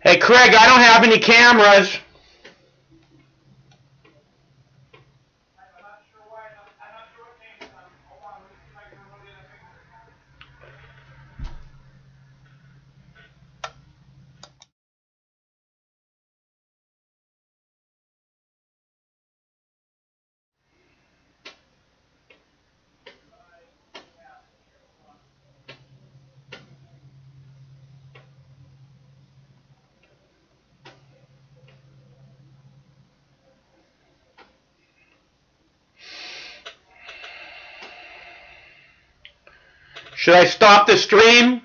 Hey, Craig, I don't have any cameras. Should I stop the stream?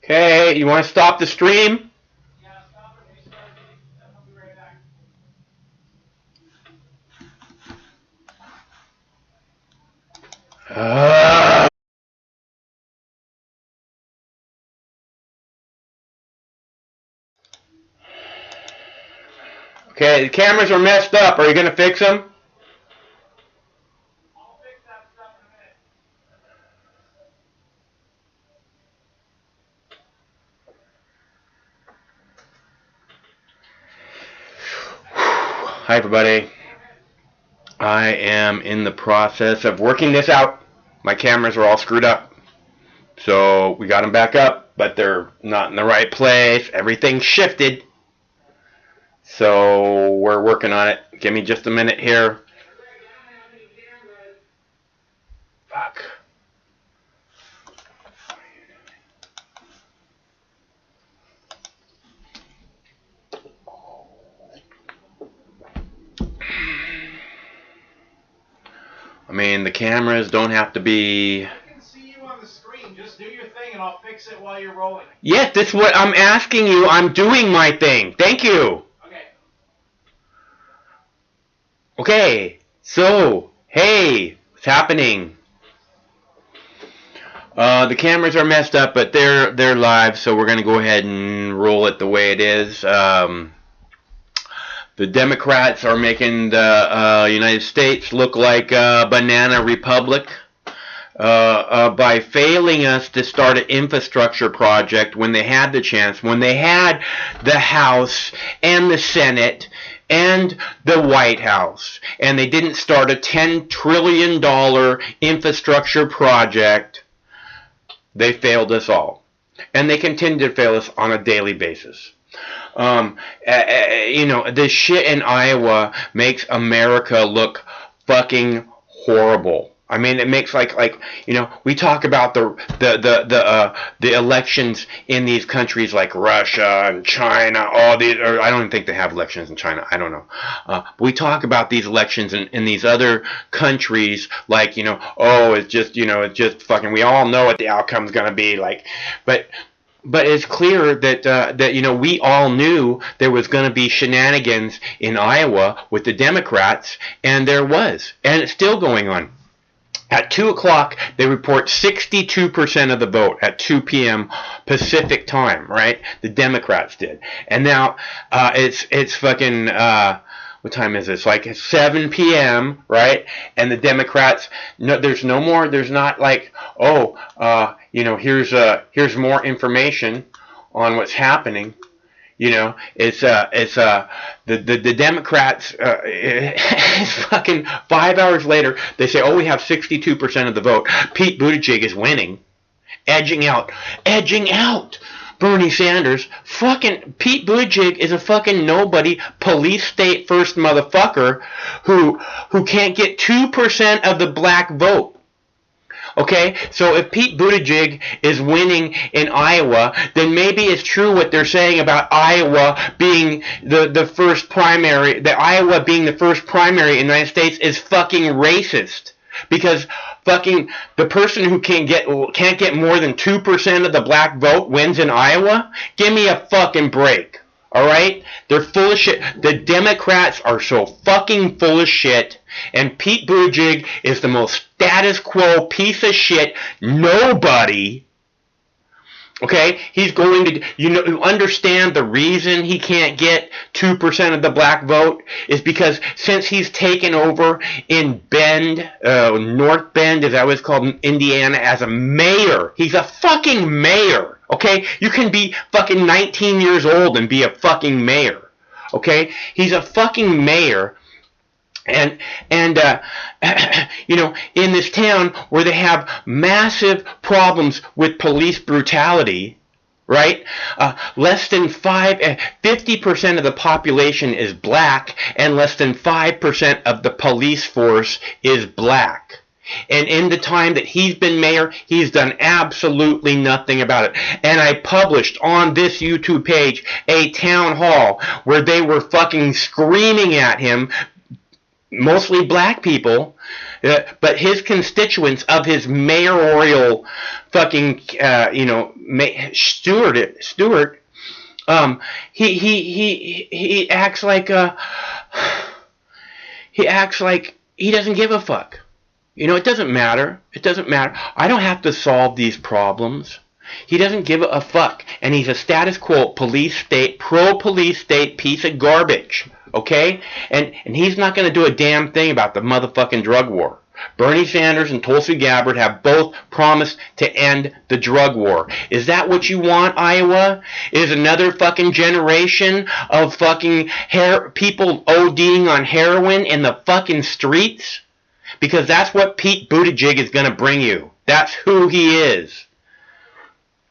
Okay, you want to stop the stream? Okay, the cameras are messed up. Are you going to fix them? Hi, everybody. I am in the process of working this out. My cameras are all screwed up. So we got them back up, but they're not in the right place. Everything's shifted. So we're working on it. Give me just a minute here. Fuck. I mean, the cameras don't have to be... I can see you on the screen. Just do your thing and I'll fix it while you're rolling. Yes, that's what I'm asking you. I'm doing my thing. Thank you. Okay. Okay, so, hey, what's happening? The cameras are messed up, but they're live, so we're going to go ahead and roll it the way it is. The Democrats are making the United States look like a banana republic by failing us to start an infrastructure project when they had the chance, when they had the House and the Senate and the White House, and they didn't start a $10 trillion infrastructure project. They failed us all, and they continue to fail us on a daily basis. This shit in Iowa makes America look fucking horrible. I mean, it makes we talk about the elections in these countries like Russia and China. All these, or I don't even think they have elections in China. I don't know. But we talk about these elections in these other countries like it's just fucking. We all know what the outcome's gonna be like, But it's clear that we all knew there was going to be shenanigans in Iowa with the Democrats, and there was, and it's still going on. At 2 o'clock, they report 62% of the vote at 2 p.m. Pacific time, right? The Democrats did. And now it's fucking... what time is it? It's like 7 p.m., right? And the Democrats, there's no more, there's not like, here's more information on what's happening. The Democrats, it's fucking 5 hours later, they say, we have 62% of the vote. Pete Buttigieg is winning, edging out Bernie Sanders. Fucking Pete Buttigieg is a fucking nobody, police state first motherfucker who can't get 2% of the black vote. Okay, so if Pete Buttigieg is winning in Iowa, then maybe it's true what they're saying about Iowa being the first primary. That Iowa being the first primary in the United States is fucking racist. Because fucking the person who can't get more than 2% of the black vote wins in Iowa? Give me a fucking break. Alright? They're full of shit. The Democrats are so fucking full of shit. And Pete Buttigieg is the most status quo piece of shit. Nobody Okay, he's going to, you understand the reason he can't get 2% of the black vote is because since he's taken over in North Bend, as that was called in Indiana, as a mayor. He's a fucking mayor. Okay, you can be fucking 19 years old and be a fucking mayor. Okay, he's a fucking mayor. And in this town where they have massive problems with police brutality, right? Less than 50% of the population is black, and less than 5% of the police force is black. And in the time that he's been mayor, he's done absolutely nothing about it. And I published on this YouTube page a town hall where they were fucking screaming at him, mostly black people, but his constituents of his mayoral fucking, Stewart, he acts like he doesn't give a fuck. It doesn't matter. It doesn't matter. I don't have to solve these problems. He doesn't give a fuck, and he's a status quo pro-police state piece of garbage. Okay? And he's not going to do a damn thing about the motherfucking drug war. Bernie Sanders and Tulsi Gabbard have both promised to end the drug war. Is that what you want, Iowa? Is another fucking generation of fucking people ODing on heroin in the fucking streets? Because that's what Pete Buttigieg is going to bring you. That's who he is.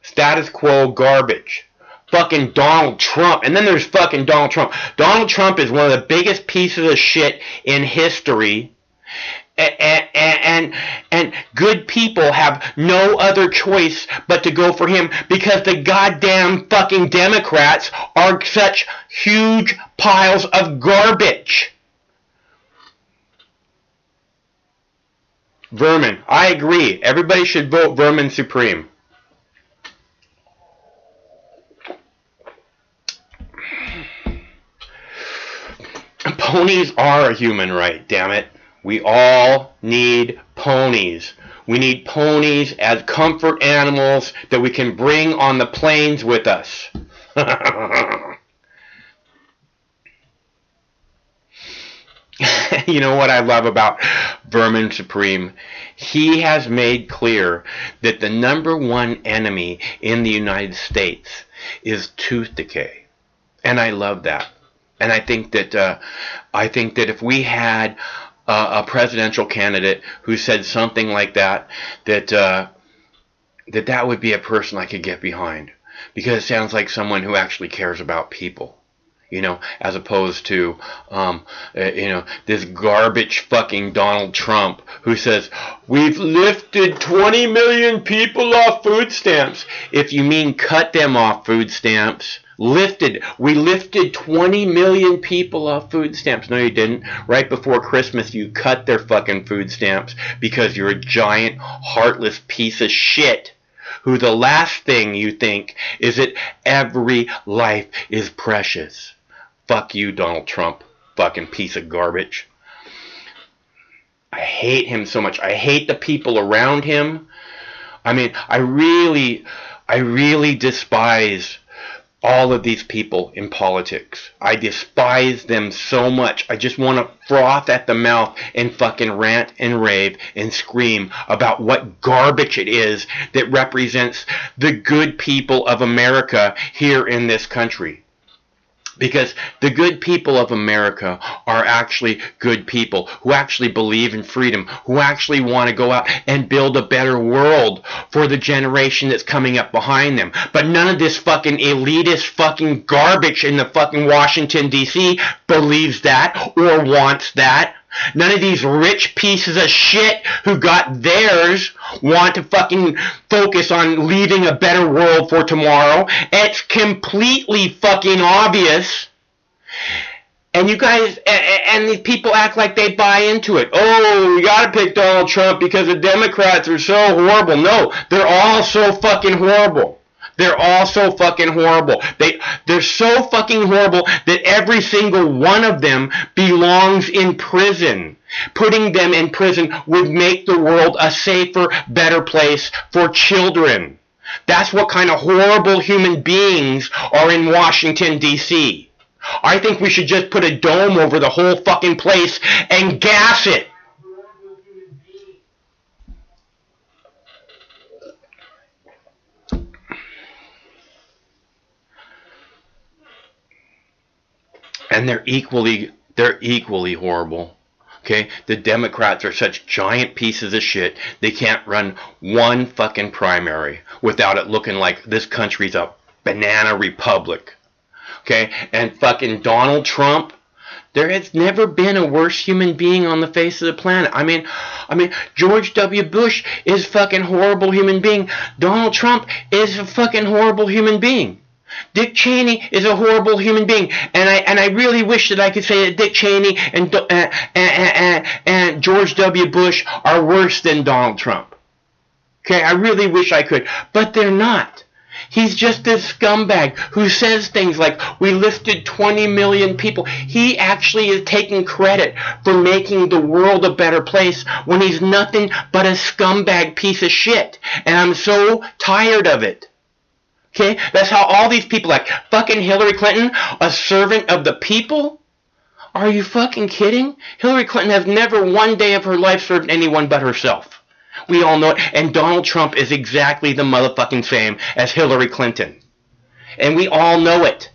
Status quo garbage. Fucking Donald Trump. And then there's fucking Donald Trump. Donald Trump is one of the biggest pieces of shit in history. And good people have no other choice but to go for him because the goddamn fucking Democrats are such huge piles of garbage. Vermin. I agree. Everybody should vote Vermin Supreme. Ponies are a human right, damn it. We all need ponies. We need ponies as comfort animals that we can bring on the planes with us. You know what I love about Vermin Supreme? He has made clear that the number one enemy in the United States is tooth decay. And I love that. And I think that if we had a presidential candidate who said something like that, that would be a person I could get behind, because it sounds like someone who actually cares about people, as opposed to this garbage fucking Donald Trump who says we've lifted 20 million people off food stamps. If you mean cut them off food stamps. We lifted 20 million people off food stamps. No, you didn't. Right before Christmas, you cut their fucking food stamps because you're a giant, heartless piece of shit who the last thing you think is that every life is precious. Fuck you, Donald Trump. Fucking piece of garbage. I hate him so much. I hate the people around him. I mean, I really despise all of these people in politics. I despise them so much. I just want to froth at the mouth and fucking rant and rave and scream about what garbage it is that represents the good people of America here in this country. Because the good people of America are actually good people who actually believe in freedom, who actually want to go out and build a better world for the generation that's coming up behind them. But none of this fucking elitist fucking garbage in the fucking Washington, D.C. believes that or wants that. None of these rich pieces of shit who got theirs want to fucking focus on leaving a better world for tomorrow. It's completely fucking obvious. And you guys, and these people act like they buy into it. Oh, we gotta pick Donald Trump because the Democrats are so horrible. No, they're all so fucking horrible. They're all so fucking horrible. They're so fucking horrible that every single one of them belongs in prison. Putting them in prison would make the world a safer, better place for children. That's what kind of horrible human beings are in Washington, D.C. I think we should just put a dome over the whole fucking place and gas it. And they're equally horrible. Okay? The Democrats are such giant pieces of shit, they can't run one fucking primary without it looking like this country's a banana republic. Okay? And fucking Donald Trump, there has never been a worse human being on the face of the planet. I mean, George W. Bush is a fucking horrible human being. Donald Trump is a fucking horrible human being. Dick Cheney is a horrible human being, and I really wish that I could say that Dick Cheney and George W. Bush are worse than Donald Trump. Okay, I really wish I could, but they're not. He's just a scumbag who says things like, we lifted 20 million people. He actually is taking credit for making the world a better place when he's nothing but a scumbag piece of shit. And I'm so tired of it. Okay? That's how all these people, like fucking Hillary Clinton, a servant of the people? Are you fucking kidding? Hillary Clinton has never one day of her life served anyone but herself. We all know it. And Donald Trump is exactly the motherfucking same as Hillary Clinton. And we all know it.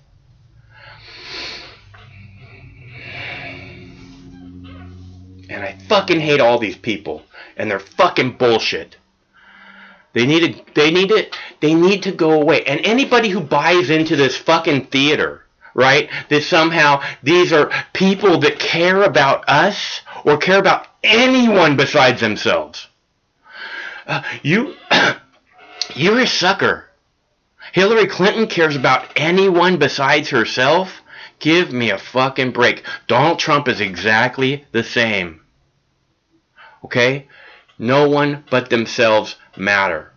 And I fucking hate all these people. And they're fucking bullshit. They need to go away. And anybody who buys into this fucking theater, right, that somehow these are people that care about us or care about anyone besides themselves. You're a sucker. Hillary Clinton cares about anyone besides herself? Give me a fucking break. Donald Trump is exactly the same. Okay? No one but themselves matter.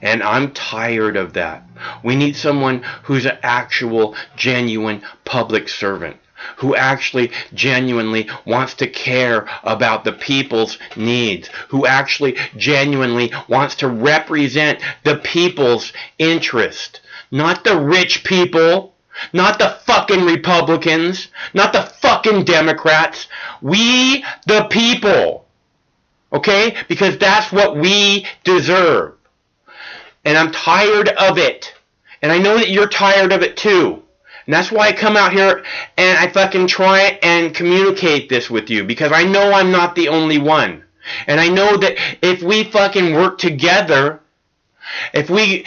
And I'm tired of that. We need someone who's an actual, genuine public servant, who actually genuinely wants to care about the people's needs, who actually genuinely wants to represent the people's interest, not the rich people, not the fucking Republicans, not the fucking Democrats. We, the people. Okay? Because that's what we deserve. And I'm tired of it. And I know that you're tired of it too. And that's why I come out here and I fucking try and communicate this with you. Because I know I'm not the only one. And I know that if we fucking work together, if we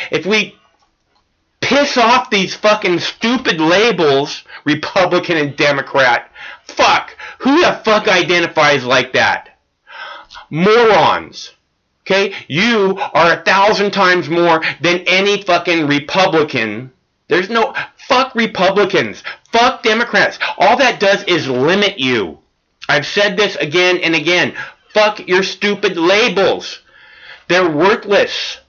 piss off these fucking stupid labels, Republican and Democrat, fuck, who the fuck identifies like that? Morons. Okay? You are 1,000 times more than any fucking Republican. There's no... Fuck Republicans. Fuck Democrats. All that does is limit you. I've said this again and again. Fuck your stupid labels. They're worthless.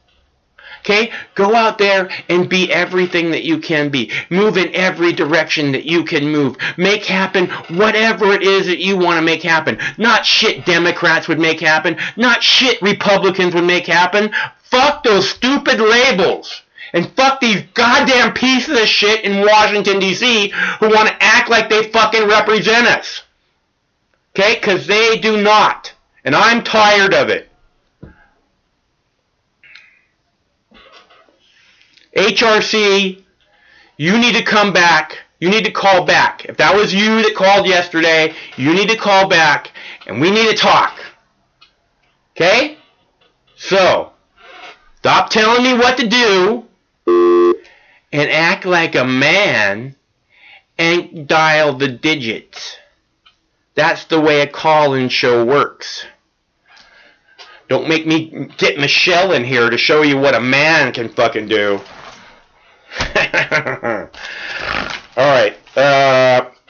Okay? Go out there and be everything that you can be. Move in every direction that you can move. Make happen whatever it is that you want to make happen. Not shit Democrats would make happen. Not shit Republicans would make happen. Fuck those stupid labels. And fuck these goddamn pieces of shit in Washington, D.C. who want to act like they fucking represent us. Okay? Because they do not. And I'm tired of it. HRC, you need to come back. You need to call back. If that was you that called yesterday, you need to call back and we need to talk. Okay? So, stop telling me what to do and act like a man and dial the digits. That's the way a call-in show works. Don't make me get Michelle in here to show you what a man can fucking do. Alright,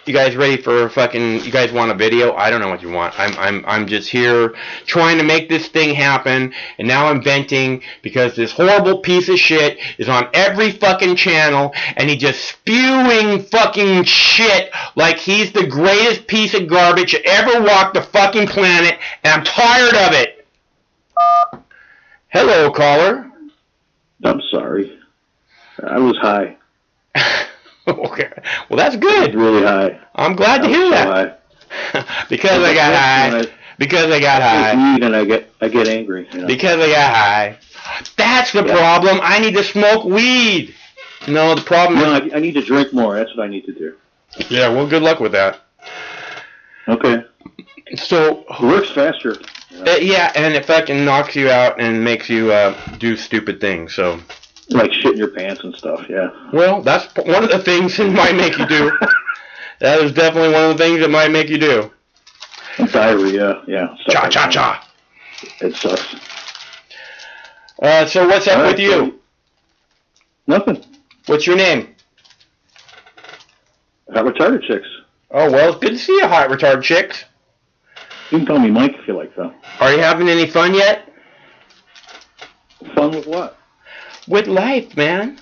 you guys ready for fucking, you guys want a video? I don't know what you want. I'm just here trying to make this thing happen, and now I'm venting because this horrible piece of shit is on every fucking channel, and he's just spewing fucking shit like he's the greatest piece of garbage that ever walked the fucking planet, and I'm tired of it. Hello, caller. I'm sorry. I was high. Okay. Well, that's I was good. really high. I'm glad to I was hear so that. high. Because I got high. Because I got I high. take weed and I get angry. You know? Because I got high. That's the problem. I need to smoke weed. No, the problem No, is... I need to drink more. That's what I need to do. Yeah, well, good luck with that. Okay. So... It works faster. You know? Yeah, and it fucking knocks you out and makes you do stupid things, so... Like shit in your pants and stuff, yeah. Well, that's one of the things it might make you do. That is definitely one of the things it might make you do. Diarrhea, yeah. Cha-cha-cha. It sucks. So what's up with you? So, nothing. What's your name? Hot retarded chicks. Oh, well, it's good to see you, hot retarded chicks. You can call me Mike if you like, though. Are you having any fun yet? Fun with what? With life, man.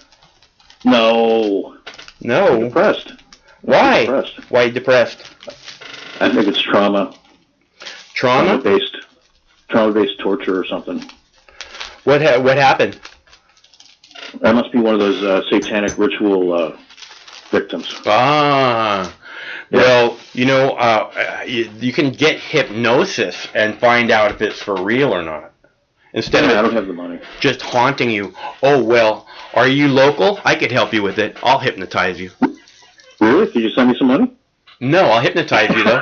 No. No. I'm depressed. Why? Depressed. Why are you depressed? I think it's trauma. Trauma? Trauma-based torture or something. What happened? That must be one of those satanic ritual victims. Ah. Yeah. Well, you know, you can get hypnosis and find out if it's for real or not. Instead of I don't have the money. just haunting you. Oh, well, are you local? I could help you with it. I'll hypnotize you. Really? Could you send me some money? No, I'll hypnotize you, though.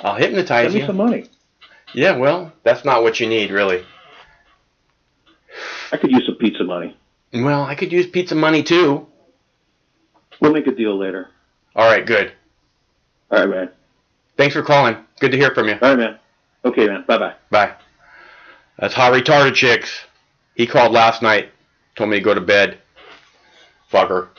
I'll hypnotize Send me you. some money. Yeah, well, that's not what you need, really. I could use some pizza money. Well, I could use pizza money, too. We'll make a deal later. All right, good. All right, man. Thanks for calling. Good to hear from you. All right, man. Okay, man. Bye-bye. Bye. That's hot retarded chicks. He called last night. Told me to go to bed. Fucker.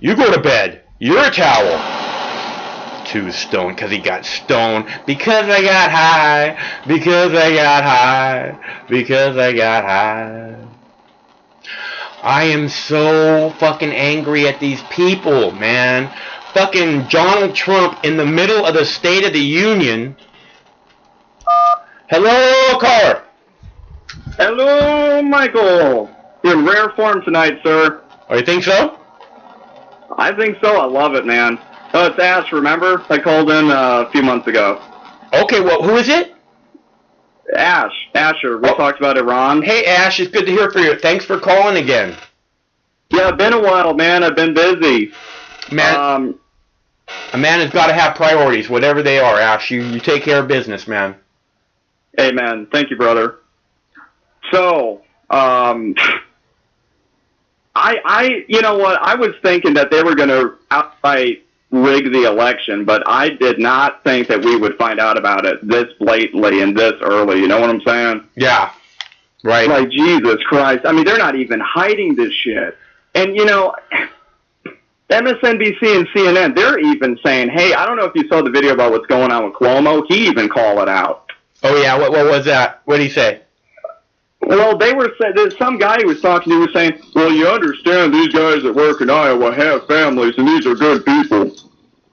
You go to bed. You're a towel. Too stoned because he got stoned. Because I got high. Because I got high. Because I got high. I am so fucking angry at these people, man. Fucking Donald Trump in the middle of the State of the Union. Hello, caller. Hello, Michael. You're in rare form tonight, sir. Oh, you think so? I think so. I love it, man. Oh, it's Ash, remember? I called in a few months ago. Okay, well, who is it? Asher. We talked about Iran. Hey, Ash, it's good to hear from you. Thanks for calling again. Yeah, it's been a while, man. I've been busy. Man, a man has got to have priorities, whatever they are, Ash. You take care of business, man. Hey, man. Thank you, brother. So, you know what? I was thinking that they were going to outright rig the election, but I did not think that we would find out about it this blatantly and this early. You know what I'm saying? Yeah. Right. Like, Jesus Christ. I mean, they're not even hiding this shit. And, you know, MSNBC and CNN, they're even saying, hey, I don't know if you saw the video about what's going on with Cuomo. He even called it out. Oh, yeah. What was that? What did he say? Well, they were saying, there's some guy he was talking to was saying, well, you understand these guys that work in Iowa have families, and these are good people.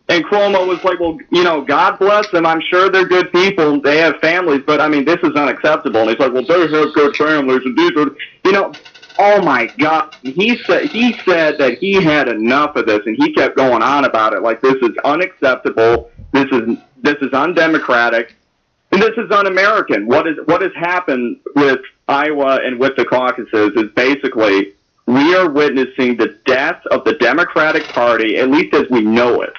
And Cuomo was like, well, you know, God bless them. I'm sure they're good people. They have families, but, I mean, this is unacceptable. And he's like, well, they have good families, and these are, you know, oh, my God. He said that he had enough of this, and he kept going on about it like this is unacceptable. This is undemocratic. And this is un-American. What has happened with Iowa and with the caucuses is basically we are witnessing the death of the Democratic Party, at least as we know it.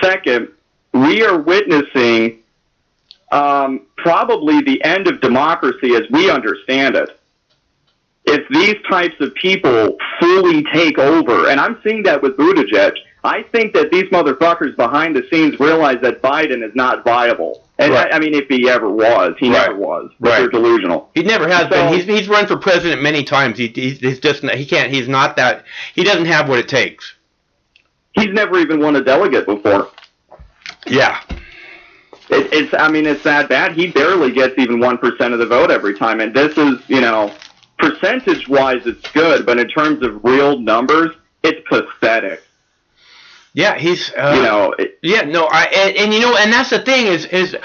Second, we are witnessing probably the end of democracy as we understand it. If these types of people fully take over, and I'm seeing that with Buttigieg, I think that these motherfuckers behind the scenes realize that Biden is not viable. And right. I mean, if he ever was, he right. never was. But right. They're delusional. He never has been. He's run for president many times. He's just he can't. He's not that. He doesn't have what it takes. He's never even won a delegate before. Yeah. It's that bad. He barely gets even 1% of the vote every time. And this is, you know, percentage-wise, it's good, but in terms of real numbers, it's pathetic. Yeah, he's You know, and that's the thing is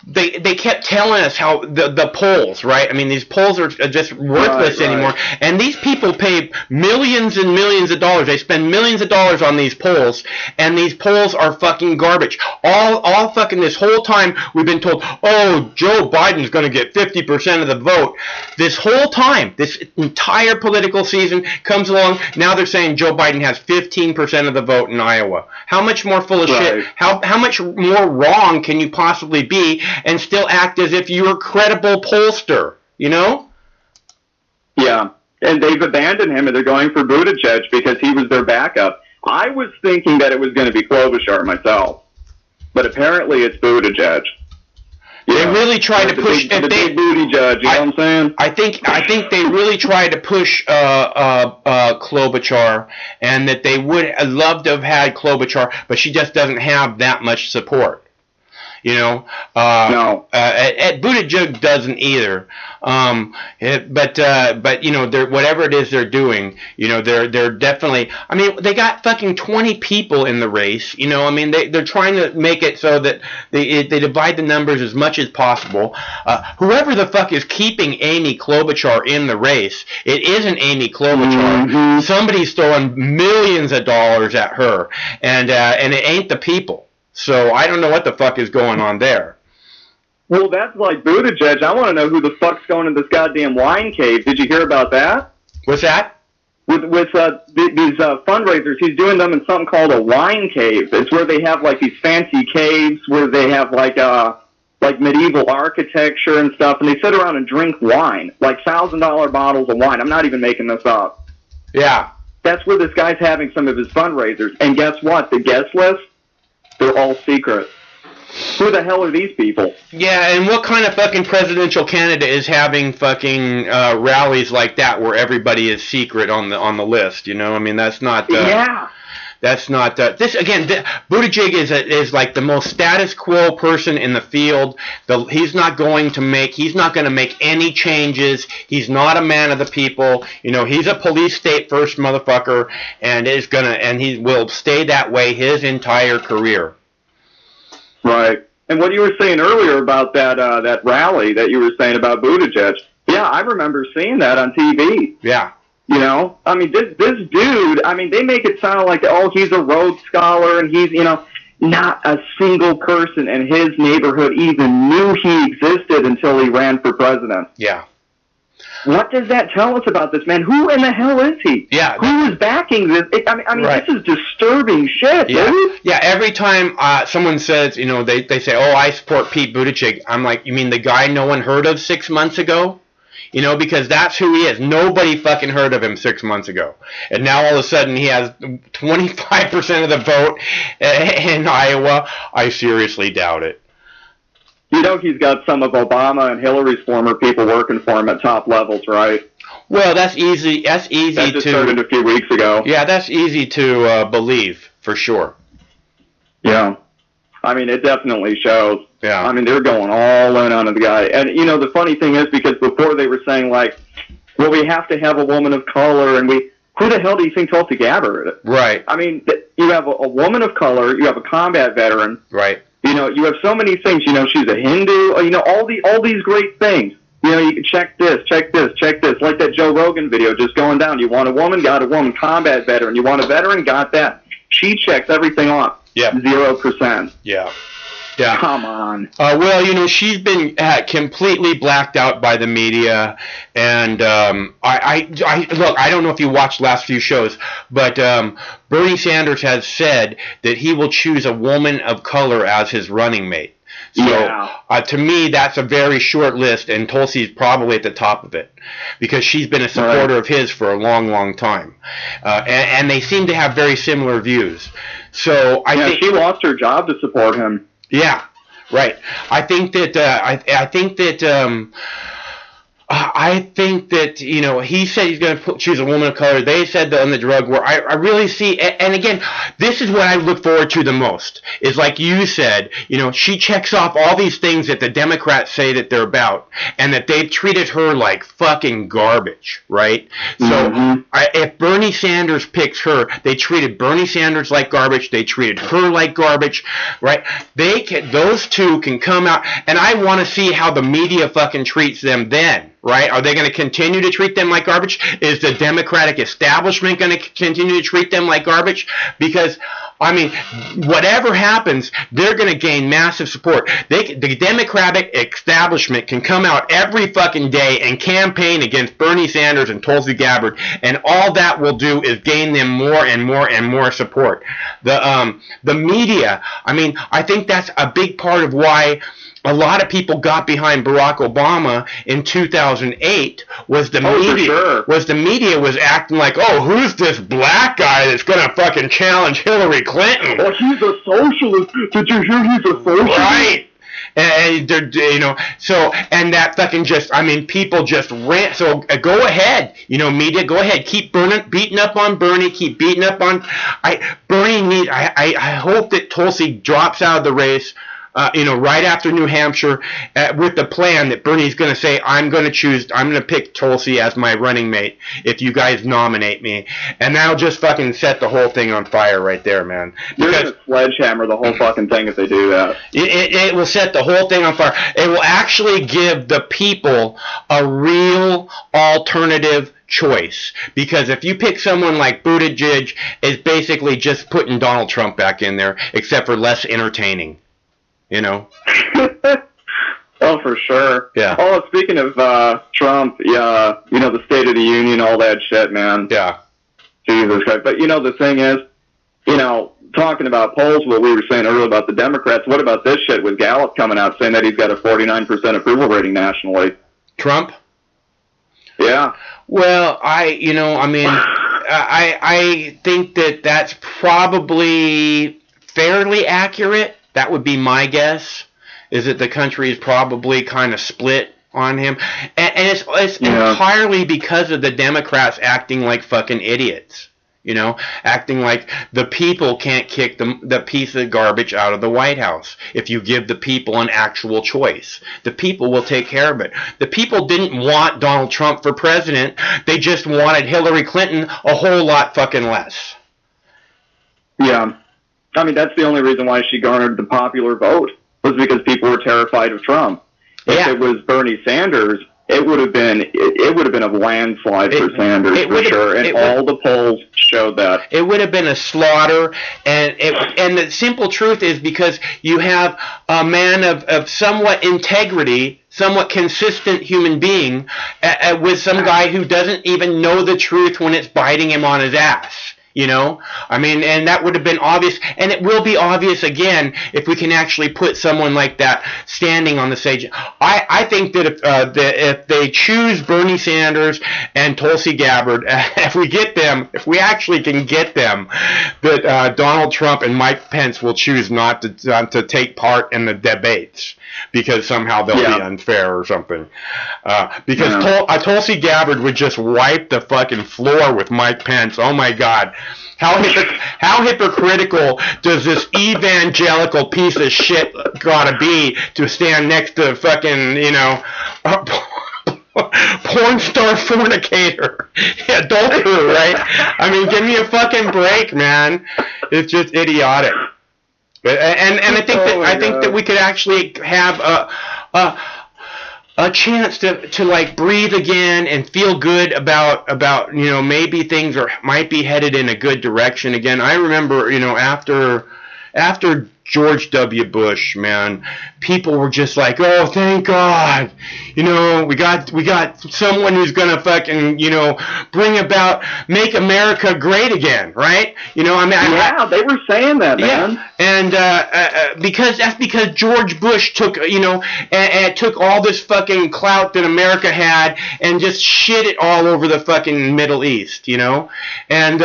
they kept telling us how the polls, right? I mean, these polls are just worthless Right. anymore, and these people pay millions and millions of dollars. They spend millions of dollars on these polls, and these polls are fucking garbage. All fucking this whole time we've been told, oh, Joe Biden's going to get 50% of the vote. This whole time, this entire political season comes along. Now they're saying Joe Biden has 15% of the vote in Iowa. How much more full of shit? How much more wrong can you possibly be and still act as if you're a credible pollster? You know? yeah. And they've abandoned him, and they're going for Buttigieg because he was their backup. I was thinking that it was going to be Klobuchar myself, but apparently it's Buttigieg. They really tried to push the big booty judge. You know what I'm saying? I think they really tried to push Klobuchar, and that they would love to have had Klobuchar, but she just doesn't have that much support. You know, No. Buttigieg doesn't either. But you know, whatever it is they're doing, you know, they're definitely. I mean, they got fucking 20 people in the race. You know, I mean, they're trying to make it so that they divide the numbers as much as possible. Whoever the fuck is keeping Amy Klobuchar in the race, it isn't Amy Klobuchar. Mhm. Somebody's throwing millions of dollars at her, and it ain't the people. So I don't know what the fuck is going on there. Well, that's like Buttigieg. I want to know who the fuck's going to this goddamn wine cave. Did you hear about that? What's that? With these fundraisers, he's doing them in something called a wine cave. It's where they have like these fancy caves where they have like medieval architecture and stuff, and they sit around and drink wine, like $1,000 bottles of wine. I'm not even making this up. Yeah. That's where this guy's having some of his fundraisers. And guess what? The guest list, they're all secret. Who the hell are these people? Yeah, and what kind of fucking presidential candidate is having fucking rallies like that where everybody is secret on the list? You know, I mean, that's not. Yeah. That's not this again. Buttigieg is like the most status quo person in the field. He's not going to make any changes. He's not a man of the people. You know, he's a police state first motherfucker, and he will stay that way his entire career. Right. And what you were saying earlier about that rally that you were saying about Buttigieg, yeah, I remember seeing that on TV. Yeah. You know, I mean, this dude, I mean, they make it sound like, oh, he's a Rhodes Scholar, and he's, you know, not a single person in his neighborhood even knew he existed until he ran for president. Yeah. What does that tell us about this man? Who in the hell is he? Yeah. Who is backing this? I mean, Right. This is disturbing shit, Yeah. dude. Yeah, every time someone says, you know, they say, oh, I support Pete Buttigieg, I'm like, you mean the guy no one heard of 6 months ago? You know, because that's who he is. Nobody fucking heard of him 6 months ago. And now all of a sudden he has 25% of the vote in Iowa. I seriously doubt it. You know he's got some of Obama and Hillary's former people working for him at top levels, right? Well, that's easy. That's easy That just to. started a few weeks ago. Yeah, that's easy to believe for sure. Yeah. I mean, it definitely shows. Yeah. I mean, they're going all in on the guy. And, you know, the funny thing is, because before they were saying, like, well, we have to have a woman of color, and who the hell do you think Tulsi Gabbard? Right. I mean, you have a woman of color, you have a combat veteran, Right. you know, you have so many things. You know, she's a Hindu, you know, all these great things. You know, you can check this, like that Joe Rogan video just going down. You want a woman, got a woman, combat veteran. You want a veteran, got that. She checks everything off. Yeah. 0%. Yeah. Yeah. Come on. Well, you know, she's been completely blacked out by the media, and I look. I don't know if you watched the last few shows, but Bernie Sanders has said that he will choose a woman of color as his running mate. So, Yeah. to me, that's a very short list, and Tulsi's probably at the top of it because she's been a supporter of his for a long, long time, and they seem to have very similar views. So I think she lost her job to support him. Yeah, right. I think that I think that, you know, he said he's going to choose a woman of color. They said that on the drug war. I really see, and again, this is what I look forward to the most, is like you said, you know, she checks off all these things that the Democrats say that they're about, and that they've treated her like fucking garbage, right? So if Bernie Sanders picks her, they treated Bernie Sanders like garbage, they treated her like garbage, right? Those two can come out, and I want to see how the media fucking treats them then. Right? Are they going to continue to treat them like garbage? Is the Democratic establishment going to continue to treat them like garbage? Because, I mean, whatever happens, they're going to gain massive support. The Democratic establishment can come out every fucking day and campaign against Bernie Sanders and Tulsi Gabbard, and all that will do is gain them more and more and more support. The media, I mean, I think that's a big part of why a lot of people got behind Barack Obama in 2008 was the media was acting like, oh, who's this black guy that's gonna fucking challenge Hillary Clinton? Oh, he's a socialist. Did you hear he's a socialist? Right. And you know, so, and that fucking just, I mean, people just ran. So go ahead, you know, media, go ahead, keep beating up on Bernie, keep beating up on Bernie. I hope that Tulsi drops out of the race. You know, right after New Hampshire, with the plan that Bernie's going to say, I'm going to pick Tulsi as my running mate if you guys nominate me. And that'll just fucking set the whole thing on fire right there, man. They're going to sledgehammer the whole fucking thing if they do that. It will set the whole thing on fire. It will actually give the people a real alternative choice, because if you pick someone like Buttigieg, it's basically just putting Donald Trump back in there, except for less entertaining. You know? Oh, for sure. Yeah. Oh, speaking of Trump, yeah, you know, the State of the Union, all that shit, man. Yeah. Jesus Christ. But, you know, the thing is, you know, talking about polls, what we were saying earlier about the Democrats, what about this shit with Gallup coming out saying that he's got a 49% approval rating nationally? Trump? Yeah. Well, I think that that's probably fairly accurate. That would be my guess, is that the country is probably kind of split on him. And it's entirely because of the Democrats acting like fucking idiots, you know, acting like the people can't kick the piece of garbage out of the White House. If you give the people an actual choice, the people will take care of it. The people didn't want Donald Trump for president. They just wanted Hillary Clinton a whole lot fucking less. Yeah. I mean, that's the only reason why she garnered the popular vote, was because people were terrified of Trump. If it was Bernie Sanders, it would have been a landslide for Sanders for sure, and all the polls showed that. It would have been a slaughter, and the simple truth is because you have a man of somewhat integrity, somewhat consistent human being, with some guy who doesn't even know the truth when it's biting him on his ass. You know, I mean, and that would have been obvious, and it will be obvious again if we can actually put someone like that standing on the stage. I think that if they choose Bernie Sanders and Tulsi Gabbard, if we actually can get them, that Donald Trump and Mike Pence will choose not to take part in the debates, because somehow they'll be unfair or something. Because Tulsi Gabbard would just wipe the fucking floor with Mike Pence. Oh my God. How hypocritical does this evangelical piece of shit gotta be to stand next to fucking, you know, porn star fornicator, adulterer, right? I mean, give me a fucking break, man. It's just idiotic. And I think that we could actually have a chance to like breathe again and feel good about you know, maybe things might be headed in a good direction again. I remember, you know, after George W. Bush, man, people were just like, oh, thank God, you know, we got someone who's gonna fucking, you know, make America great again, right? You know, I mean, they were saying that, man. Yeah, and because George Bush took, you know, and took all this fucking clout that America had and just shit it all over the fucking Middle East, you know, and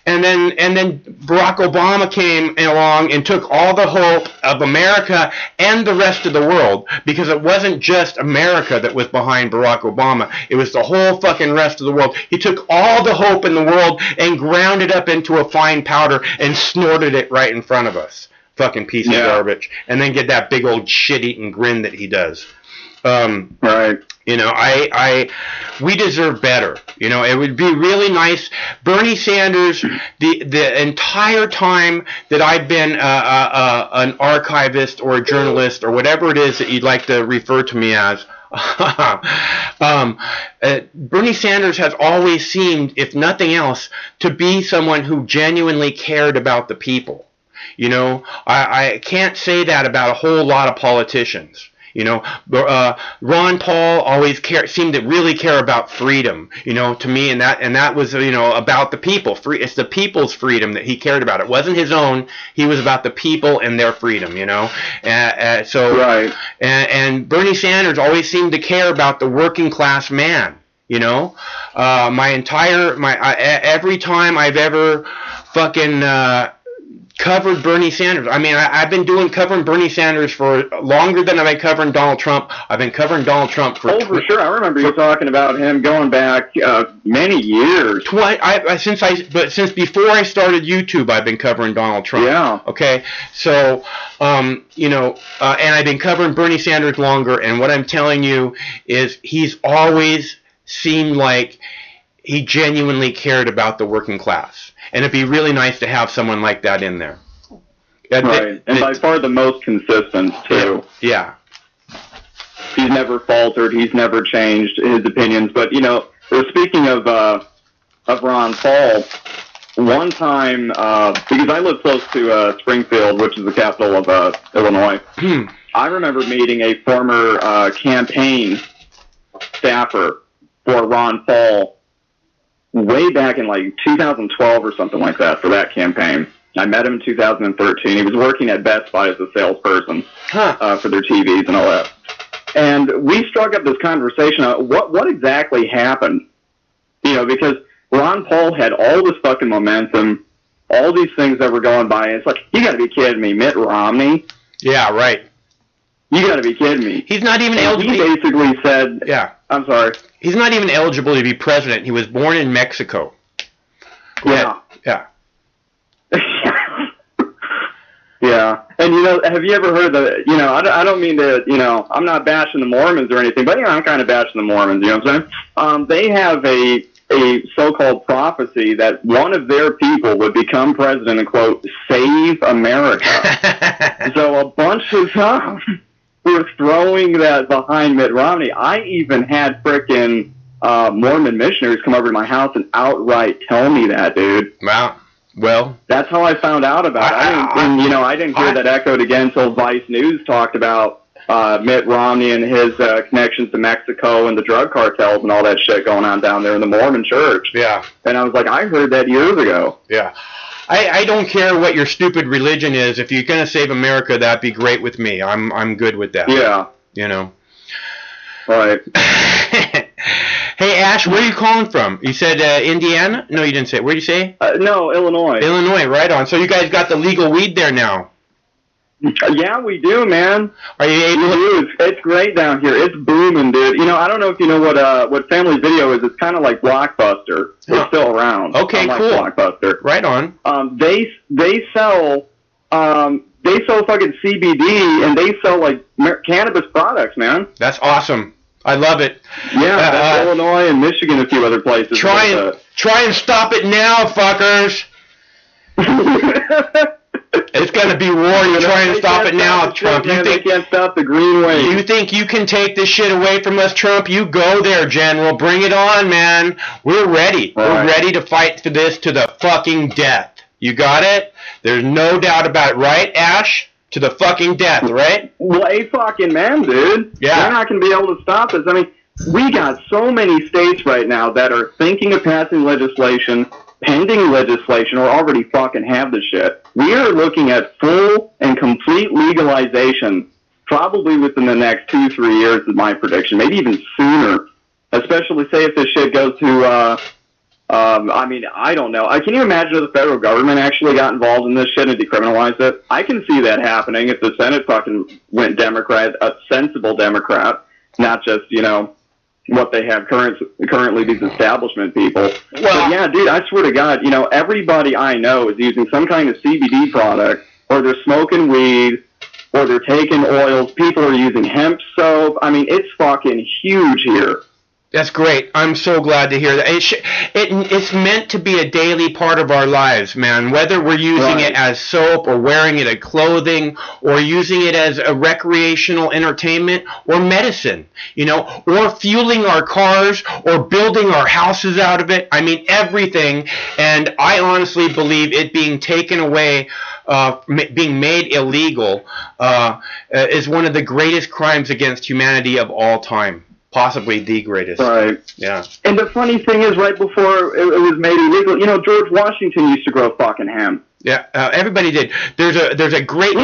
And then Barack Obama came along and took all the hope of America and the rest of the world, because it wasn't just America that was behind Barack Obama. It was the whole fucking rest of the world. He took all the hope in the world and ground it up into a fine powder and snorted it right in front of us. Fucking piece of garbage. And then get that big old shit-eating grin that he does. Right. You know, we deserve better. You know, it would be really nice. Bernie Sanders, the entire time that I've been an archivist or a journalist or whatever it is that you'd like to refer to me as, Bernie Sanders has always seemed, if nothing else, to be someone who genuinely cared about the people. You know, I can't say that about a whole lot of politicians. You know, Ron Paul always seemed to really care about freedom, you know, to me, and that was, you know, about the people. It's the people's freedom that he cared about. It wasn't his own. He was about the people and their freedom, you know. So Right. And Bernie Sanders always seemed to care about the working class man, you know. Every time I've ever fucking covered Bernie Sanders. I mean, I've been covering Bernie Sanders for longer than I've been covering Donald Trump. I've been covering Donald Trump for... Oh, for sure. I remember you talking about him going back many years. Since before I started YouTube, I've been covering Donald Trump. Yeah. Okay. So, you know, and I've been covering Bernie Sanders longer. And what I'm telling you is he's always seemed like he genuinely cared about the working class. And it'd be really nice to have someone like that in there. Right. And by far the most consistent, too. Yeah. He's never faltered. He's never changed his opinions. But, you know, speaking of Ron Paul, one time, because I live close to Springfield, which is the capital of Illinois, I remember meeting a former campaign staffer for Ron Paul way back in like 2012 or something like that for that campaign. I met him in 2013. He was working at Best Buy as a salesperson for their TVs and all that. And we struck up this conversation on what exactly happened. You know, because Ron Paul had all this fucking momentum, all these things that were going by. And it's like, you got to be kidding me, Mitt Romney. Yeah, right. You got to be kidding me. He's not even eligible. He basically said, yeah. I'm sorry. He's not even eligible to be president. He was born in Mexico. Yeah. Yeah. Yeah. And, you know, have you ever heard the, you know, I don't mean to, you know, I'm not bashing the Mormons or anything, but, you know, I'm kind of bashing the Mormons, you know what I'm saying? They have a so-called prophecy that one of their people would become president and, quote, save America. So a bunch of them were throwing that behind Mitt Romney. I even had frickin' Mormon missionaries come over to my house and outright tell me that, dude. Wow. Well, that's how I found out about it. I didn't hear that echoed again until Vice News talked about Mitt Romney and his connections to Mexico and the drug cartels and all that shit going on down there in the Mormon church. Yeah. And I was like, I heard that years ago. Yeah. I don't care what your stupid religion is. If you're going to save America, that'd be great with me. I'm good with that. Yeah. You know. Right. Hey, Ash, where are you calling from? You said Indiana? No, you didn't say it. Where did you say? No, Illinois. Illinois, right on. So you guys got the legal weed there now. Yeah, we do, man. Are you able to? It's great down here. It's booming, dude. You know, I don't know if you know what Family Video is. It's kind of like Blockbuster. It's still around. Okay, cool. Blockbuster. Right on. They sell fucking CBD and they sell like cannabis products, man. That's awesome. I love it. Yeah, that's Illinois and Michigan, a few other places. Try and stop it now, fuckers. It's gonna be war. You're trying to stop it now, Trump. You think they can't stop the green wave? You think you can take this shit away from us, Trump? You go there, General. Bring it on, man. We're ready. All right. We're ready to fight for this to the fucking death. You got it? There's no doubt about it, right, Ash? To the fucking death, right? Well, fucking man, dude. Yeah. They're not going to be able to stop us. I mean, we got so many states right now that are thinking of passing legislation, pending legislation, or already fucking have the shit. We are looking at full and complete legalization probably within the next 2-3 years is my prediction, maybe even sooner. Especially, say, if this shit goes to I mean, I don't know. Can you imagine if the federal government actually got involved in this shit and decriminalized it? I can see that happening if the Senate fucking went Democrat, a sensible Democrat, not just, what they have currently, these establishment people. But yeah, dude, I swear to God, everybody I know is using some kind of CBD product, or they're smoking weed, or they're taking oils. People are using hemp soap. I mean, it's fucking huge here. That's great. I'm so glad to hear that. It's meant to be a daily part of our lives, man. Whether we're using it as soap or wearing it as clothing or using it as a recreational entertainment or medicine, or fueling our cars or building our houses out of it. I mean, everything. And I honestly believe it being taken away, being made illegal, is one of the greatest crimes against humanity of all time. Possibly the greatest. Right. Yeah. And the funny thing is, right before it was made illegal, George Washington used to grow fucking hemp. Yeah, everybody did. There's a great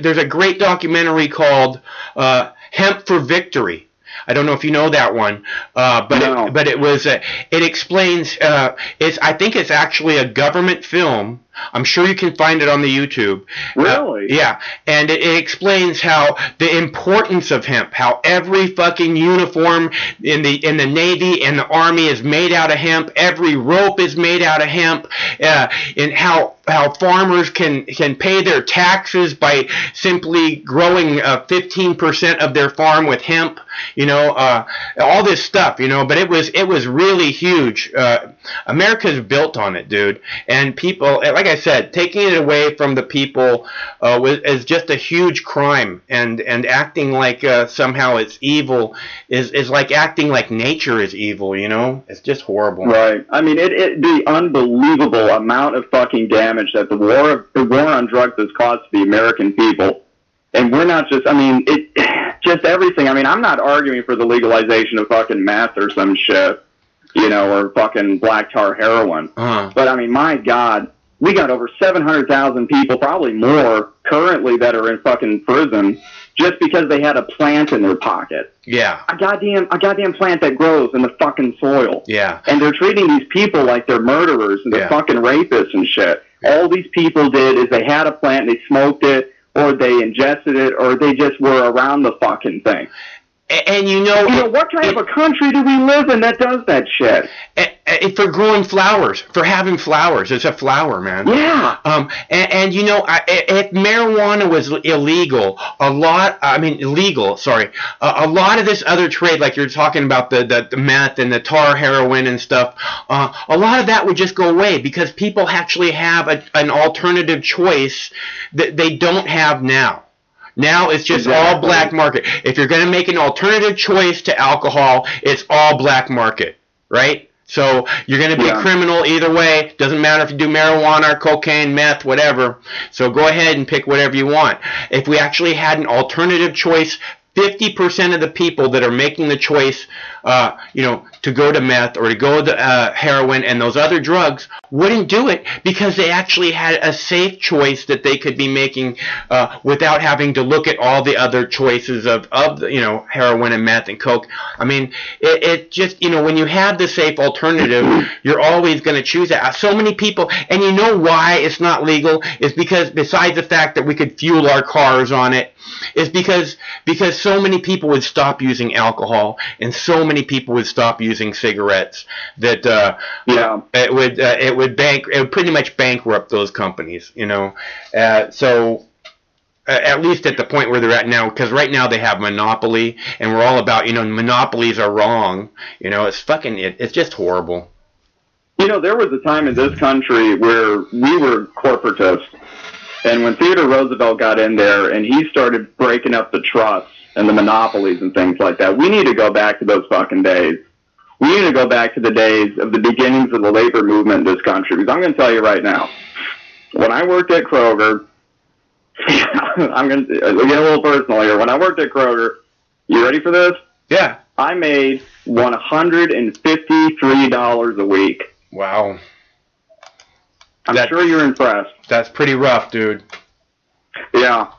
there's a great documentary called Hemp for Victory. I don't know if you know that one, but it was it explains. I think it's actually a government film. I'm sure you can find it on the YouTube. Really? Yeah, and it explains how the importance of hemp, how every fucking uniform in the Navy and the Army is made out of hemp. Every rope is made out of hemp, and how farmers can pay their taxes by simply growing 15% of their farm with hemp. All this stuff. But it was really huge. America's built on it, dude, and people, like I said, taking it away from the people is just a huge crime, and acting like somehow it's evil is like acting like nature is evil. It's just horrible. Right. I mean, the unbelievable amount of fucking damage that the war on drugs has caused to the American people, and we're not just. I mean, just everything. I mean, I'm not arguing for the legalization of fucking meth or some shit, or fucking black tar heroin. But I mean, my God. We got over 700,000 people, probably more, currently that are in fucking prison just because they had a plant in their pocket. Yeah. A goddamn plant that grows in the fucking soil. Yeah. And they're treating these people like they're murderers and they're fucking rapists and shit. All these people did is they had a plant, they smoked it, or they ingested it, or they just were around the fucking thing. And what kind of a country do we live in that does that shit? For growing flowers, for having flowers. It's a flower, man. Yeah. If marijuana was illegal, a lot of this other trade, like you're talking about the meth and the tar heroin and stuff, a lot of that would just go away because people actually have an alternative choice that they don't have now. Now it's just all black market. If you're going to make an alternative choice to alcohol, it's all black market, right? So you're going to be a criminal either way. Doesn't matter if you do marijuana, cocaine, meth, whatever. So go ahead and pick whatever you want. If we actually had an alternative choice, 50% of the people that are making the choice, to go to meth or to go to heroin and those other drugs wouldn't do it because they actually had a safe choice that they could be making without having to look at all the other choices of heroin and meth and coke. I mean, it just, when you have the safe alternative, you're always going to choose that. So many people, and you know why it's not legal is because besides the fact that we could fuel our cars on it, is because so many people would stop using alcohol and so many people would stop using cigarettes that it would pretty much bankrupt those companies, so at least at the point where they're at now, because right now they have monopoly and we're all about monopolies are wrong, it's just horrible. There was a time in this country where we were corporatists. And when Theodore Roosevelt got in there and he started breaking up the trusts and the monopolies and things like that, we need to go back to those fucking days. We need to go back to the days of the beginnings of the labor movement in this country. Because I'm going to tell you right now, when I worked at Kroger, I'm going to get a little personal here. When I worked at Kroger, you ready for this? Yeah. I made $153 a week. Wow. I'm sure you're impressed. That's pretty rough, dude. Yeah.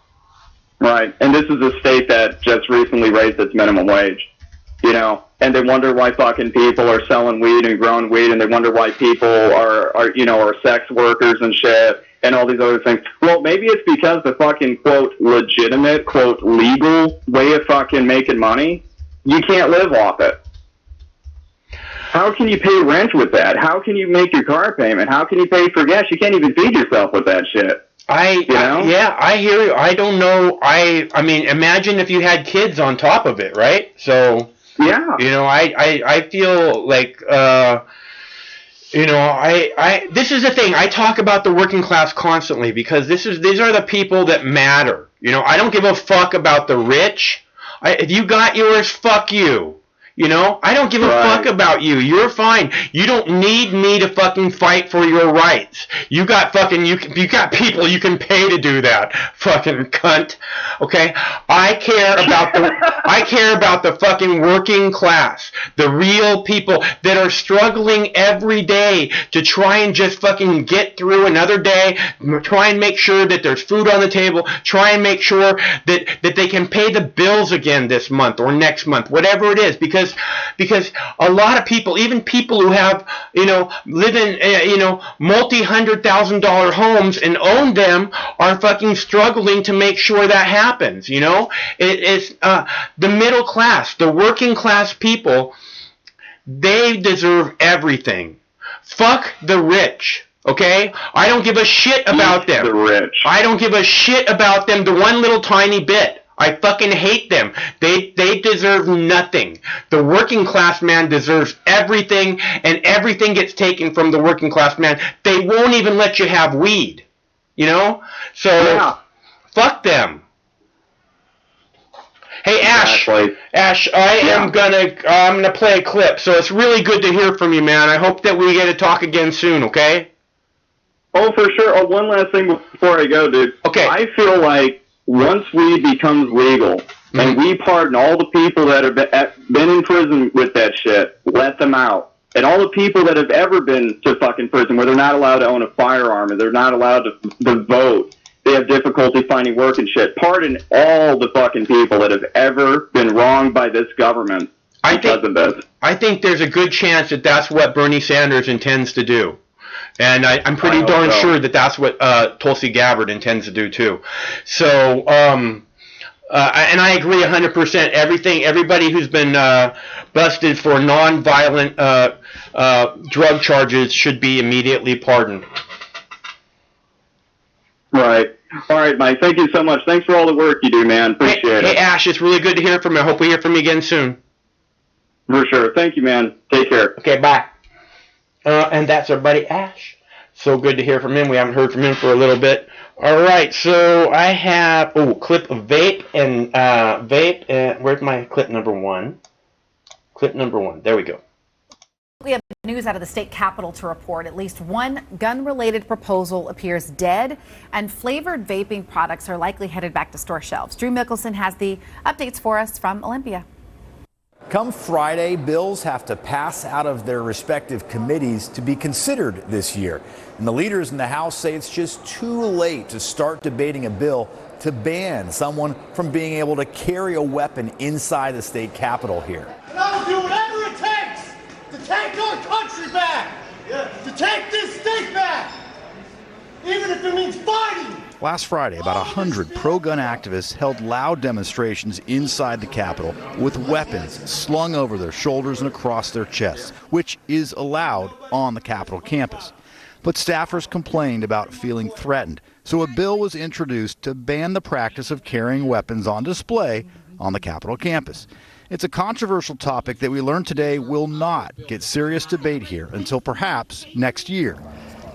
Right. And this is a state that just recently raised its minimum wage. you know, and they wonder why fucking people are selling weed and growing weed, and they wonder why people are you know, are sex workers and shit and all these other things. Well, maybe it's because the fucking, quote, legitimate, quote, legal way of fucking making money, you can't live off it. How can you pay rent with that? How can you make your car payment? How can you pay for gas? You can't even feed yourself with that shit. Yeah, I hear you. I don't know. I mean, imagine if you had kids on top of it, right? So, yeah, you know, I feel like, you know, this is the thing. I talk about the working class constantly because these are the people that matter. You know, I don't give a fuck about the rich. If you got yours, fuck you. You know, I don't give a fuck about you. You're fine. You don't need me to fucking fight for your rights. You got fucking, you got people you can pay to do that. Fucking cunt. Okay? I care about the fucking working class. The real people that are struggling every day to try and just fucking get through another day, try and make sure that there's food on the table, try and make sure that they can pay the bills again this month or next month, whatever it is, because a lot of people, even people who have, you know, live in, you know, multi-$100,000 homes and own them are fucking struggling to make sure that happens, you know? It's the middle class, the working class people, they deserve everything. Fuck the rich. Okay? I don't give a shit about them. The rich. I don't give a shit about them the one little tiny bit. I fucking hate them. They deserve nothing. The working class man deserves everything, and everything gets taken from the working class man. They won't even let you have weed. You know? So, yeah. Fuck them. Hey, Ash. Exactly. Ash, I'm gonna play a clip. So it's really good to hear from you, man. I hope that we get to talk again soon, okay? Oh, for sure. Oh, one last thing before I go, dude. Okay. I feel like once weed becomes legal and we pardon all the people that have been in prison with that shit, let them out. And all the people that have ever been to fucking prison where they're not allowed to own a firearm and they're not allowed to vote, they have difficulty finding work and shit. Pardon all the fucking people that have ever been wronged by this government because of this. I think there's a good chance that that's what Bernie Sanders intends to do. And I'm pretty darn sure that that's what Tulsi Gabbard intends to do too. So, and I agree 100%. Everybody who's been busted for non-violent drug charges should be immediately pardoned. Right. All right, Mike. Thank you so much. Thanks for all the work you do, man. Appreciate it. Hey, Ash, it's really good to hear from you. I hope we hear from you again soon. For sure. Thank you, man. Take care. Okay, bye. And that's our buddy Ash. So good to hear from him. We haven't heard from him for a little bit. All right, so I have clip of vape and where's my clip number one? Clip number one. There we go. We have news out of the state capitol to report. At least one gun-related proposal appears dead, and flavored vaping products are likely headed back to store shelves. Drew Mickelson has the updates for us from Olympia. Come Friday, bills have to pass out of their respective committees to be considered this year. And the leaders in the House say it's just too late to start debating a bill to ban someone from being able to carry a weapon inside the state capitol here. And I will do whatever it takes to take our country back, to take this state back, even if it means fighting. Last Friday, about 100 pro-gun activists held loud demonstrations inside the Capitol with weapons slung over their shoulders and across their chests, which is allowed on the Capitol campus. But staffers complained about feeling threatened, so a bill was introduced to ban the practice of carrying weapons on display on the Capitol campus. It's a controversial topic that we learned today will not get serious debate here until perhaps next year.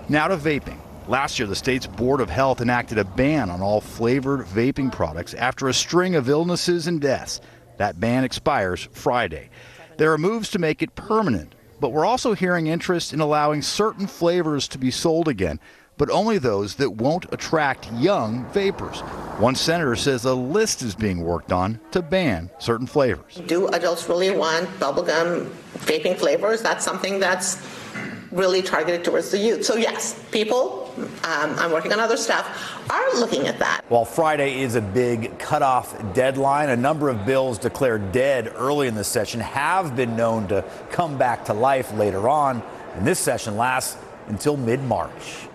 Now to vaping. Last year, the state's Board of Health enacted a ban on all flavored vaping products after a string of illnesses and deaths. That ban expires Friday. There are moves to make it permanent, but we're also hearing interest in allowing certain flavors to be sold again, but only those that won't attract young vapors. One senator says a list is being worked on to ban certain flavors. Do adults really want bubblegum vaping flavors? That's something that's really targeted towards the youth. So yes, people I'm working on other stuff, are looking at that. While Friday is a big cutoff deadline, a number of bills declared dead early in the session have been known to come back to life later on, and this session lasts until mid-March.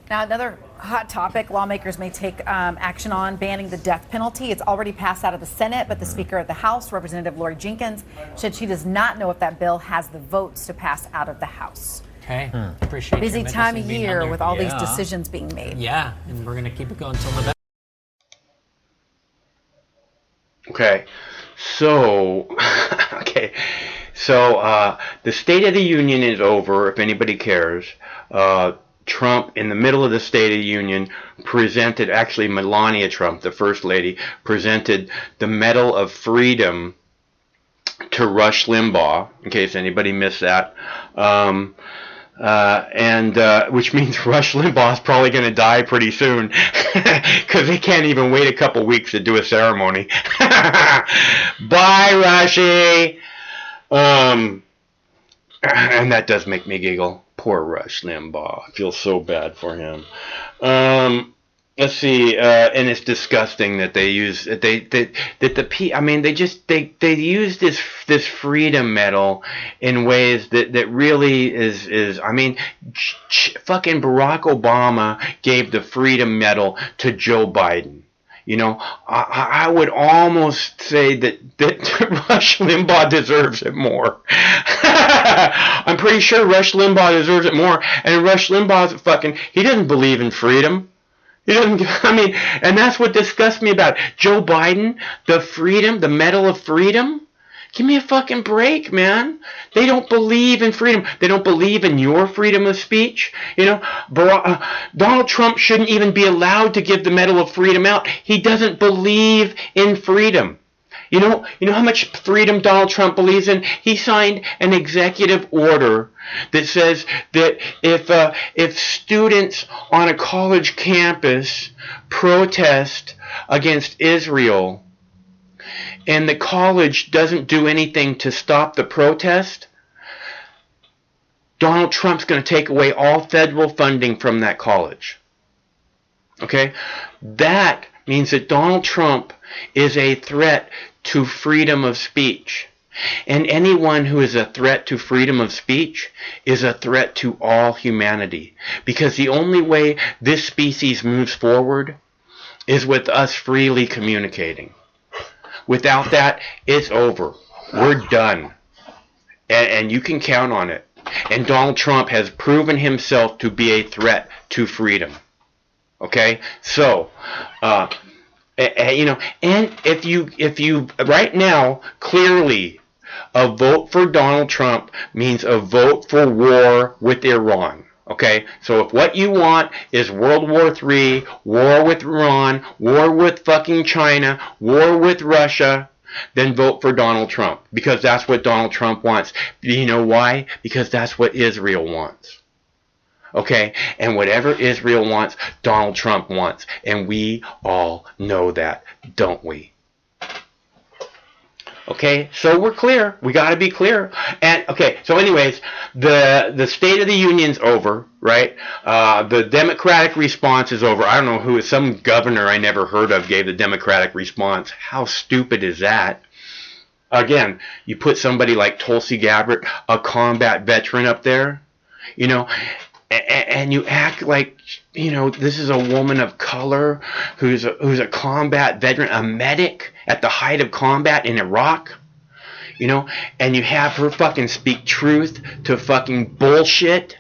Now, another hot topic lawmakers may take action on, banning the death penalty. It's already passed out of the Senate, but the Speaker of the House, Representative Lori Jenkins, said she does not know if that bill has the votes to pass out of the House. Okay, appreciate Busy time of year with all these decisions being made. Yeah, and we're going to keep it going until November. Okay, so the State of the Union is over, if anybody cares. Trump, in the middle of the State of the Union, presented, actually Melania Trump, the First Lady, presented the Medal of Freedom to Rush Limbaugh, in case anybody missed that. Which means Rush Limbaugh is probably going to die pretty soon, because they can't even wait a couple weeks to do a ceremony. Bye, Rushy! And that does make me giggle. Poor Rush Limbaugh. I feel so bad for him. Let's see, and it's disgusting that they use they use this freedom medal in ways that really is I mean, fucking Barack Obama gave the freedom medal to Joe Biden. You know, I would almost say that Rush Limbaugh deserves it more. I'm pretty sure Rush Limbaugh deserves it more. And Rush Limbaugh's he doesn't believe in freedom. He doesn't, and that's what disgusts me about it. Joe Biden, the Medal of Freedom. Give me a fucking break, man. They don't believe in freedom. They don't believe in your freedom of speech. You know, Donald Trump shouldn't even be allowed to give the Medal of Freedom out. He doesn't believe in freedom. You know how much freedom Donald Trump believes in? He signed an executive order that says that if students on a college campus protest against Israel, and the college doesn't do anything to stop the protest, Donald Trump's going to take away all federal funding from that college. Okay? That means that Donald Trump is a threat to freedom of speech. And anyone who is a threat to freedom of speech is a threat to all humanity. Because the only way this species moves forward is with us freely communicating. Without that, it's over. We're done. And you can count on it. And Donald Trump has proven himself to be a threat to freedom. Okay? So, and if you right now, clearly, a vote for Donald Trump means a vote for war with Iran. Okay, so if what you want is World War III, war with Iran, war with fucking China, war with Russia, then vote for Donald Trump. Because that's what Donald Trump wants. You know why? Because that's what Israel wants. Okay, and whatever Israel wants, Donald Trump wants. And we all know that, don't we? Okay, so we're clear. We got to be clear. And okay, so anyways, the State of the Union's over, right? The Democratic response is over. I don't know who, some governor I never heard of gave the Democratic response. How stupid is that? Again, you put somebody like Tulsi Gabbard, a combat veteran, up there, you know, and you act like, you know, this is a woman of color who's a combat veteran, a medic at the height of combat in Iraq, you know, and you have her fucking speak truth to fucking bullshit.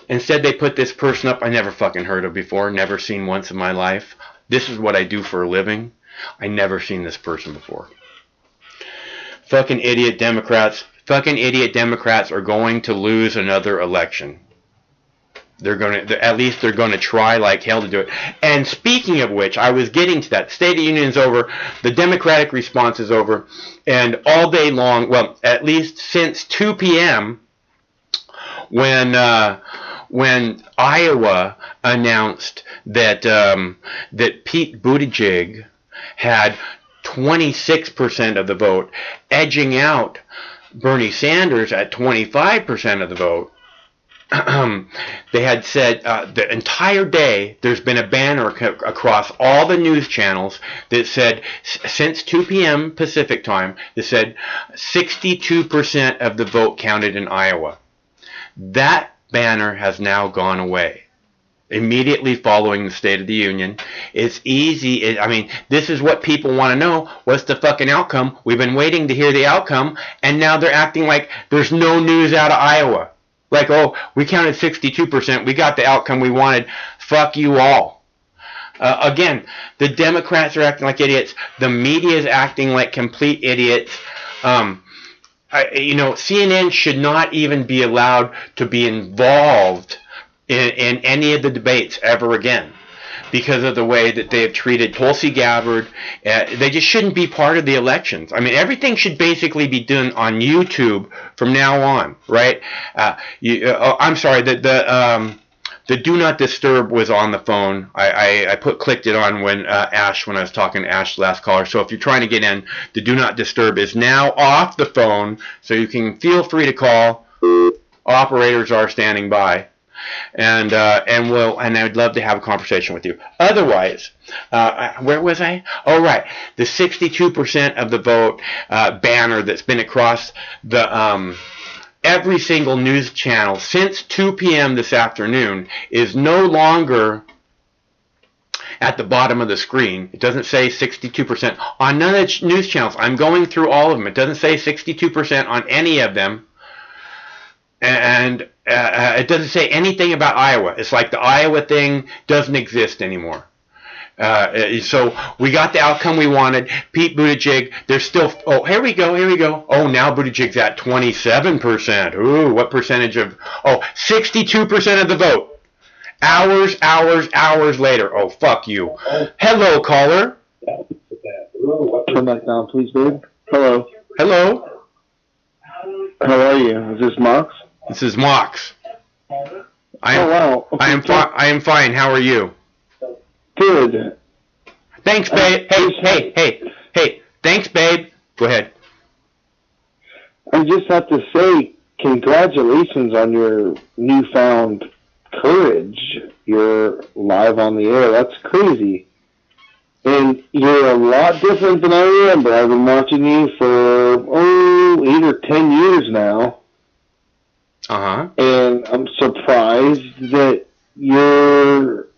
Instead, they put this person up I never fucking heard of before, never seen once in my life. This is what I do for a living. I never seen this person before. Fucking idiot Democrats. Fucking idiot Democrats are going to lose another election. At least they're going to try like hell to do it. And speaking of which, I was getting to that. State of the Union is over. The Democratic response is over. And all day long, well, at least since 2 p.m., when Iowa announced that Pete Buttigieg had 26% of the vote, edging out Bernie Sanders at 25% of the vote. they had said the entire day there's been a banner across all the news channels that said since 2 p.m. Pacific time that said 62% of the vote counted in Iowa. That banner has now gone away. Immediately following the State of the Union. It's easy. I mean, this is what people want to know. What's the fucking outcome? We've been waiting to hear the outcome, and now they're acting like there's no news out of Iowa. Like, oh, we counted 62%. We got the outcome we wanted. Fuck you all. Again, the Democrats are acting like idiots. The media is acting like complete idiots. CNN should not even be allowed to be involved in any of the debates ever again because of the way that they have treated Tulsi Gabbard. They just shouldn't be part of the elections. I mean, everything should basically be done on YouTube from now on, right? I'm sorry, the Do Not Disturb was on the phone. I clicked it on when I was talking to Ash, last caller. So if you're trying to get in, the Do Not Disturb is now off the phone, so you can feel free to call. Operators are standing by. And I'd love to have a conversation with you. Otherwise, where was I? Oh, right. The 62% of the vote banner that's been across the every single news channel since 2 p.m. this afternoon is no longer at the bottom of the screen. It doesn't say 62% on none of the news channels. I'm going through all of them. It doesn't say 62% on any of them. And it doesn't say anything about Iowa. It's like the Iowa thing doesn't exist anymore. So we got the outcome we wanted. Pete Buttigieg, there's still... Oh, here we go. Oh, now Buttigieg's at 27%. Ooh, what percentage of... Oh, 62% of the vote. Hours later. Oh, fuck you. Hello, caller. Turn that down, please, babe. Hello. How are you? Is this Mox? This is Mox. Wow. I am fine. How are you? Good. Thanks, babe. Hey. Thanks, babe. Go ahead. I just have to say, congratulations on your newfound courage. You're live on the air. That's crazy. And you're a lot different than I remember. I've been watching you for, 8 or 10 years now. Uh-huh. And I'm surprised that you're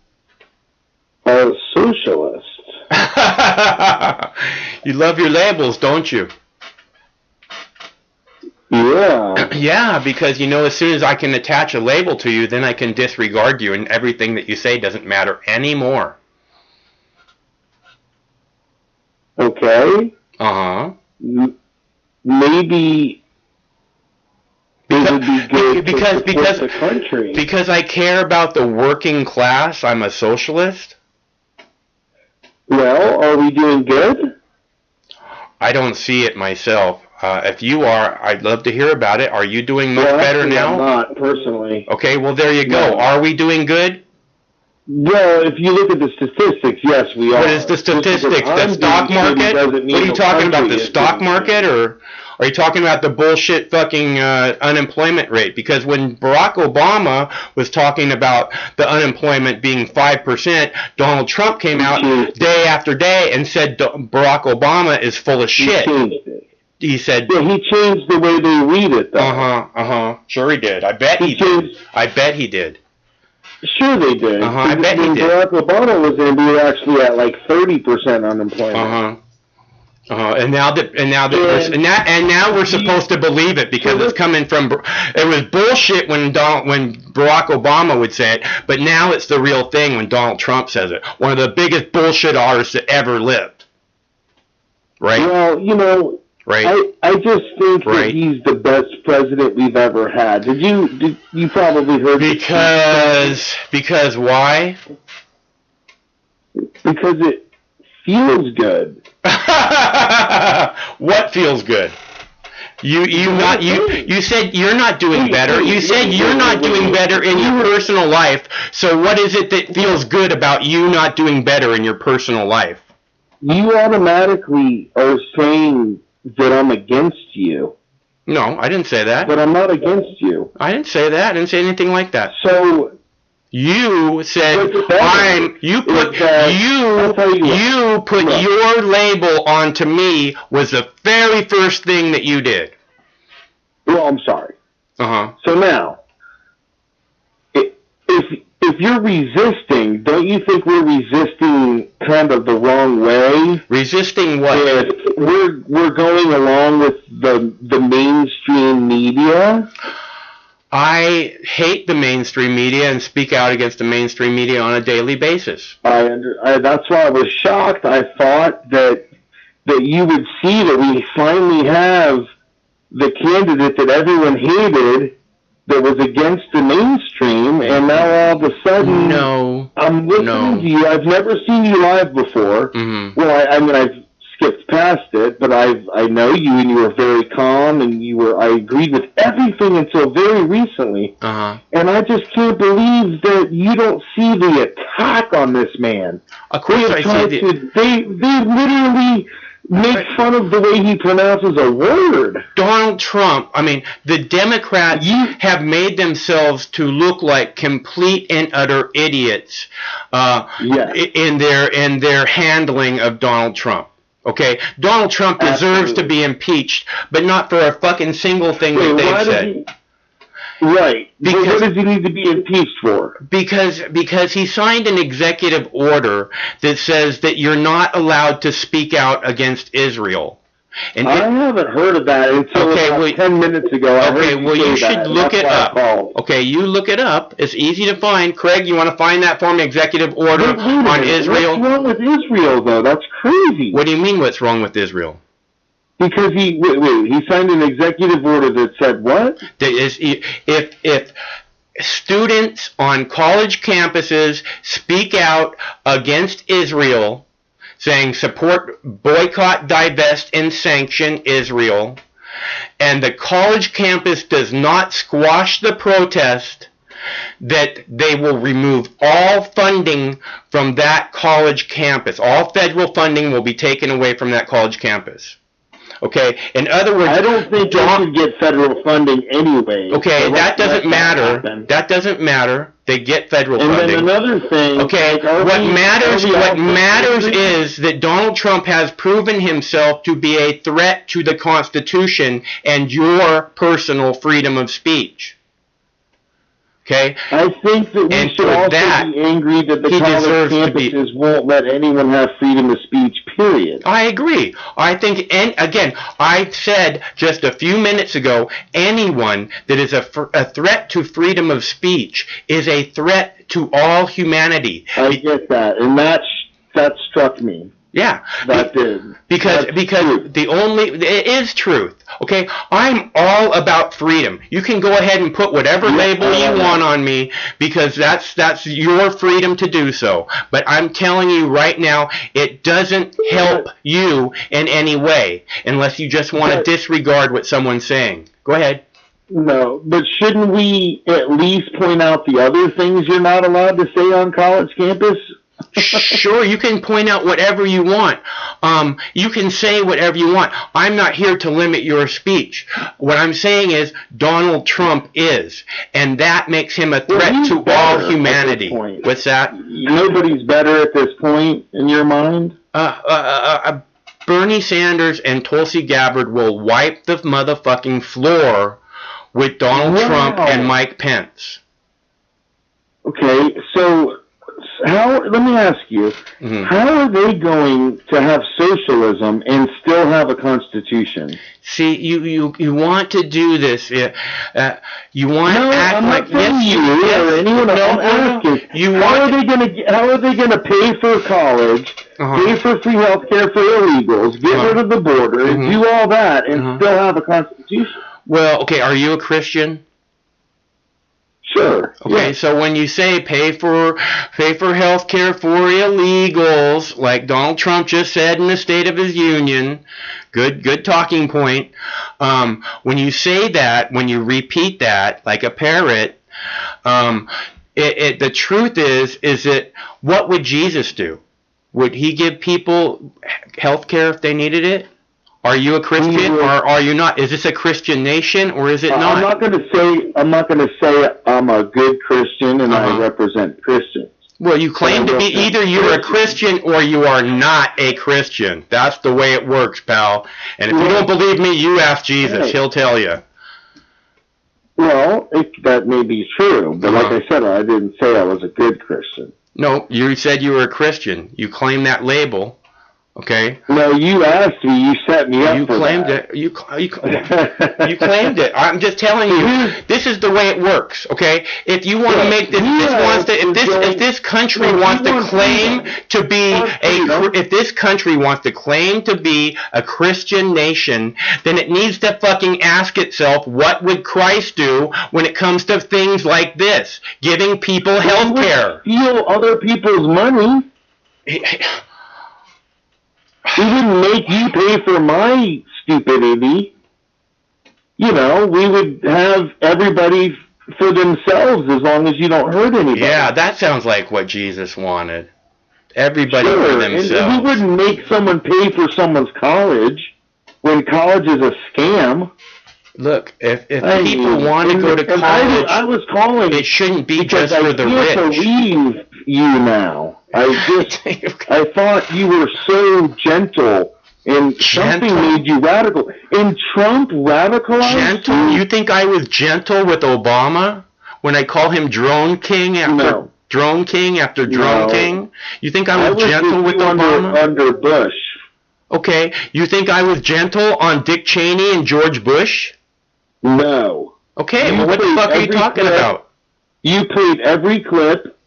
a socialist. You love your labels, don't you? Yeah. Yeah, because as soon as I can attach a label to you, then I can disregard you, and everything that you say doesn't matter anymore. Okay. Uh-huh. Maybe it would be good to support the country. Because I care about the working class, I'm a socialist? Well, are we doing good? I don't see it myself. If you are, I'd love to hear about it. Are you doing much better now? I'm not, personally. Okay, well, there you go. No. Are we doing good? Well, if you look at the statistics, yes, we are. What is the statistics? The stock market? What are you talking about? The stock market? Or are you talking about the bullshit fucking unemployment rate? Because when Barack Obama was talking about the unemployment being 5%, Donald Trump came out day after day and said Barack Obama is full of shit. He said... Yeah, he changed the way they read it, though. Sure he did. I bet he did. Sure they did. I bet he did. When Barack Obama was in, we were actually at like 30% unemployment. And now we're supposed to believe it because it's coming from. It was bullshit when Barack Obama would say it, but now it's the real thing when Donald Trump says it. One of the biggest bullshit artists that ever lived. Right. Well, right. I just think that he's the best president we've ever had. Did you probably heard? Because why? Because it feels good. What feels good? You said you're not doing better. You said you're not doing better in your personal life. So what is it that feels good about you not doing better in your personal life? You automatically are saying that I'm against you. No, I didn't say that. But I'm not against you. I didn't say that. I didn't say anything like that. So you said you put your label onto me was the very first thing that you did. Well, I'm sorry. Uh-huh. So now, if you're resisting, don't you think we're resisting kind of the wrong way? Resisting what? We're going along with the mainstream media. I hate the mainstream media and speak out against the mainstream media on a daily basis. That's why I was shocked. I thought that you would see that we finally have the candidate that everyone hated that was against the mainstream, and now all of a sudden, I'm listening to you. I've never seen you live before. Mm-hmm. Well, I mean, I've skipped past it, but I know you, and you were very calm, and I agreed with everything until very recently. Uh-huh. And I just can't believe that you don't see the attack on this man. Of course I see They literally make fun of the way he pronounces a word. Donald Trump, I mean, the Democrats have made themselves to look like complete and utter idiots in their handling of Donald Trump. Okay? Donald Trump deserves to be impeached, but not for a fucking single thing that they've said. Right. Because, what does he need to be impeached for? Because he signed an executive order that says that you're not allowed to speak out against Israel. And I haven't heard of that until about 10 minutes ago. You should look it up. Okay, you look it up. It's easy to find. Craig, you want to find that for me? Executive order on Israel? What's wrong with Israel, though? That's crazy. What do you mean what's wrong with Israel? Because he signed an executive order that said what? That is, if students on college campuses speak out against Israel, saying support, boycott, divest, and sanction Israel, and the college campus does not squash the protest, that they will remove all funding from that college campus. All federal funding will be taken away from that college campus. Okay, in other words, I don't think they should get federal funding anyway. Okay, so that doesn't matter. That doesn't matter. They get federal funding. And then another thing. Okay, what matters is that Donald Trump has proven himself to be a threat to the Constitution and your personal freedom of speech. Okay? I think that we should also be angry that the college campuses won't let anyone have freedom of speech, period. I agree. I think, and again, I said just a few minutes ago, anyone that is a threat to freedom of speech is a threat to all humanity. I get that, and that struck me. Yeah, that did. Because it is truth. Okay, I'm all about freedom. You can go ahead and put whatever label you want on me because that's your freedom to do so. But I'm telling you right now, it doesn't help you in any way unless you just want to disregard what someone's saying. Go ahead. No, but shouldn't we at least point out the other things you're not allowed to say on college campus? Sure, you can point out whatever you want. You can say whatever you want. I'm not here to limit your speech. What I'm saying is Donald Trump is, and that makes him a threat to all humanity. What's that? Nobody's better at this point in your mind? Bernie Sanders and Tulsi Gabbard will wipe the motherfucking floor with Donald Trump and Mike Pence. Okay, so let me ask you, how are they going to have socialism and still have a constitution? See, you want to do this. You want to act I'm like not you or anyone else. I'm asking. How are they going to pay for college, pay for free health care for illegals, get rid of the border, do all that, and still have a constitution? Well, okay, are you a Christian? Sure. Okay, so when you say pay for health care for illegals, like Donald Trump just said in the State of his Union, good talking point. When you say that, when you repeat that like a parrot, the truth is that what would Jesus do? Would he give people health care if they needed it? Are you a Christian or are you not? Is this a Christian nation or is it not? I'm not going to say I'm a good Christian and I represent Christians. Well, you claim to be either you're a Christian or you are not a Christian. That's the way it works, pal. And if you don't believe me, you ask Jesus. He'll tell you. Well, that may be true, but like I said, I didn't say I was a good Christian. No, you said you were a Christian. You claim that label. Okay. No, you asked me. You set me up. You for claimed that. it. You claimed it. I'm just telling you. This is the way it works. Okay. If you want to make this, if this country wants to claim to be if this country wants to claim to be a Christian nation, then it needs to fucking ask itself, what would Christ do when it comes to things like this, giving people health care? Steal other people's money. He didn't make you pay for my stupidity. You know, we would have everybody for themselves as long as you don't hurt anybody. Yeah, that sounds like what Jesus wanted. Everybody for themselves. And we wouldn't make someone pay for someone's college when college is a scam. Look, if people want to go to college, I was calling. It shouldn't be just for the rich. I can't believe you now. I thought you were so gentle, and something made you radical. And Trump radicalized gentle? You think I was gentle with Obama when I call him Drone King after Drone King after Drone King? You think I was gentle with Obama? Under Bush. Okay, you think I was gentle on Dick Cheney and George Bush? No. Okay, well, what the fuck are you talking about? You played every clip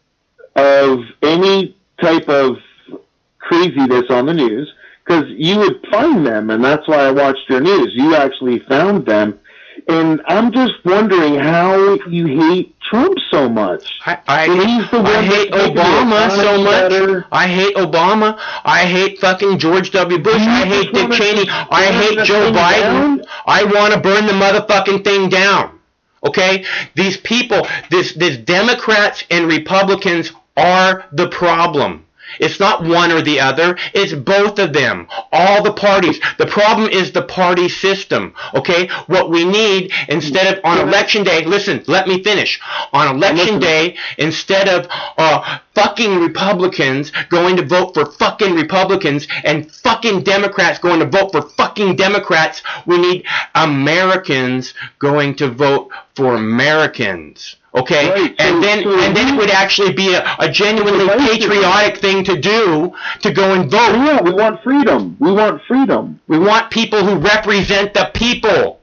of any type of craziness on the news because you would find them, and that's why I watched your news. You actually found them, and I'm just wondering how you hate Trump so much. I hate Obama so much. I hate Obama. I hate fucking George W. Bush. I hate Dick Cheney. I hate Joe Biden. I want to burn the motherfucking thing down. Okay? These people, this Democrats and Republicans are the problem. It's not one or the other. It's both of them. All the parties. The problem is the party system. Okay? What we need, instead of on election day, listen, let me finish. On election day, instead of fucking Republicans going to vote for fucking Republicans and fucking Democrats going to vote for fucking Democrats, we need Americans going to vote for Americans. Okay, right, and then it would actually be a genuinely patriotic thing to do, to go and vote. Yeah, we want freedom. We want freedom. We want people who represent the people.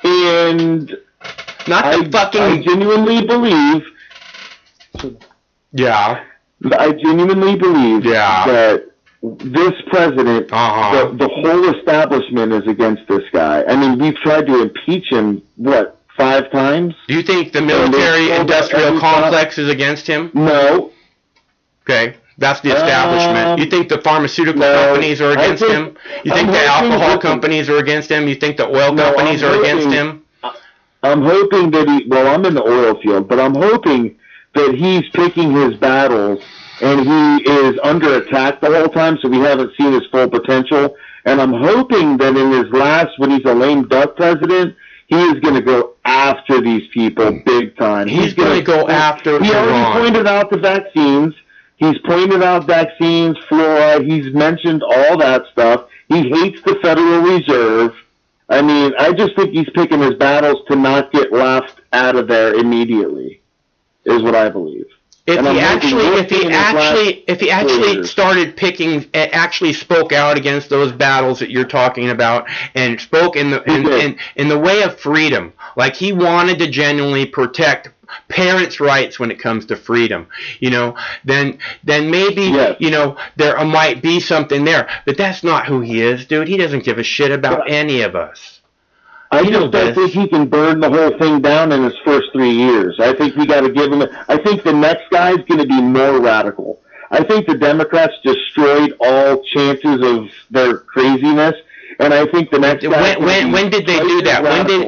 And not the fucking. I genuinely believe. Yeah. I genuinely believe that this president, the whole establishment is against this guy. I mean, we've tried to impeach him, 5 times? Do you think the military-industrial complex is against him? No. Okay, that's the establishment. You think the pharmaceutical companies are against him? You think the alcohol companies are against him? You think the oil companies are against him? I'm hoping that I'm in the oil field, but I'm hoping that he's picking his battles and he is under attack the whole time, so we haven't seen his full potential. And I'm hoping that in his last, when he's a lame duck president, he is going to go after these people big time. He's going to go after He already pointed out the vaccines. He's pointed out vaccines, fluoride. He's mentioned all that stuff. He hates the Federal Reserve. I mean, I just think he's picking his battles to not get left out of there immediately, is what I believe. If he actually started picking, actually spoke out against those battles that you're talking about, and spoke in the way of freedom, like he wanted to genuinely protect parents' rights when it comes to freedom, then maybe there might be something there. But that's not who he is, dude. He doesn't give a shit about any of us. I just don't think he can burn the whole thing down in his first 3 years. I think we got to give him. I think the next guy is going to be more radical. I think the Democrats destroyed all chances of their craziness, and I think the next guy. When did they do that?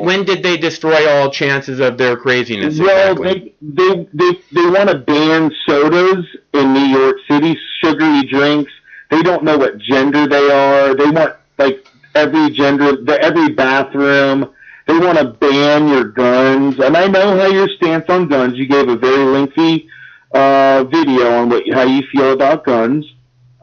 When did they destroy all chances of their craziness? Well, they want to ban sodas in New York City, sugary drinks. They don't know what gender they are. They want like every bathroom. They want to ban your guns, and I know how your stance on guns. You gave a very lengthy video on how you feel about guns.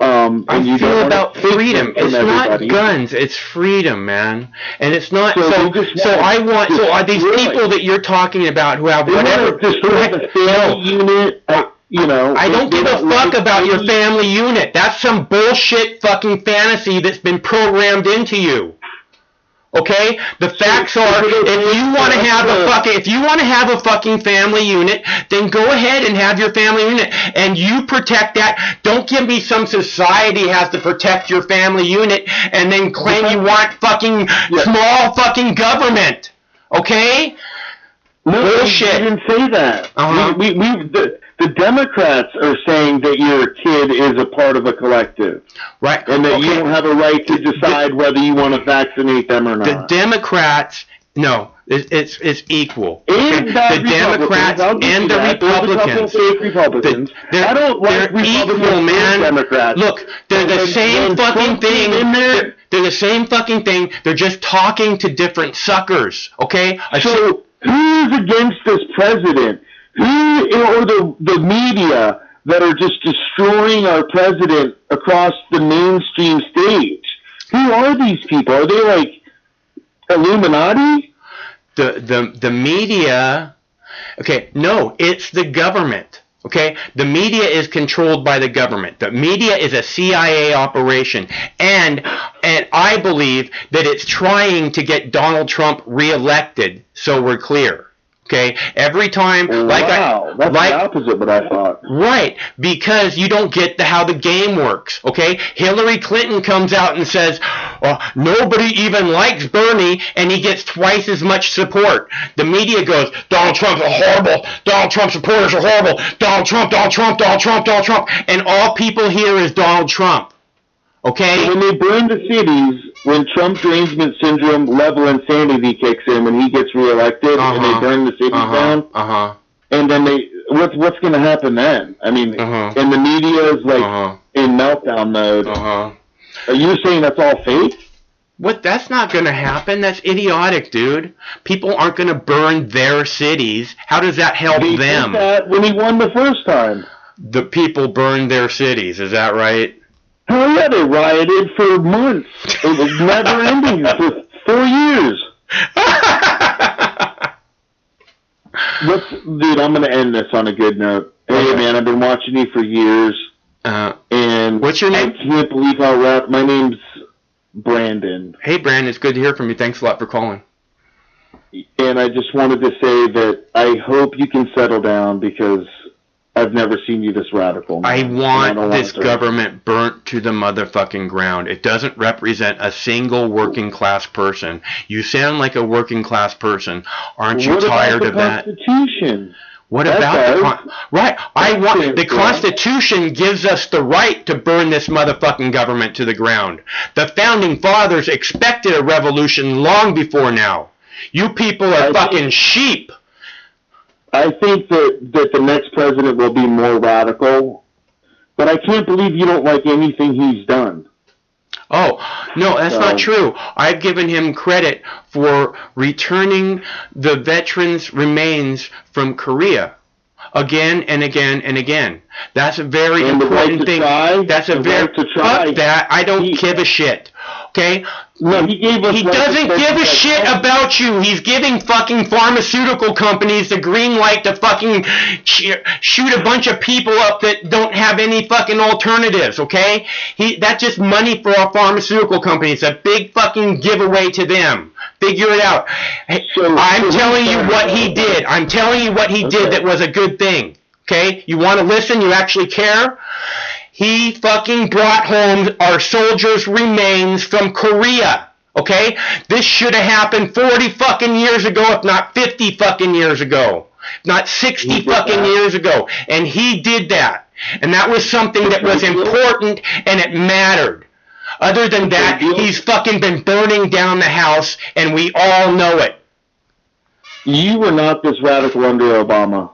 I feel about freedom. It's not guns. It's freedom, man. And it's not. So are these people that you're talking about who have whatever? Destroy the family unit. I don't give a fuck about your family unit. That's some bullshit fucking fantasy that's been programmed into you. Okay? The facts are, if you want to have a fucking family unit, then go ahead and have your family unit, and you protect that. Don't give me some society has to protect your family unit, and then claim you want fucking small fucking government. Okay? No, bullshit. We didn't say that. The Democrats are saying that your kid is a part of a collective. Right. And that you don't have a right to decide whether you want to vaccinate them or not. The Democrats, no, it's equal. The Democrats and the Republicans. I don't like Republicans equal, man. Democrats. Look, they're the same fucking thing. They're the same fucking thing. They're just talking to different suckers. Okay? So who's against this president? Who or the media that are just destroying our president across the mainstream stage? Who are these people? Are they like Illuminati? The media. Okay, no, it's the government. Okay, the media is controlled by the government. The media is a CIA operation, and I believe that it's trying to get Donald Trump reelected. So we're clear. Okay, every time, that's the opposite of what I thought. Right, because you don't get how the game works. Okay, Hillary Clinton comes out and says, nobody even likes Bernie, and he gets twice as much support. The media goes, Donald Trump's horrible. Donald Trump supporters are horrible. Donald Trump, Donald Trump, Donald Trump, Donald Trump, and all people hear is Donald Trump. Okay? So when they burn the cities, when Trump derangement syndrome level insanity kicks in, when he gets reelected, and they burn the cities down, and then what's going to happen then? I mean, and the media is like in meltdown mode. Are you saying that's all fake? What? That's not going to happen. That's idiotic, dude. People aren't going to burn their cities. How does that help them? Did that when he won the first time. The people burned their cities. Is that right? Hell yeah, they rioted for months. It was never ending for 4 years. Dude, I'm going to end this on a good note. Hey, man, I've been watching you for years. And what's your name? I can't believe how my name's Brandon. Hey, Brandon, it's good to hear from you. Thanks a lot for calling. And I just wanted to say that I hope you can settle down because I've never seen you this radical. Man. I want this government burnt to the motherfucking ground. It doesn't represent a single working class person. You sound like a working class person. Aren't you tired of that? Constitution? What about right? I want the Constitution gives us the right to burn this motherfucking government to the ground. The founding fathers expected a revolution long before now. You people are fucking sheep. I think that the next president will be more radical, but I can't believe you don't like anything he's done. Oh, no, that's not true. I've given him credit for returning the veterans' remains from Korea again and again and again. That's a very important thing. That's a very fuck that. I don't give a shit. Okay? No, he doesn't give a shit about you. He's giving fucking pharmaceutical companies the green light to fucking shoot a bunch of people up that don't have any fucking alternatives, okay? That's just money for our pharmaceutical companies. It's a big fucking giveaway to them. Figure it out. I'm telling you what he did. I'm telling you what he did that was a good thing. Okay? You want to listen? You actually care? He fucking brought home our soldiers' remains from Korea. Okay? This should have happened 40 fucking years ago, if not 50 fucking years ago. Not 60 fucking years ago. And he did that. And that was something that was important and it mattered. Other than that, he's fucking been burning down the house and we all know it. You were not this radical under Obama.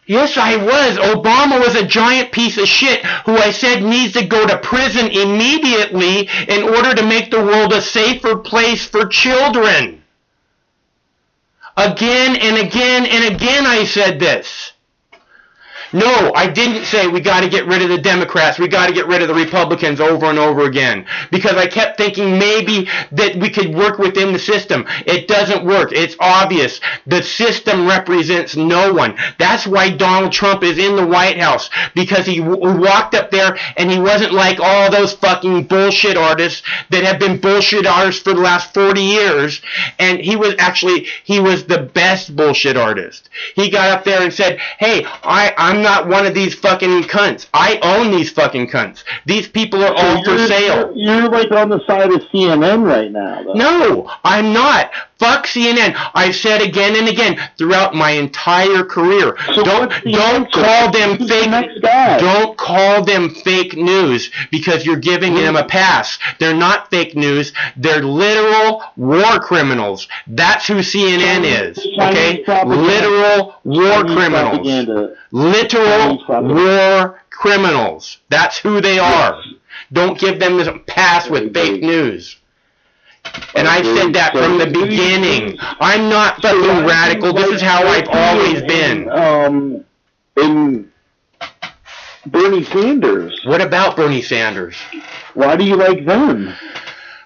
Yes, I was. Obama was a giant piece of shit who I said needs to go to prison immediately in order to make the world a safer place for children. Again and again and again I said this. No, I didn't say we got to get rid of the Democrats, we got to get rid of the Republicans over and over again. Because I kept thinking maybe that we could work within the system. It doesn't work. It's obvious. The system represents no one. That's why Donald Trump is in the White House. Because he walked up there and he wasn't like all those fucking bullshit artists that have been bullshit artists for the last 40 years. And he was the best bullshit artist. He got up there and said, hey, I'm not one of these fucking cunts. I own these fucking cunts. These people are all for sale. You're like on the side of CNN right now, though. No, I'm not. Fuck CNN. I've said again and again throughout my entire career. So don't call them fake. Don't call them fake news because you're giving them a pass. They're not fake news. They're literal war criminals. That's who CNN is. Okay, literal war criminals. Literal war criminals. That's who they are. Don't give them this pass with fake news. And I've said that from the beginning. I'm not fucking radical. This is how I've always been. In Bernie Sanders. What about Bernie Sanders? Why do you like them?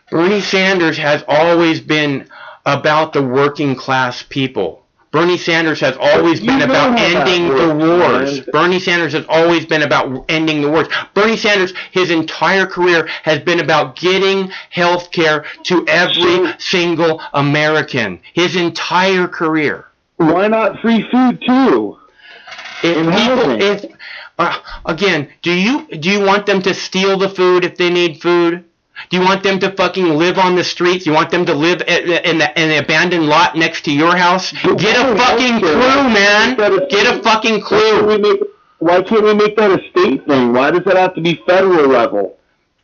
Bernie Sanders has always been about the working class people. Bernie Sanders has always been about ending the wars. Bernie Sanders has always been about ending the wars. Bernie Sanders, his entire career has been about getting health care to every single American. His entire career. Why not free food too? Again, do you want them to steal the food if they need food? Do you want them to fucking live on the streets? You want them to live in the abandoned lot next to your house? Get a fucking clue, man. Get a fucking clue. Why can't we make that a state thing? Why does that have to be federal level?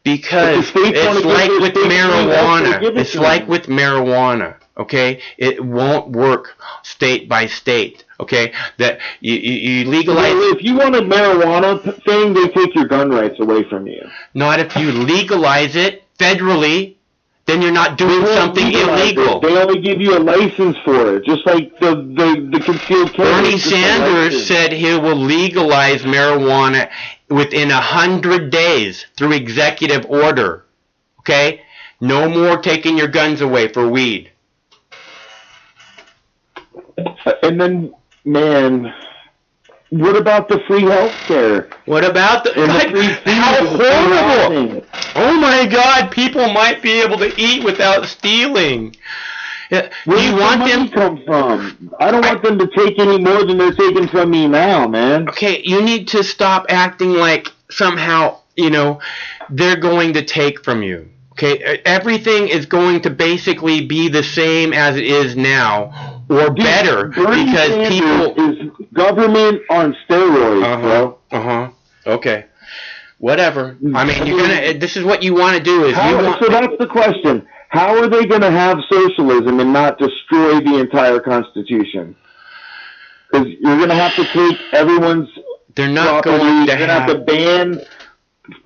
Because it's like with marijuana. It's like with marijuana. Okay? It won't work state by state. Okay? That you legalize. Well, if you want a marijuana thing, they take your gun rights away from you. Not if you legalize it federally, then you're not doing something illegal. They only give you a license for it, just like the concealed carry. Bernie Sanders said he will legalize marijuana within 100 days through executive order. Okay? No more taking your guns away for weed. And then, man, what about the free health care? What about how horrible! Oh my God, people might be able to eat without stealing. Where does the money come from? I don't want them to take any more than they're taking from me now, man. Okay, you need to stop acting like somehow, they're going to take from you. Okay, everything is going to basically be the same as it is now, or better, Bernie because Sanders people is government on steroids, bro. Okay. Whatever. I mean, this is what you want to do. So that's the question. How are they going to have socialism and not destroy the entire Constitution? Because you're going to have to take everyone's property. You're going to have to ban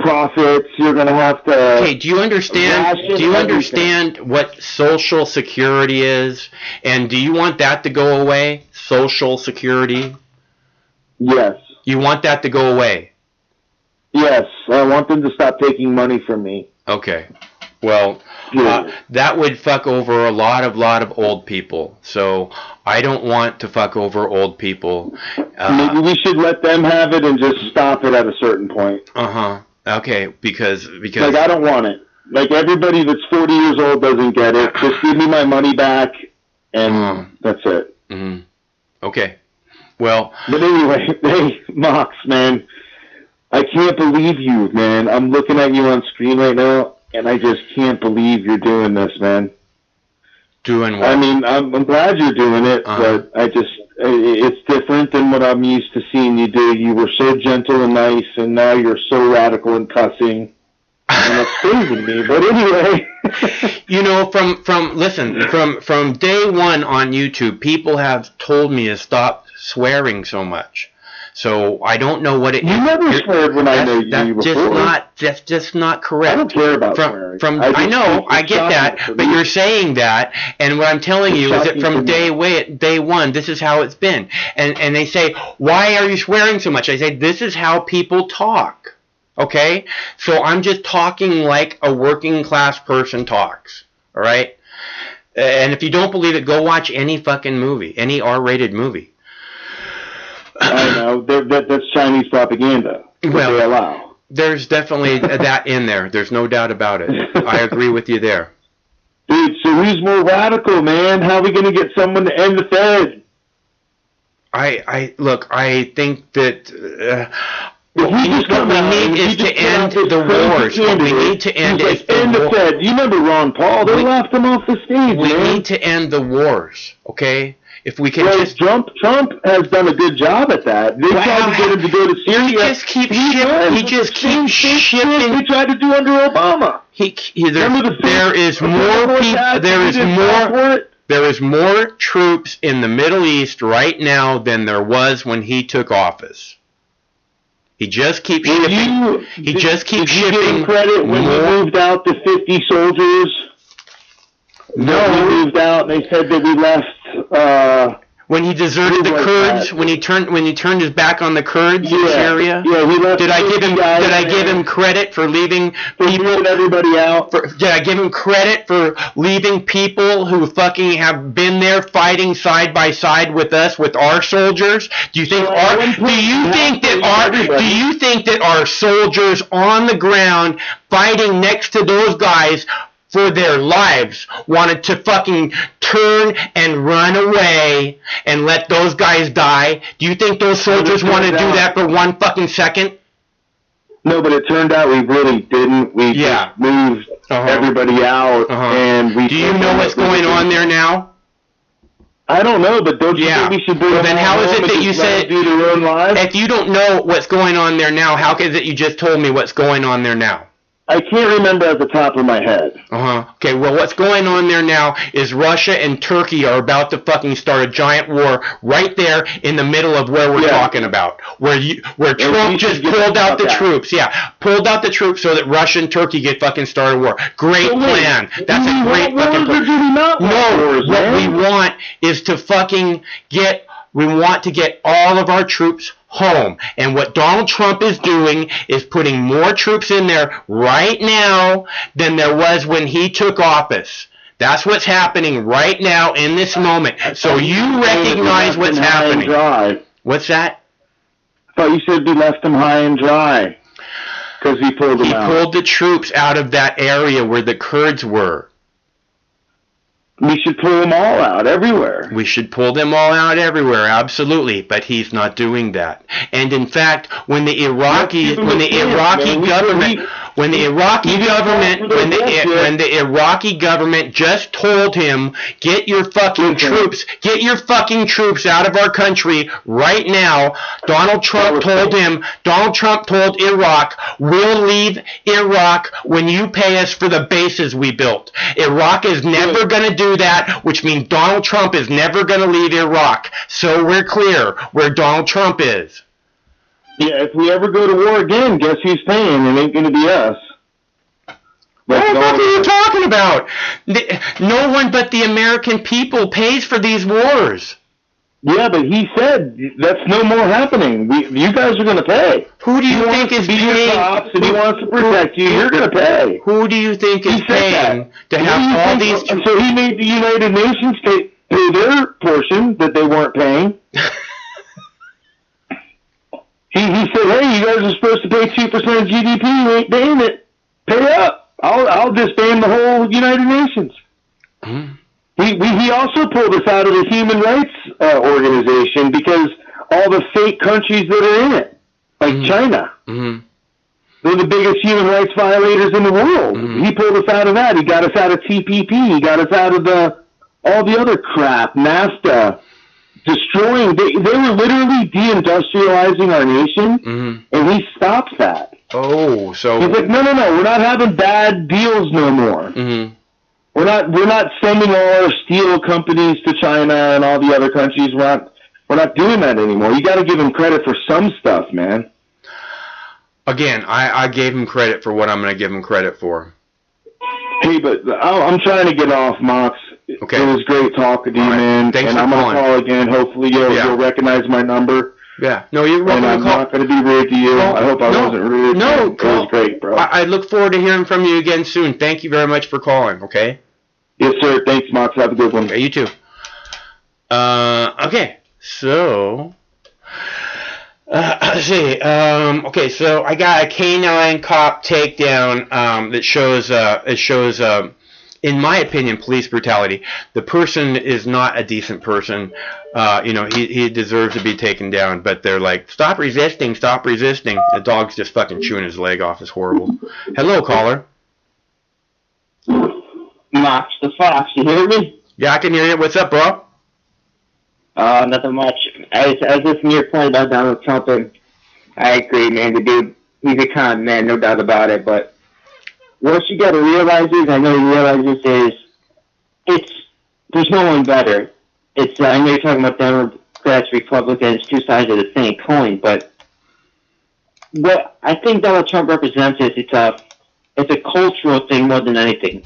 profits. You're going to have to. Okay, do you understand what Social Security is? And do you want that to go away? Social Security? Yes. You want that to go away? Yes, I want them to stop taking money from me. Okay. Well, that would fuck over a lot of old people. So I don't want to fuck over old people. Maybe we should let them have it and just stop it at a certain point. Okay, because like I don't want it. Like everybody that's 40 years old doesn't get it. Just give me my money back, and that's it. Okay. Well. But anyway, hey, Mox, man. I can't believe you, man. I'm looking at you on screen right now, and I just can't believe you're doing this, man. Doing what? I mean, I'm glad you're doing it, but it's different than what I'm used to seeing you do. You were so gentle and nice, and now you're so radical and cussing. And it's crazy to me, but anyway. From day one on YouTube, people have told me to stop swearing so much. So I don't know what it. You never sweared when I know you before. That's just not correct. I don't care about swearing. I know, I get that, but you're saying that, and what I'm telling you is that from day one, this is how it's been. And they say, why are you swearing so much? I say, this is how people talk. Okay? So I'm just talking like a working class person talks. All right? And if you don't believe it, go watch any fucking movie, any R-rated movie. I know. That's Chinese propaganda. Well, they allow. There's definitely that in there. There's no doubt about it. I agree with you there. Dude, so who's more radical, man? How are we going to get someone to end the Fed? I think that what we need is to end the wars. What we need to end is the Fed. You remember Ron Paul? They laughed him off the stage, We need to end the wars, okay? If we can Trump has done a good job at that. They tried to get him to go to Syria. He just keeps shipping. They tried to do under Obama. There is more troops in the Middle East right now than there was when he took office. He just keeps shipping. He just keeps shipping. Did you give him credit when he moved out the 50 soldiers? No, we moved out, and they said that we left. When he deserted the Kurds, when he turned his back on the Kurds in Syria. Yeah, he left. Did I give him credit for leaving people? Everybody out. Did I give him credit for leaving people who fucking have been there fighting side by side with us, with our soldiers? Do you think that our soldiers on the ground fighting next to those guys for their lives wanted to fucking turn and run away and let those guys die? Do you think those soldiers want to do that for one fucking second? No, but it turned out we really didn't. We just moved everybody out, and we. Do you know what's going on there now? I don't know, but don't you think we should do Well, then how is it that you said do their own lives? If you don't know what's going on there now, how is it you just told me what's going on there now? I can't remember at the top of my head. Okay, well, what's going on there now is Russia and Turkey are about to fucking start a giant war right there in the middle of where we're talking about. Where Trump just pulled out the troops. Yeah, pulled out the troops so that Russia and Turkey get fucking started a war. Great plan. That's a great fucking plan. No, what we want is to fucking get... We want to get all of our troops home. And what Donald Trump is doing is putting more troops in there right now than there was when he took office. That's what's happening right now in this moment. So you recognize what's happening. What's that? I thought you said we left them high and dry because he pulled them out. He pulled the troops out of that area where the Kurds were. We should pull them all out everywhere. We should pull them all out everywhere, absolutely. But he's not doing that. And in fact, when the Iraqi government just told him, get your fucking troops out of our country right now. Donald Trump told Iraq, we'll leave Iraq when you pay us for the bases we built. Iraq is never going to do that, which means Donald Trump is never going to leave Iraq. So we're clear where Donald Trump is. Yeah, if we ever go to war again, guess who's paying? It ain't going to be us. What the fuck are you talking about? No one but the American people pays for these wars. Yeah, but he said that's no more happening. You guys are going to pay. Who do you think is paying? Cops and he wants to protect you. You're going to pay. Who do you think is paying to have all these? So he made the United Nations pay their portion that they weren't paying. He said, "Hey, you guys are supposed to pay 2% of GDP. You ain't paying it. Pay up. I'll disband the whole United Nations." Mm. He also pulled us out of the Human Rights Organization because all the fake countries that are in it, like China, they're the biggest human rights violators in the world. He pulled us out of that. He got us out of TPP. He got us out of all the other crap, NAFTA, destroying. They were literally deindustrializing our nation, and he stopped that. Oh, so he's like, no, we're not having bad deals no more. We're not sending all our steel companies to China and all the other countries. We're We're not doing that anymore. You got to give him credit for some stuff, man. Again, I gave him credit for what I'm going to give him credit for. Hey, but I'm trying to get off, Mox. Okay. It was great talking to you, man. Thanks and for I'm going calling. to call again. Hopefully you'll recognize my number. Yeah. No, you're welcome And I'm to call. not going to be rude to you. I hope I wasn't rude. No, It was great, bro. I look forward to hearing from you again soon. Thank you very much for calling, okay? Yes, sir. Thanks, Mox. Have a good one. Okay, you too. Okay, so... let's see. Okay, so I got a K9 cop takedown that shows in my opinion, police brutality. The person is not a decent person. He deserves to be taken down, but they're like, stop resisting, stop resisting. The dog's just fucking chewing his leg off. It's horrible. Hello, caller. Mox the Fox, you hear me? Yeah, I can hear you. What's up, bro? Nothing much. I was listening to your point about Donald Trump, and I agree, man. The dude, he's a con man, no doubt about it. But what you got to realize is, I know you realize this is, there's no one better. I know you're talking about Democrats, Republicans, two sides of the same coin, but what I think Donald Trump represents is it's a cultural thing more than anything.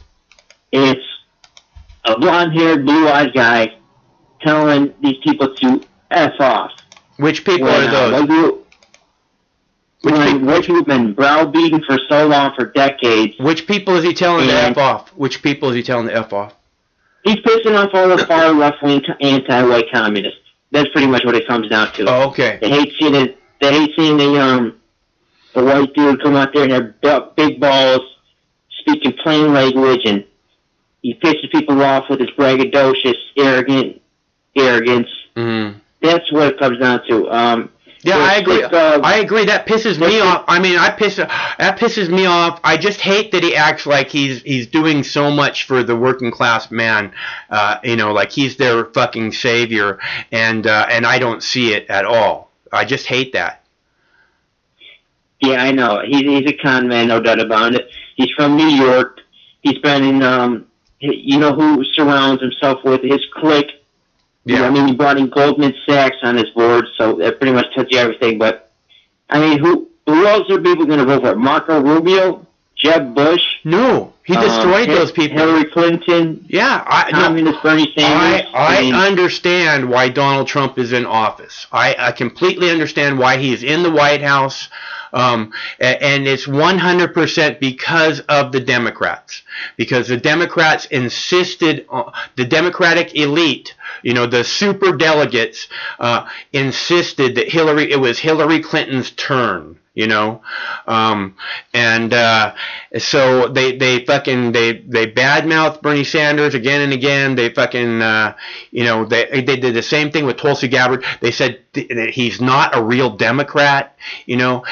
It's a blonde-haired, blue-eyed guy telling these people to F off. Which people are those? Which people have been browbeaten for so long, for decades. Which people is he telling to F off? Which people is he telling to F off? He's pissing off all the far left-wing anti-white communists. That's pretty much what it comes down to. Oh, okay. They hate seeing the white dude come out there and their big balls, speaking plain language, and he pisses people off with his braggadocious, arrogance. Mm-hmm. That's what it comes down to. Yeah, I agree. I agree. That pisses me off. I mean, that pisses me off. I just hate that he acts like he's doing so much for the working class man. Like he's their fucking savior, and I don't see it at all. I just hate that. Yeah, I know. He's a con man, no doubt about it. He's from New York. He's been in, who surrounds himself with his clique. Yeah. I mean, he brought in Goldman Sachs on his board, so that pretty much tells you everything. But, I mean, who else are people going to vote for? Marco Rubio? Jeb Bush? No, he destroyed those people. Hillary Clinton? Yeah. Communist Bernie Sanders? I understand why Donald Trump is in office. I completely understand why he is in the White House. And it's 100% because of the Democrats. Because the Democrats insisted, the Democratic elite, the super delegates, insisted that it was Hillary Clinton's turn. So they badmouth Bernie Sanders again and again. They fucking, they did the same thing with Tulsi Gabbard. They said that he's not a real Democrat, and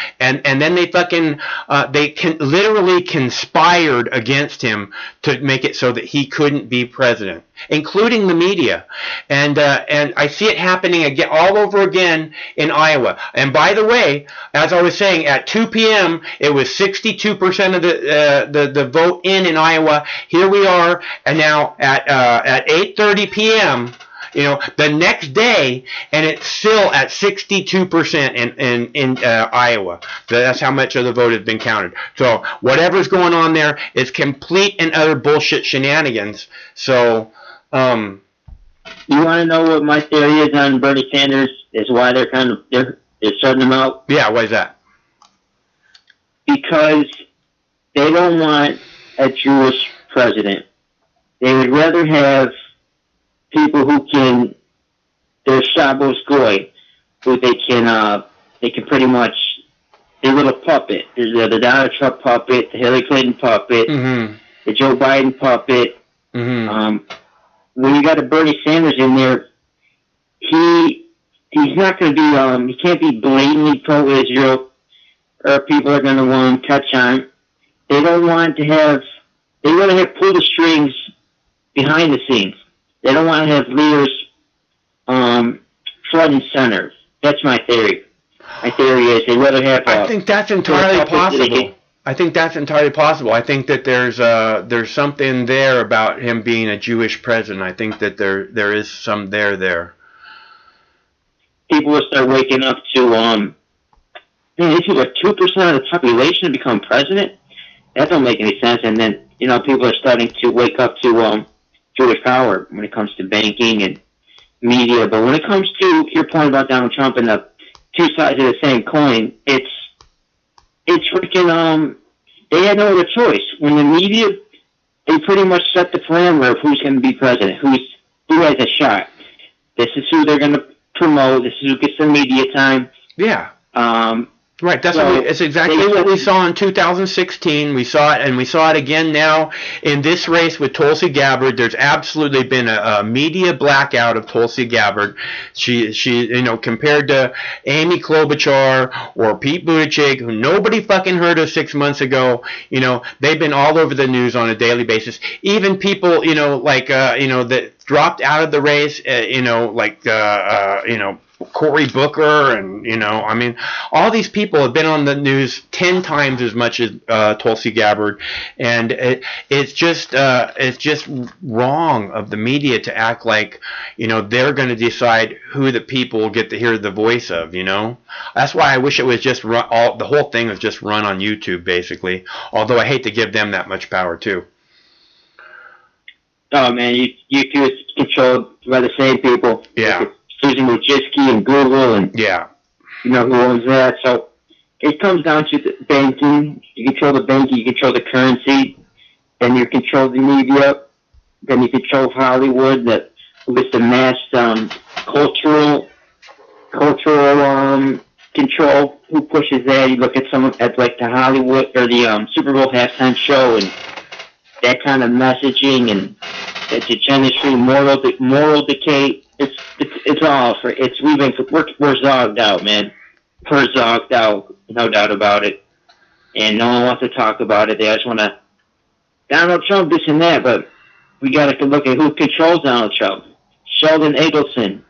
then they fucking, literally conspired against him to make it so that he couldn't be president, including the media. And I see it happening again, all over again in Iowa. And by the way, as I was saying, at 2 p.m., it was 62% of the vote in Iowa. Here we are, and now at 8:30 p.m., the next day, and it's still at 62% in Iowa. So that's how much of the vote has been counted. So whatever's going on there is complete and utter bullshit shenanigans. So, you want to know what my theory is on Bernie Sanders? Is why they're shutting him out? Yeah, why is that? Because they don't want a Jewish president. They would rather have people who they're Shabbos Goy, who they can pretty much, their little puppet. There's the Donald Trump puppet, the Hillary Clinton puppet, the Joe Biden puppet. When you got a Bernie Sanders in there, he's not going to be, he can't be blatantly pro-Israel, or people are going to catch on. They don't want to have, they want to have pull the strings behind the scenes. They don't want to have leaders front and center. That's my theory. My theory is they rather have. I think that's entirely possible. I think that's entirely possible. I think that there's something there about him being a Jewish president. I think that there is some there. people will start waking up to, man, if you were 2% of the population to become president, that don't make any sense. And then, people are starting to wake up to Jewish power when it comes to banking and media. But when it comes to your point about Donald Trump and the two sides of the same coin, it's freaking, they had no other choice. When the media, they pretty much set the parameter of who's going to be president, who has a shot. This is who they're going to promote. This is who gets the media time. Yeah. Right, it's exactly what we saw in 2016. We saw it, and we saw it again now in this race with Tulsi Gabbard. There's absolutely been a media blackout of Tulsi Gabbard. She, compared to Amy Klobuchar or Pete Buttigieg, who nobody fucking heard of 6 months ago. They've been all over the news on a daily basis. Even people, that dropped out of the race, Cory Booker and, all these people have been on the news 10 times as much as Tulsi Gabbard. And it's just wrong of the media to act like, they're going to decide who the people get to hear the voice of, That's why I wish it was just the whole thing was just run on YouTube, basically. Although I hate to give them that much power, too. Oh, man, YouTube is controlled by the same people. Yeah. Susan Wojcicki and Google and who owns that. So it comes down to the banking. You control the banking, you control the currency, then you control the media, then you control Hollywood with the mass cultural control. Who pushes that? You look at some at like the Hollywood or the Super Bowl halftime show and that kind of messaging and the degeneracy, moral decay. We're zogged out, man. We're zogged out, no doubt about it. And no one wants to talk about it. They just want to Donald Trump, this and that, but we got to look at who controls Donald Trump. Sheldon Adelson.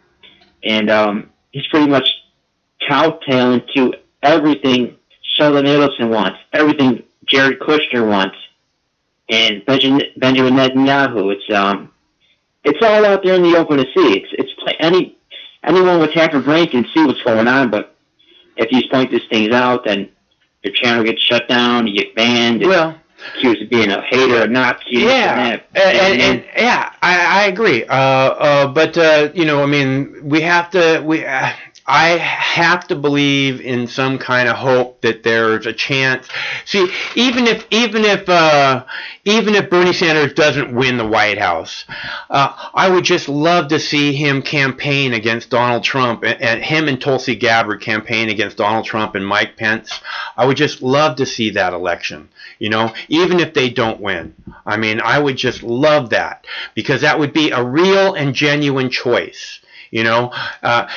And he's pretty much kowtowing to everything Sheldon Adelson wants, everything Jared Kushner wants, and Benjamin Netanyahu. It's all out there in the open to see. Anyone with half a brain can see what's going on, but if you point these things out, then your channel gets shut down, you get banned, accused of being a hater, a Nazi. Yeah, I agree. But I have to believe in some kind of hope that there's a chance. See, even if Bernie Sanders doesn't win the White House, I would just love to see him campaign against Donald Trump, and him and Tulsi Gabbard campaign against Donald Trump and Mike Pence. I would just love to see that election, even if they don't win. I would just love that, because that would be a real and genuine choice. That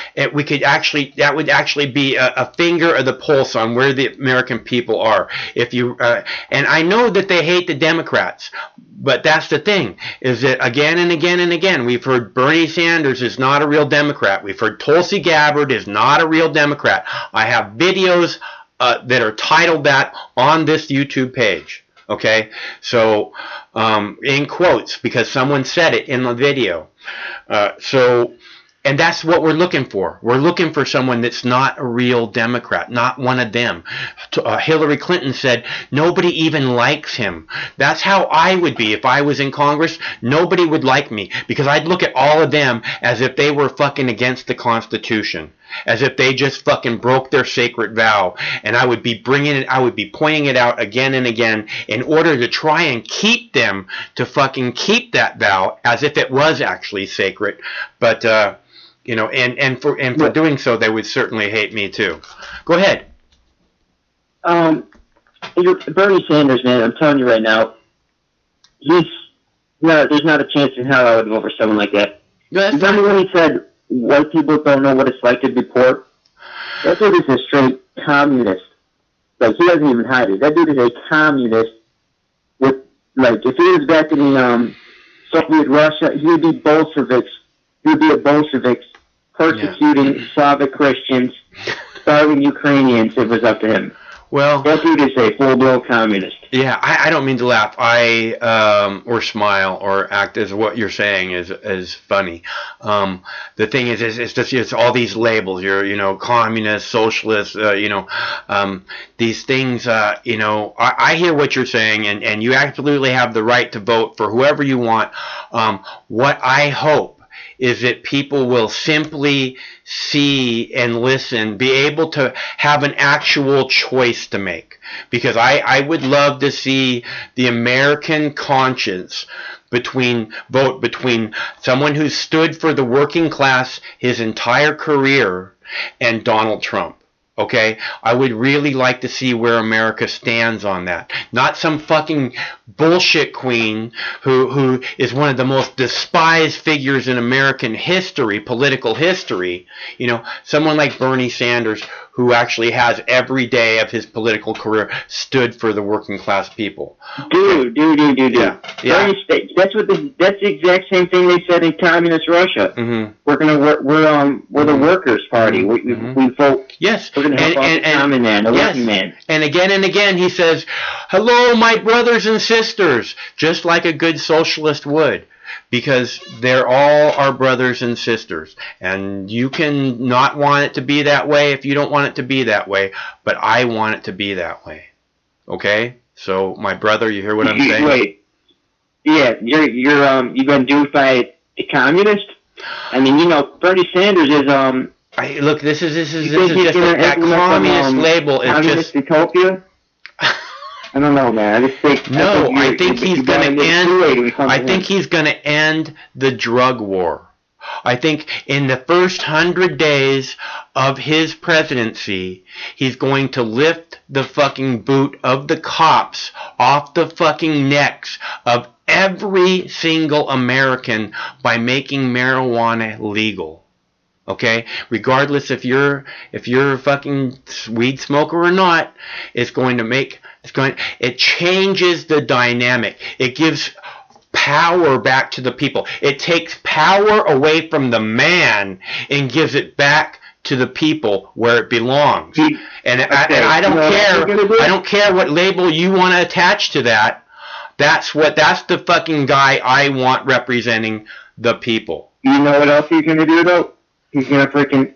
would actually be a finger of the pulse on where the American people are. And I know that they hate the Democrats, but that's the thing, is that again and again and again, we've heard Bernie Sanders is not a real Democrat. We've heard Tulsi Gabbard is not a real Democrat. I have videos that are titled that on this YouTube page. Okay, so in quotes, because someone said it in the video. And that's what we're looking for. We're looking for someone that's not a real Democrat, not one of them. Hillary Clinton said nobody even likes him. That's how I would be if I was in Congress. Nobody would like me, because I'd look at all of them as if they were fucking against the Constitution, as if they just fucking broke their sacred vow. And I would be pointing it out again and again in order to try and keep them to fucking keep that vow as if it was actually sacred. But and for doing so, they would certainly hate me too. Go ahead. Bernie Sanders, man, I'm telling you right now, there's not a chance in hell I would vote for someone like that. Remember when he said white people don't know what it's like to be poor? That dude is a straight communist. Like, he doesn't even hide it. That dude is a communist. If he was back in the Soviet Russia, he would be Bolsheviks. He would be a Bolshevik persecuting Slavic Christians, starving Ukrainians if it was up to him. Well, that dude is a full-blown communist. Yeah, I don't mean to laugh. Or smile or act as what you're saying is funny. the thing is it's all these labels. You're, communist, socialist, these things. I hear what you're saying, and you absolutely have the right to vote for whoever you want. What I hope is that people will simply see and listen, be able to have an actual choice to make. Because I would love to see the American conscience vote between someone who stood for the working class his entire career and Donald Trump. Okay? I would really like to see where America stands on that. Not some fucking bullshit queen who is one of the most despised figures in American history, political history. Someone like Bernie Sanders, who actually has every day of his political career stood for the working class people. Dude. Yeah. That's the exact same thing they said in communist Russia. Mm-hmm. We're the Workers' Party. We vote. Yes. We're gonna help out the common man, the working man. And again he says, "Hello, my brothers and sisters," just like a good socialist would. Because they're all our brothers and sisters. And you can not want it to be that way if you don't want it to be that way. But I want it to be that way. Okay? So, my brother, you hear what I'm saying? Wait. Yeah, you've been duped by the communist? I mean, Bernie Sanders is, look, this is just that communist label is communist just... utopia? I don't know, man. I think he's going to end. I think he's going to end the drug war. I think in the first 100 days of his presidency, he's going to lift the fucking boot of the cops off the fucking necks of every single American by making marijuana legal. Okay, regardless if you're a fucking weed smoker or not, it changes the dynamic. It gives power back to the people. It takes power away from the man and gives it back to the people where it belongs. And I don't care. I don't care what label you want to attach to that. That's the fucking guy I want representing the people. You know what else he's going to do though? He's going to freaking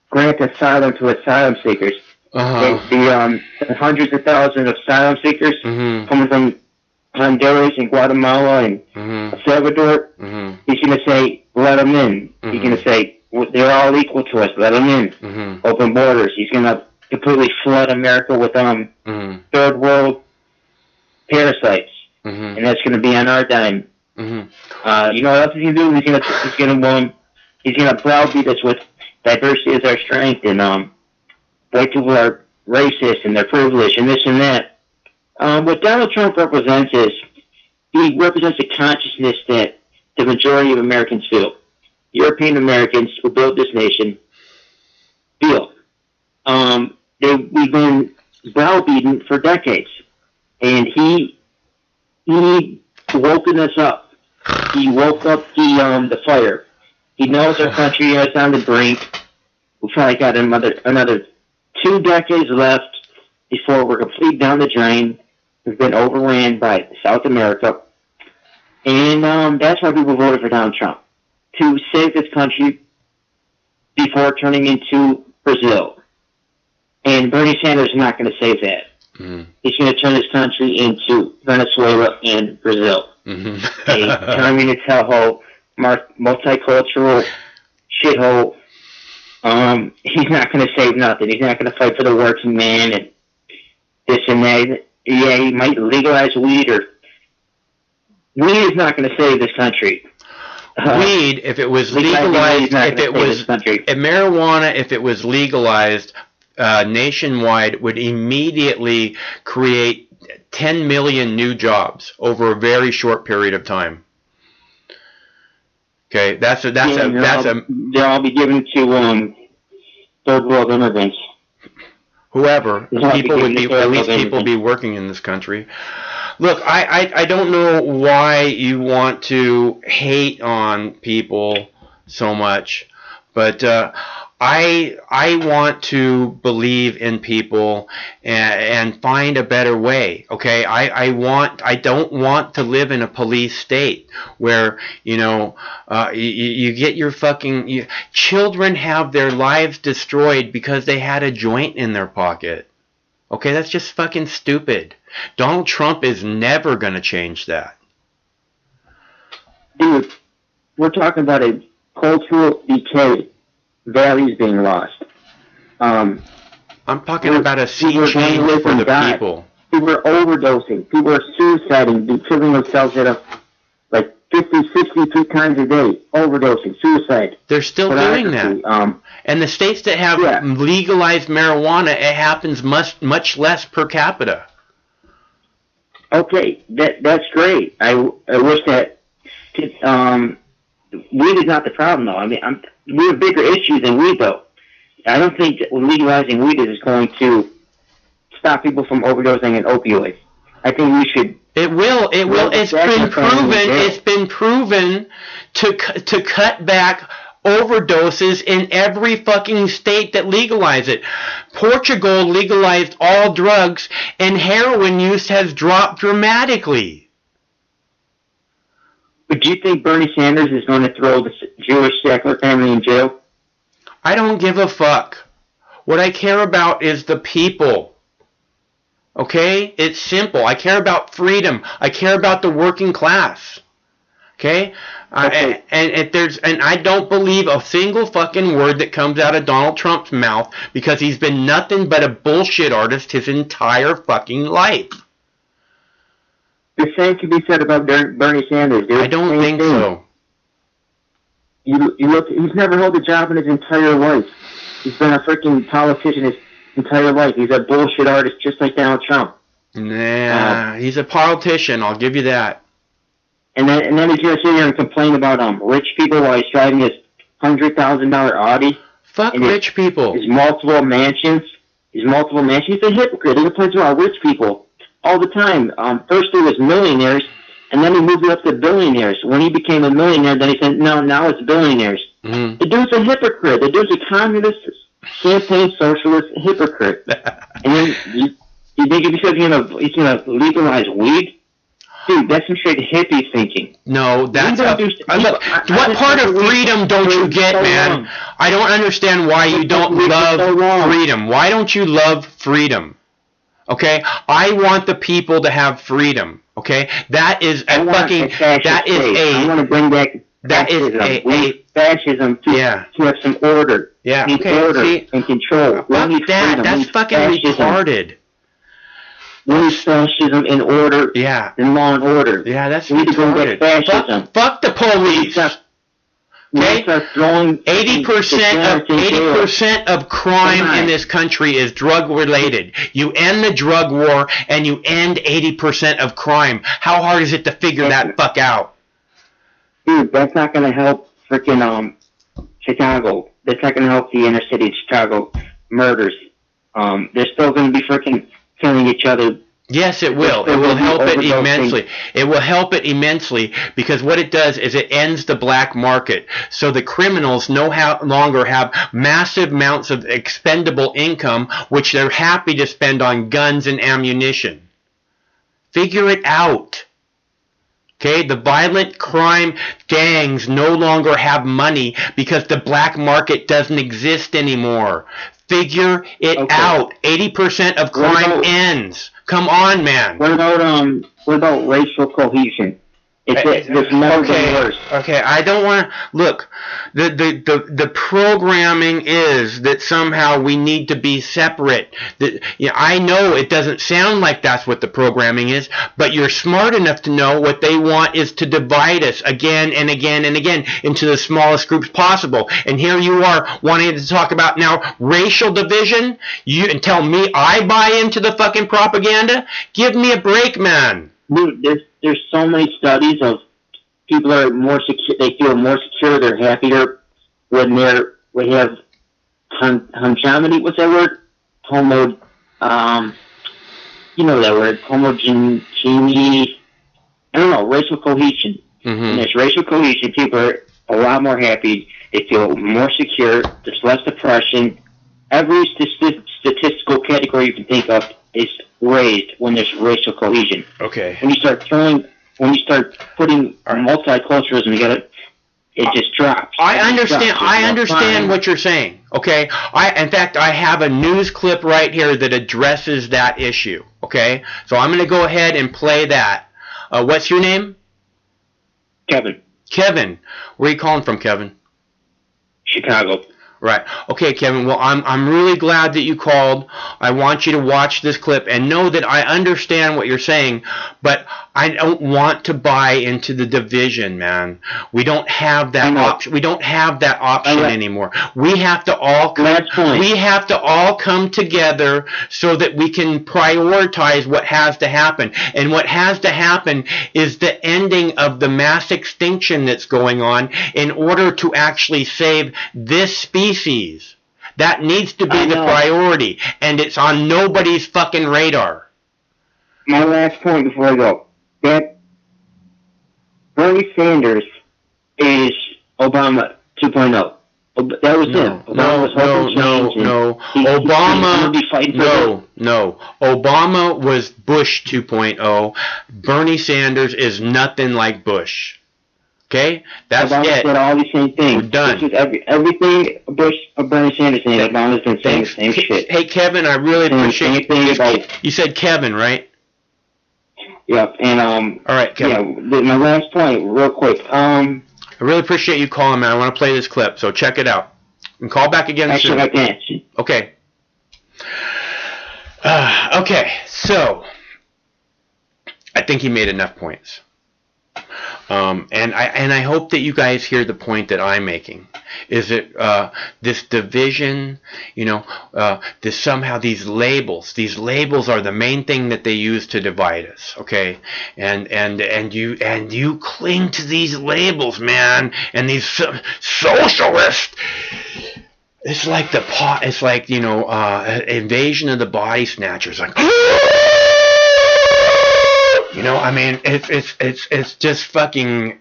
grant asylum to asylum seekers. The hundreds of thousands of asylum seekers coming from Honduras and Guatemala and El Salvador. He's going to say, let them in. He's going to say, they're all equal to us, let them in. Open borders. He's going to completely flood America with third world parasites. And that's going to be on our dime. You know what else he's going to do? He's going to browbeat us with diversity is our strength, and white people are racist and they're privileged and this and that. What Donald Trump represents is he represents a consciousness that the majority of Americans feel. European Americans who built this nation feel. We've been browbeaten for decades, and he woken us up. He woke up the fire. He knows our country is on the brink. We've probably got another 2 decades left before we're complete down the drain. We've been overran by South America. And that's why people voted for Donald Trump. To save this country before turning into Brazil. And Bernie Sanders is not going to save that. He's going to turn this country into Venezuela and Brazil. A communist hellhole, multicultural shithole. He's not going to save nothing. He's not going to fight for the working man and this and that. Yeah, he might legalize weed, or weed is not going to save this country. Weed, if it was legalized, marijuana, if it was legalized nationwide, would immediately create 10 million new jobs over a very short period of time. Okay, they'll all be given to third world immigrants. Whoever, people would be, at least people be working in this country. Look, I don't know why you want to hate on people so much, but I want to believe in people and find a better way. Okay, I don't want to live in a police state where you get your fucking children have their lives destroyed because they had a joint in their pocket. Okay, that's just fucking stupid. Donald Trump is never gonna change that. Dude, we're talking about a cultural decay. Values being lost. I'm talking about a sea change for the people. People are overdosing. People are suiciding, killing themselves at like 50, 63 times a day. Overdosing, suicide. They're still doing that. And the states that have legalized marijuana, it happens much less per capita. Okay, that's great. I wish that weed is not the problem, though. I mean, we have bigger issues than weed, though. I don't think that legalizing weed is going to stop people from overdosing on opioids. I think we should. It will. It's been proven. It's been proven to cut back overdoses in every fucking state that legalized it. Portugal legalized all drugs, and heroin use has dropped dramatically. But do you think Bernie Sanders is going to throw the Jewish Sackler family in jail? I don't give a fuck. What I care about is the people. Okay? It's simple. I care about freedom. I care about the working class. Okay? And I don't believe a single fucking word that comes out of Donald Trump's mouth because he's been nothing but a bullshit artist his entire fucking life. The same can be said about Bernie Sanders, dude. I don't think so. You look. He's never held a job in his entire life. He's been a freaking politician his entire life. He's a bullshit artist, just like Donald Trump. Nah, he's a politician. I'll give you that. And then he's gonna sit here and complain about rich people while he's driving his $100,000 Audi. Fuck rich people. His multiple mansions. He's a hypocrite. He complains about rich people all the time. First it was millionaires, and then he moved it up to billionaires. When he became a millionaire, then he said, no, now it's billionaires. Mm-hmm. The dude's a hypocrite. The dude's a communist, campaign socialist hypocrite. And then you think he's gonna legalize weed? Dude, that's some straight hippie thinking. No, that's what part of freedom don't you get, man? I don't understand why you don't love freedom. Why don't you love freedom? Okay, I want the people to have freedom. Okay, that is a fucking. That is a. I want to bring back. That is a fascism to have some order. Yeah. Okay. Order and control. Fuck that. That's fucking retarded. We need fascism in order. Yeah. In law and order. Yeah, that's we need to bring back fascism. Fuck the police. Okay, 80% of crime in this country is drug related. You end the drug war and you end 80% of crime. How hard is it to figure that fuck out? Dude, that's not going to help freaking Chicago. That's not going to help the inner city of Chicago murders. They're still going to be freaking killing each other. Yes, it will. It will help it immensely. It will help it immensely because what it does is it ends the black market. So the criminals no longer have massive amounts of expendable income, which they're happy to spend on guns and ammunition. Figure it out. Okay, the violent crime gangs no longer have money because the black market doesn't exist anymore. Figure it out. 80% of crime ends. Come on, man. What about racial cohesion? It's never been worse. Okay, I don't want to look. The programming is that somehow we need to be separate. I know it doesn't sound like that's what the programming is, but you're smart enough to know what they want is to divide us again and again and again into the smallest groups possible. And here you are wanting to talk about now racial division. And tell me I buy into the fucking propaganda? Give me a break, man. Dude, there's so many studies of people are more secure. They feel more secure. They're happier when we have homogeneity. What's that word? You know that word. Homogeneity. I don't know. Racial cohesion. Mm-hmm. When there's racial cohesion, people are a lot more happy. They feel more secure. There's less depression. Every statistical category you can think of is raised when there's racial cohesion. Okay. When you start putting multiculturalism together, it just drops. I understand what you're saying. Okay. In fact, I have a news clip right here that addresses that issue. Okay. So I'm going to go ahead and play that. What's your name? Kevin. Kevin. Where are you calling from, Kevin? Chicago. Right. Okay, Kevin. Well, I'm really glad that you called. I want you to watch this clip and know that I understand what you're saying, but I don't want to buy into the division, man. We don't have that option. We don't have that option anymore. We have to all come together so that we can prioritize what has to happen. And what has to happen is the ending of the mass extinction that's going on in order to actually save this species. That needs to be the priority, and it's on nobody's fucking radar. My last point before I go. That Bernie Sanders is Obama 2.0. That was him. Obama was Bush 2.0. Bernie Sanders is nothing like Bush. Okay, that's Obama it. said all the same things. We're done. This is everything Bernie Sanders said. Obama's been saying the same shit. Hey, Kevin, I really appreciate you said Kevin, right? Yep, and all right, Kevin. Yeah, my last point, real quick. I really appreciate you calling, man. I want to play this clip, so check it out. And call back again soon. Okay. Okay, so I think he made enough points. And I hope that you guys hear the point that I'm making. Is that this division, this somehow these labels are the main thing that they use to divide us, okay? And you cling to these labels, man, and these socialists. It's like Invasion of the Body Snatchers, like. I mean, it's just fucking,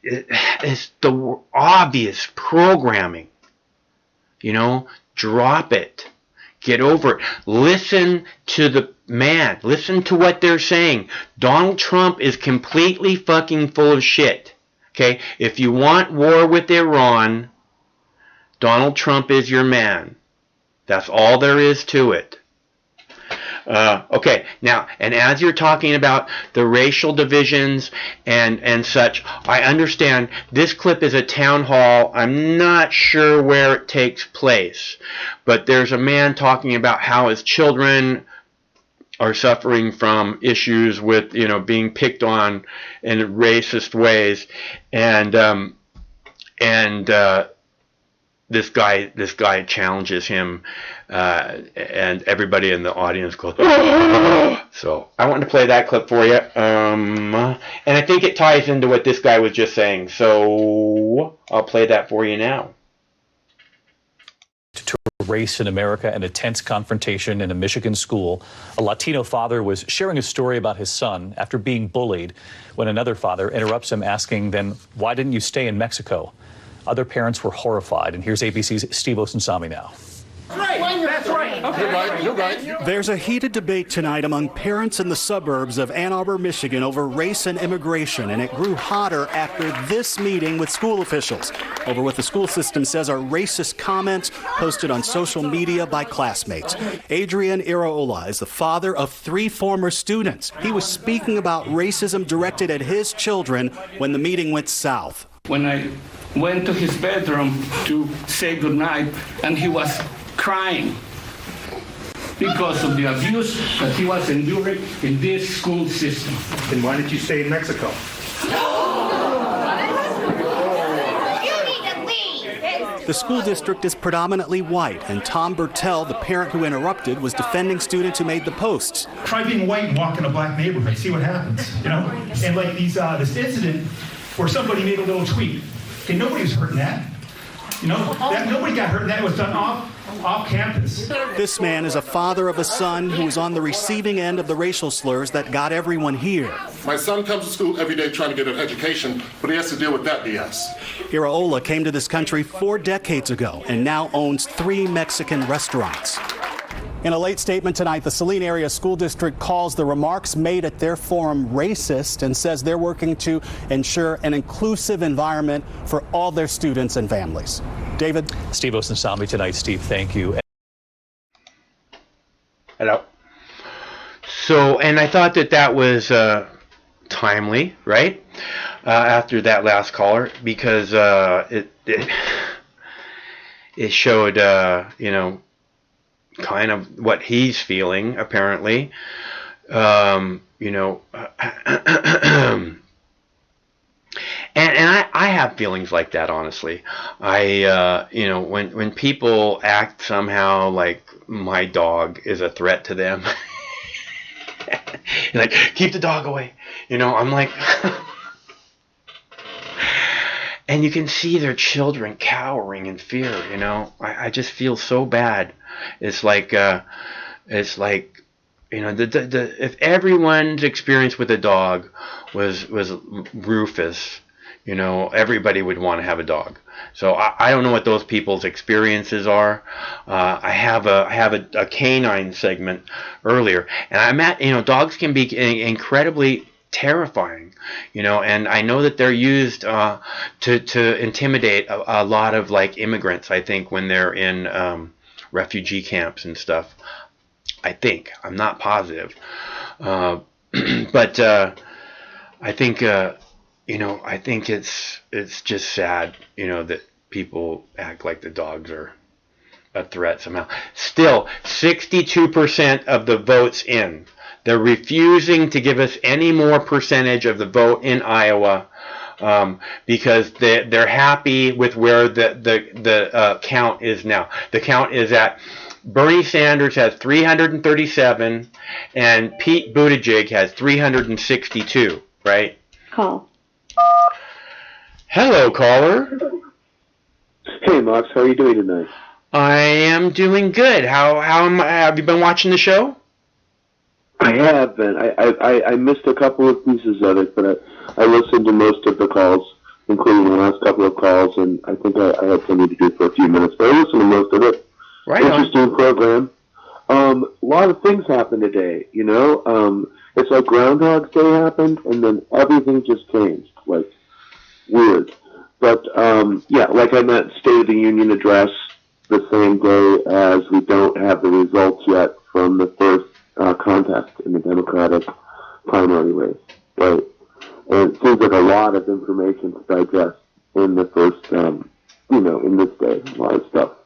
it's the obvious programming. Drop it. Get over it. Listen to the man. Listen to what they're saying. Donald Trump is completely fucking full of shit. Okay? If you want war with Iran, Donald Trump is your man. That's all there is to it. Okay, now, and as you're talking about the racial divisions and such, I understand this clip is a town hall. I'm not sure where it takes place, but there's a man talking about how his children are suffering from issues with, being picked on in racist ways, and this guy challenges him, and everybody in the audience goes, oh! So I wanted to play that clip for you, and I think it ties into what this guy was just saying, so I'll play that for you now. To race in America and a tense confrontation in a Michigan school, a Latino father was sharing a story about his son after being bullied when another father interrupts him asking, then why didn't you stay in Mexico? Other parents were horrified, and here's ABC's Steve Osunsami now. That's right. Okay, you're right. There's a heated debate tonight among parents in the suburbs of Ann Arbor, Michigan over race and immigration, and it grew hotter after this meeting with school officials over what the school system says are racist comments posted on social media by classmates. Adrian Iraola is the father of 3 former students. He was speaking about racism directed at his children when the meeting went south. When I went to his bedroom to say goodnight, and he was crying because of the abuse that he was enduring in this school system. Then why did you stay in Mexico? The school district is predominantly white, and Tom Bertel, the parent who interrupted, was defending students who made the posts. Try being white and walk in a black neighborhood, see what happens, And like this incident where somebody made a little tweet. Okay, nobody was hurting that. You know, that nobody got hurt. That was done off campus. This man is a father of a son who is on the receiving end of the racial slurs that got everyone here. My son comes to school every day trying to get an education, but he has to deal with that BS. Iraola came to this country 4 decades ago and now owns 3 Mexican restaurants. In a late statement tonight, the Saline Area School District calls the remarks made at their forum racist and says they're working to ensure an inclusive environment for all their students and families. David? Steve Osunsami tonight. Steve, thank you. Hello. So, and I thought that was timely, right? After that last caller, because it showed, you know, kind of what he's feeling, apparently. You know, and I have feelings like that, honestly. You know, when people act somehow like my dog is a threat to them, like, keep the dog away, you know, I'm like, and you can see their children cowering in fear, you know. I just feel so bad. It's like, you know, if everyone's experience with a dog was Rufus, you know, everybody would want to have a dog. So I don't know what those people's experiences are. I have a canine segment earlier, and I'm at, you know, dogs can be incredibly terrifying, you know, and I know that they're used to intimidate a lot of, like, immigrants, I think, when they're in refugee camps and stuff. I think. I'm not positive. But I think, you know, I think it's just sad, you know, that people act like the dogs are a threat somehow. Still, 62% of the votes in. They're refusing to give us any more percentage of the vote in Iowa because they're happy with where the count is now. The count is at Bernie Sanders has 337 and Pete Buttigieg has 362, right? Call. Hello, caller. Hey, Max, how are you doing tonight? I am doing good. Have you been watching the show? I have been. I missed a couple of pieces of it, but I listened to most of the calls, including the last couple of calls, and I think I had something to do for a few minutes, but I listened to most of it. Right. Interesting program. A lot of things happened today, you know. It's like Groundhog Day happened, and then everything just changed. Like, weird. But, yeah, like I meant State of the Union address the same day as we don't have the results yet from the first contest in the Democratic primary race. Right? And it seems like a lot of information to digest in the first, you know, in this day. A lot of stuff.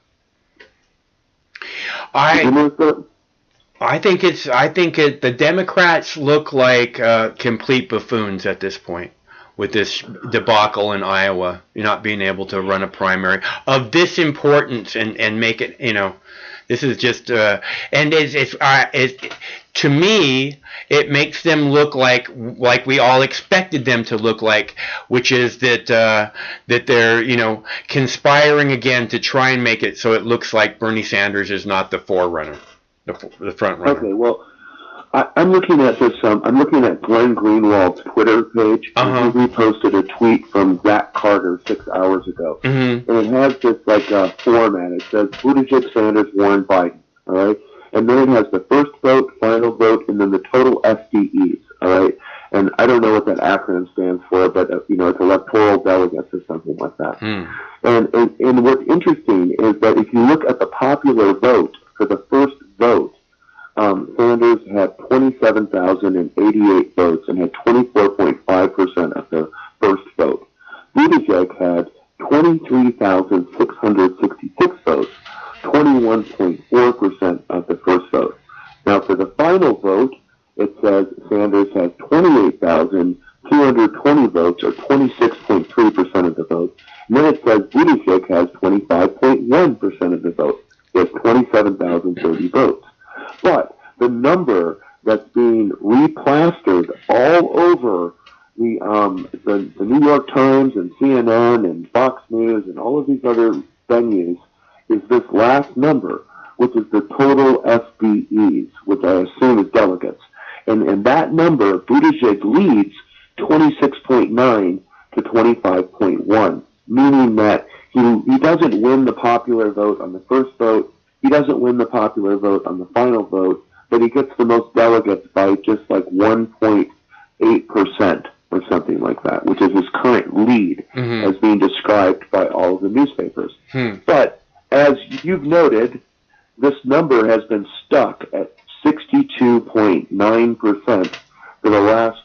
I think the Democrats look like complete buffoons at this point with this debacle in Iowa. You're not being able to run a primary of this importance and make it, you know, this is just and it's to me it makes them look like we all expected them to look like, which is that they're, you know, conspiring again to try and make it so it looks like Bernie Sanders is not the forerunner, the front runner. Okay, well, I'm looking at this. I'm looking at Glenn Greenwald's Twitter page. Uh-huh. He reposted a tweet from Zach Carter 6 hours ago, Mm-hmm. and it has this like format. It says Buttigieg, Sanders, Warren, Biden. All right, and then it has the first vote, final vote, and then the total FDEs. All right, and I don't know what that acronym stands for, but you know, it's electoral delegates or something like that. And what's interesting is that if you look at the popular vote for the first vote, Sanders had 27,088 votes and had 24.5% of the first vote. Buttigieg had 23,666 votes, 21.4% of the first vote. Now, for the final vote, it says Sanders has 28,220 votes, or 26.3% of the vote. And then it says Buttigieg has 25.1% of the vote. He has 27,030 votes. But the number that's being replastered all over the New York Times and CNN and Fox News and all of these other venues is this last number, which is the total FBEs, which I assume is delegates. And that number, Buttigieg leads 26.9 to 25.1, meaning that he doesn't win the popular vote on the first vote, he doesn't win the popular vote on the final vote, but he gets the most delegates by just like 1.8% or something like that, which is his current lead as being described by all of the newspapers. But as you've noted, this number has been stuck at 62.9% for the last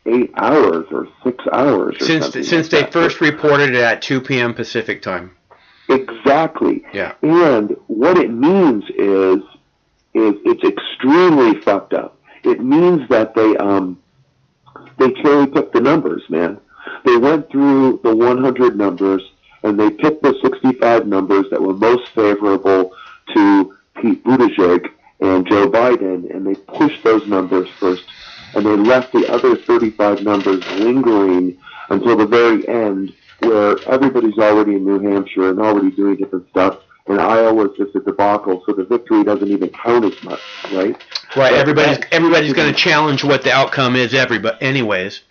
8 hours or 6 hours or since they first reported it at 2 p.m. Pacific time. Exactly. Yeah. And what it means is it's extremely fucked up. It means that they cherry picked the numbers, man. They went through the 100 numbers and they picked the 65 numbers that were most favorable to Pete Buttigieg and Joe Biden, and they pushed those numbers first, and they left the other 35 numbers lingering until the very end, where everybody's already in New Hampshire and already doing different stuff, and Iowa's just a debacle, so the victory doesn't even count as much, right? Right. Everybody's going to challenge what the outcome is. Anyways.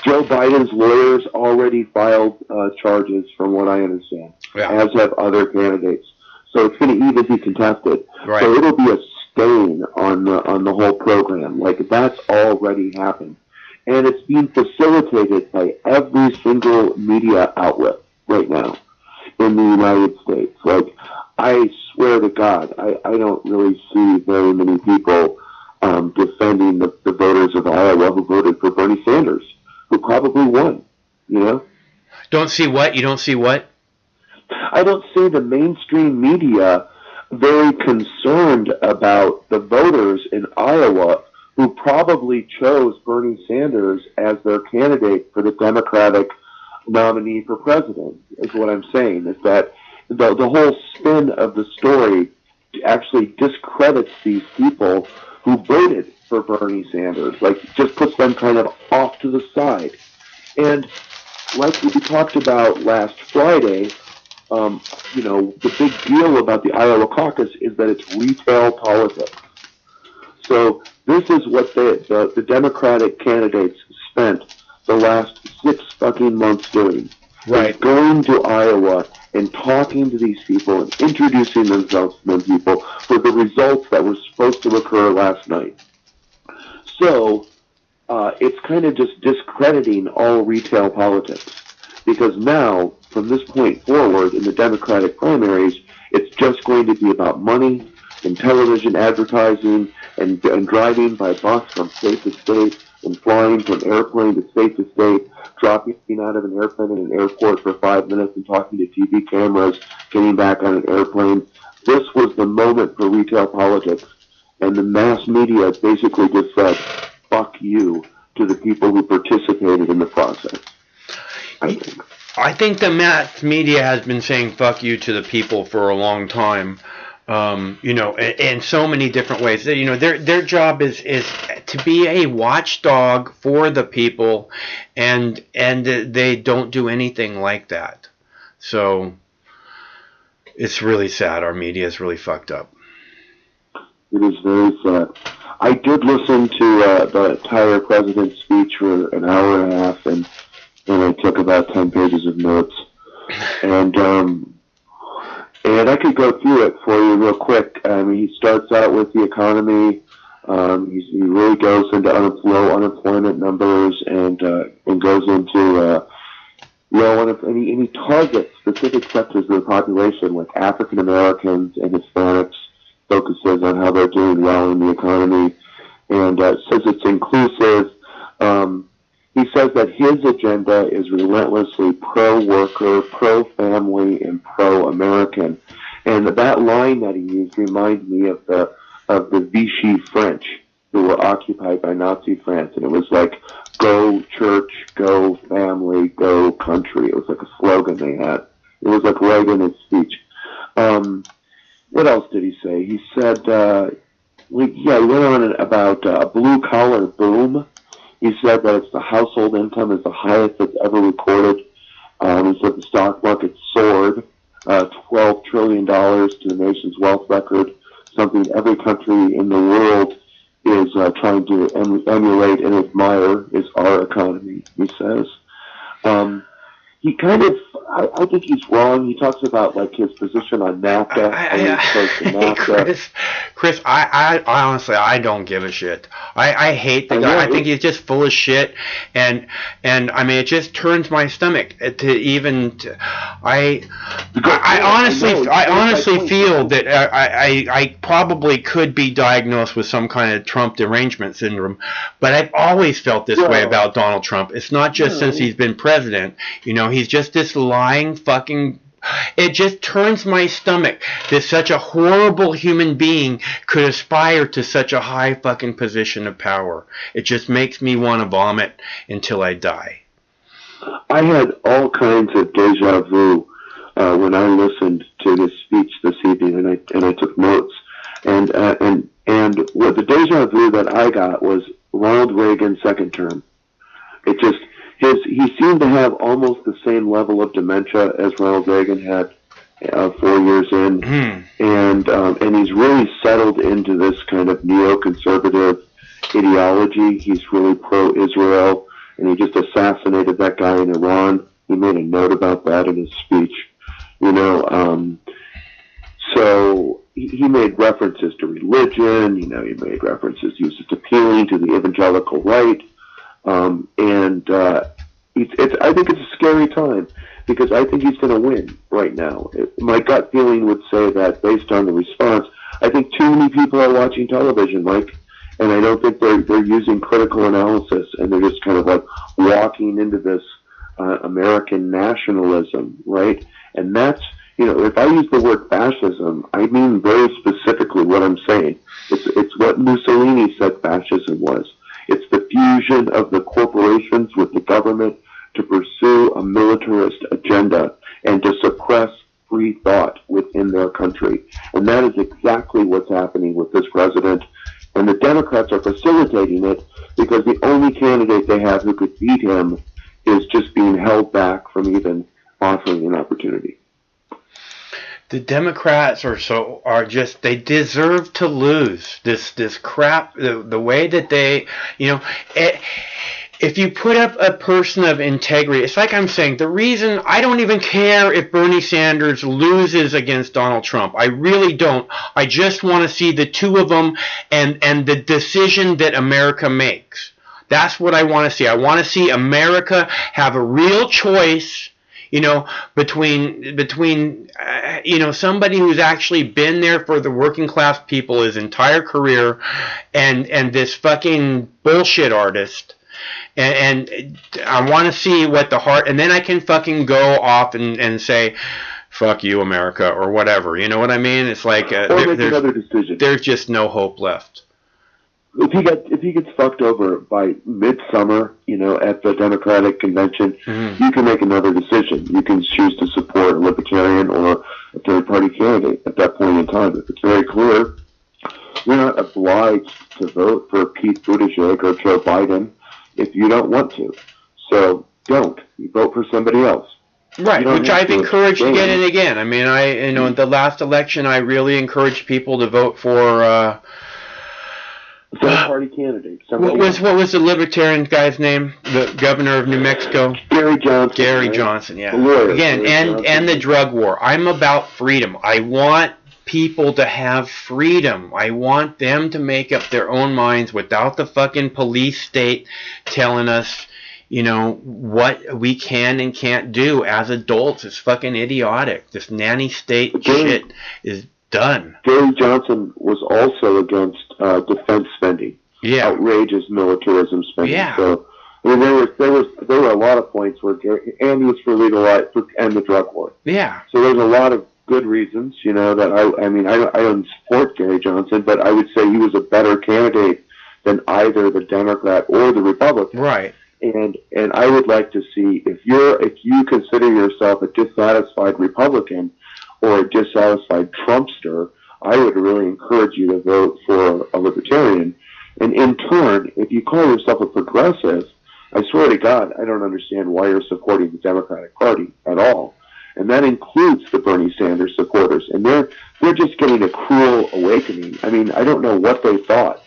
Joe Biden's lawyers already filed charges, from what I understand, as have other candidates. So it's going to even be contested. Right. So it'll be a stain on the whole program. That's already happened, and it's being facilitated by every single media outlet right now in the United States. I swear to God, I don't really see very many people defending the voters of Iowa who voted for Bernie Sanders, who probably won, Don't see what? You don't see what? I don't see the mainstream media very concerned about the voters in Iowa who probably chose Bernie Sanders as their candidate for the Democratic nominee for president, is what I'm saying, is that the whole spin of the story actually discredits these people who voted for Bernie Sanders, just puts them kind of off to the side. And like we talked about last Friday, the big deal about the Iowa caucus is that it's retail politics. So this is what the Democratic candidates spent the last 6 fucking months doing. Right. Going to Iowa and talking to these people and introducing themselves to them people for the results that were supposed to occur last night. So it's kind of just discrediting all retail politics, because now, from this point forward in the Democratic primaries, it's just going to be about money and television advertising and driving by bus from state to state and flying from airplane to state, dropping out of an airplane in an airport for 5 minutes and talking to TV cameras, getting back on an airplane. This was the moment for retail politics, and the mass media basically just said, fuck you, to the people who participated in the process, I think. I think the mass media has been saying fuck you to the people for a long time, in so many different ways. Their job is to be a watchdog for the people, and they don't do anything like that. So it's really sad. Our media is really fucked up. It is very sad. I did listen to the entire president's speech for an hour and a half, and I took about 10 pages of notes. And I could go through it for you real quick. He starts out with the economy. He really goes into low unemployment numbers and goes into and he targets specific sectors of the population, like African Americans and Hispanics, focuses on how they're doing well in the economy, and says it's inclusive. He says that his agenda is relentlessly pro-worker, pro-family, and pro-American. And that line that he used reminds me of the Vichy French, who were occupied by Nazi France. And it was like, go church, go family, go country. It was like a slogan they had. It was like right in his speech. What else did he say? He said, he went on about a blue-collar boom. He said that the household income is the highest it's ever recorded. He said the stock market soared. $12 trillion to the nation's wealth record, something every country in the world is trying to emulate and admire is our economy, he says. He kind of, I think he's wrong. He talks about like his position on NAFTA. Chris, I honestly, I don't give a shit. I hate the guy. I think he's just full of shit, and I mean, it just turns my stomach to even. I honestly feel that I probably could be diagnosed with some kind of Trump derangement syndrome, but I've always felt this way about Donald Trump. It's not just since he's been president. You know, he's just this lying fucking. It just turns my stomach that such a horrible human being could aspire to such a high fucking position of power. It just makes me want to vomit until I die. I had all kinds of deja vu when I listened to his speech this evening, and I took notes. And what the deja vu that I got was Ronald Reagan's second term. It just. He seemed to have almost the same level of dementia as Ronald Reagan had 4 years in, and he's really settled into this kind of neoconservative ideology. He's really pro-Israel, and he just assassinated that guy in Iran. He made a note about that in his speech, you know. So he made references to religion. You know, he made references. He was just appealing to the evangelical right. I think it's a scary time because I think he's going to win right now. My gut feeling would say that based on the response, I think too many people are watching television, Mike, and I don't think they're using critical analysis, and they're just kind of like walking into this American nationalism, right? And that's, you know, if I use the word fascism, I mean very specifically what I'm saying. It's what Mussolini said fascism was. It's the fusion of the corporations with the government to pursue a militarist agenda and to suppress free thought within their country. And that is exactly what's happening with this president. And the Democrats are facilitating it because the only candidate they have who could beat him is just being held back from even offering an opportunity. The Democrats they deserve to lose this crap, the way that they, you know, if you put up a person of integrity, it's like I'm saying, the reason I don't even care if Bernie Sanders loses against Donald Trump. I really don't. I just want to see the two of them and the decision that America makes. That's what I want to see. I want to see America have a real choice, you know, between you know, somebody who's actually been there for the working class people his entire career and this fucking bullshit artist. And I want to see what the heart, and then I can fucking go off and say, fuck you, America, or whatever. You know what I mean? It's like there's just no hope left. If he gets fucked over by midsummer, you know, at the Democratic convention, you can make another decision. You can choose to support a libertarian or a third-party candidate at that point in time. If it's very clear, you're not obliged to vote for Pete Buttigieg or Joe Biden if you don't want to. So don't. You vote for somebody else. Right, which I've encouraged again and again. I mean, in the last election, I really encouraged people to vote for third-party candidate. What was the libertarian guy's name? The governor of New Mexico? Gary Johnson. Gary Johnson, yeah. Lawyer, again, and the drug war. I'm about freedom. I want people to have freedom. I want them to make up their own minds without the fucking police state telling us, you know, what we can and can't do as adults. It's fucking idiotic. This nanny state shit is done. Gary Johnson was also against defense spending. Yeah. Outrageous militarism spending. Yeah. So I mean, there were a lot of points where and he was for legal right to end the drug war. Yeah. So there's a lot of good reasons, you know, that I don't support Gary Johnson, but I would say he was a better candidate than either the Democrat or the Republican. Right. And I would like to see if you consider yourself a dissatisfied Republican or a dissatisfied Trumpster, I would really encourage you to vote for a libertarian. And in turn, if you call yourself a progressive, I swear to God, I don't understand why you're supporting the Democratic Party at all. and that includes the Bernie Sanders supporters. And they're just getting a cruel awakening. I mean, I don't know what they thought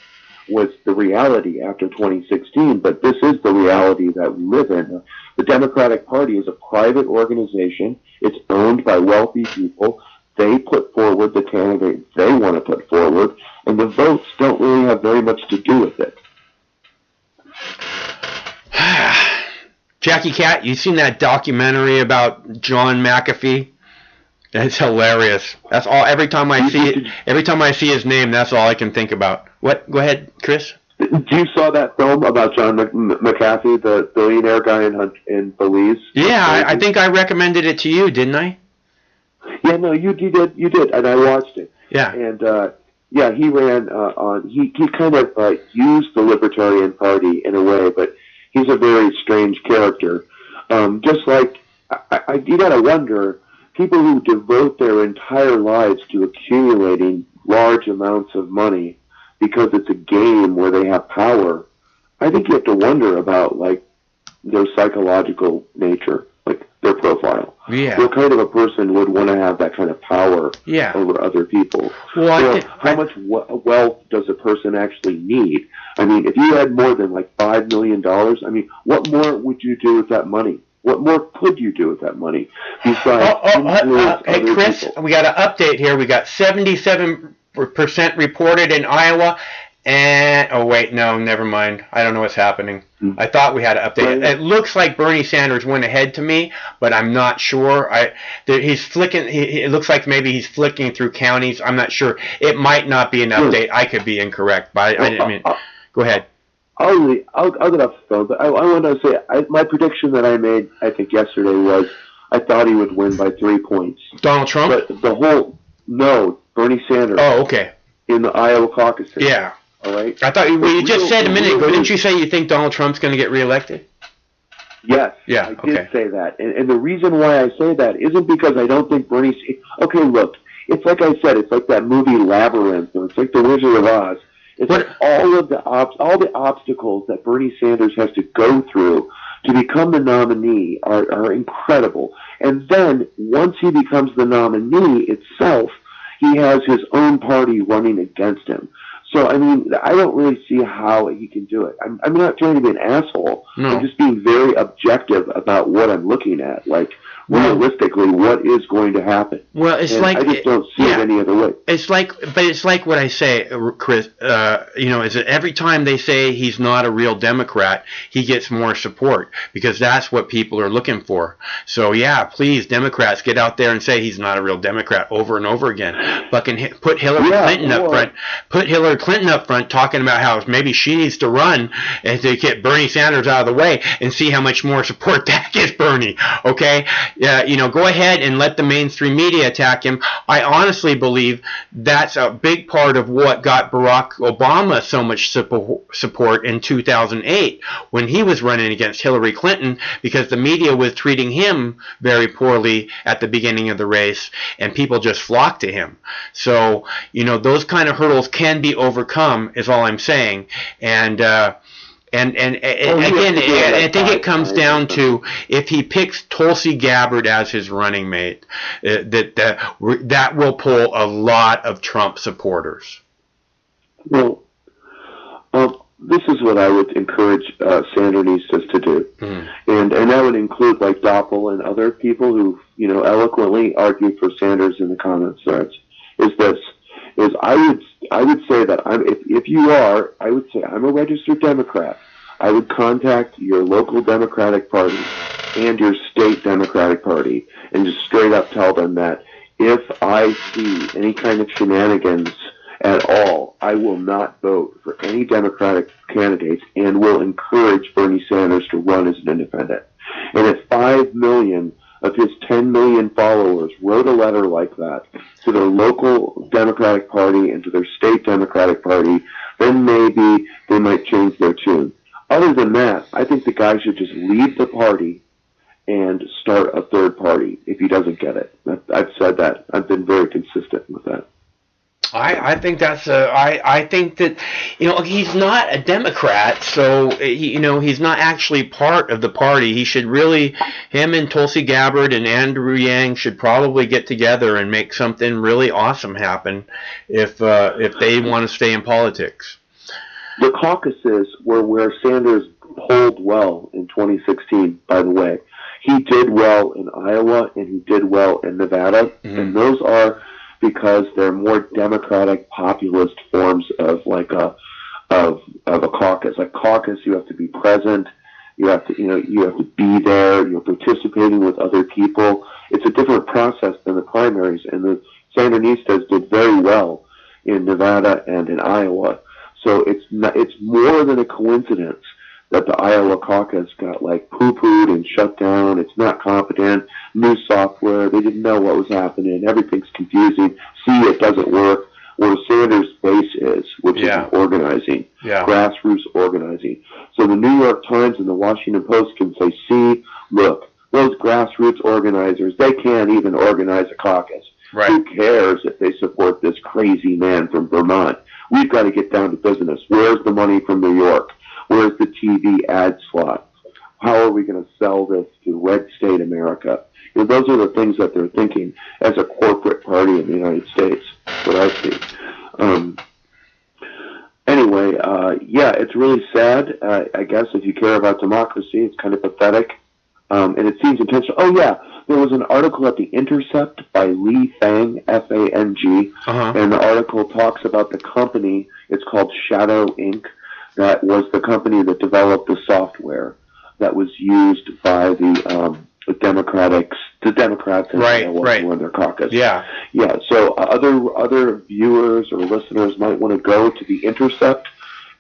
was the reality after 2016, but this is the reality that we live in. The Democratic Party is a private organization. It's owned by wealthy people. They put forward the candidate they want to put forward, and the votes don't really have very much to do with it. Jackie Cat, you seen that documentary about John McAfee? It's hilarious. That's all. Every time I see his name, that's all I can think about. What? Go ahead, Chris. You saw that film about John McAfee, the billionaire guy in Belize? Yeah, I think I recommended it to you, didn't I? Yeah, no, you did, and I watched it. Yeah. And yeah, he ran he kind of used the Libertarian Party in a way, but he's a very strange character. Just like you gotta wonder, people who devote their entire lives to accumulating large amounts of money because it's a game where they have power, I think you have to wonder about their psychological nature, like their profile. Yeah. What kind of a person would want to have that kind of power over other people? Well, how much wealth does a person actually need? I mean, if you had more than $5 million, I mean, what more would you do with that money? What more could you do with that money besides hey, Chris, people? We got an update here. We got 77% reported in Iowa. And, oh, wait, no, never mind. I don't know what's happening. I thought we had an update. It looks like Bernie Sanders went ahead to me, but I'm not sure. He's flicking. It looks like maybe he's flicking through counties. I'm not sure. It might not be an update. I could be incorrect, but I mean, go ahead. I'll get off the phone, but I want to say my prediction that I made, I think yesterday, was I thought he would win by 3 points. Donald Trump? But Bernie Sanders. Oh, okay. In the Iowa caucus. Yeah. All right. I thought you just said a minute ago. Didn't you say you think Donald Trump's going to get reelected? Yes. Yeah. I did say that, and the reason why I say that isn't because I don't think Bernie. Okay, look, it's like I said, it's like that movie Labyrinth, or it's like The Wizard of Oz. It's like all the obstacles that Bernie Sanders has to go through to become the nominee are incredible. And then once he becomes the nominee itself, he has his own party running against him. So, I mean, I don't really see how he can do it. I'm not trying to be an asshole. No. I'm just being very objective about what I'm looking at. Realistically, what is going to happen? Well, it's and I just don't see it any other way. It's like what I say, Chris. Is that every time they say he's not a real Democrat, he gets more support because that's what people are looking for. So yeah, please, Democrats, get out there and say he's not a real Democrat over and over again. Fucking put Hillary Clinton up front. Put Hillary Clinton up front, talking about how maybe she needs to run and to get Bernie Sanders out of the way, and see how much more support that gets Bernie. Okay. Go ahead and let the mainstream media attack him. I honestly believe that's a big part of what got Barack Obama so much support in 2008 when he was running against Hillary Clinton, because the media was treating him very poorly at the beginning of the race, and people just flocked to him. So, those kind of hurdles can be overcome, is all I'm saying. And again, I think it comes down to if he picks Tulsi Gabbard as his running mate, that will pull a lot of Trump supporters. Well, this is what I would encourage Sandinistas to do, and that would include Doppel and other people who eloquently argue for Sanders in the comment threads. I would say that if you are, I would say I'm a registered Democrat. I would contact your local Democratic Party and your state Democratic Party and just straight up tell them that if I see any kind of shenanigans at all, I will not vote for any Democratic candidates and will encourage Bernie Sanders to run as an independent. And if 5 million of his 10 million followers wrote a letter like that to their local Democratic Party and to their state Democratic Party, then maybe they might change their tune. Other than that, I think the guy should just leave the party and start a third party if he doesn't get it. I've said that. I've been very consistent with that. I think that's I think that, he's not a Democrat, so he's not actually part of the party. He should really, him and Tulsi Gabbard and Andrew Yang should probably get together and make something really awesome happen if they want to stay in politics. The caucuses were where Sanders polled well in 2016, by the way. He did well in Iowa and he did well in Nevada, and those are because they're more democratic populist forms of a caucus. Like caucus, you have to be present, you have to be there, you're participating with other people. It's a different process than the primaries, and the Sandinistas did very well in Nevada and in Iowa. So it's more than a coincidence that the Iowa caucus got poo-pooed and shut down. It's not competent. New software. They didn't know what was happening. Everything's confusing. See, it doesn't work. Where Sanders' base is, which is organizing, grassroots organizing. So the New York Times and the Washington Post can say, see, look, those grassroots organizers, they can't even organize a caucus. Right. Who cares if they support this crazy man from Vermont? We've got to get down to business. Where's the money from New York? Where's the TV ad slot? How are we going to sell this to red state America? Those are the things that they're thinking as a corporate party in the United States, what I see. Anyway, it's really sad. I guess if you care about democracy, it's kind of pathetic. And it seems intentional. Oh, yeah, there was an article at The Intercept by Lee Fang, F-A-N-G, and the article talks about the company. It's called Shadow Inc. That was the company that developed the software that was used by the Democrats in Iowa who won their caucus. Yeah. So other viewers or listeners might want to go to The Intercept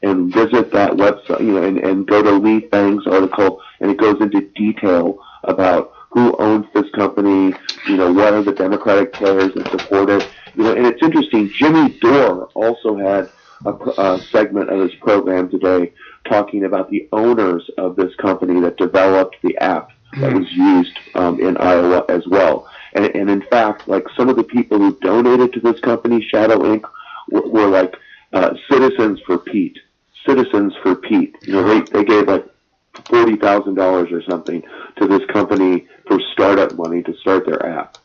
and visit that website, and go to Lee Fang's article, and it goes into detail about who owns this company, what are the Democratic players that support it, and it's interesting. Jimmy Dore also had a segment of his program today talking about the owners of this company that developed the app that was used in Iowa as well. And in fact, some of the people who donated to this company, Shadow Inc., were Citizens for Pete. Citizens for Pete. They gave $40,000 or something to this company for startup money to start their app.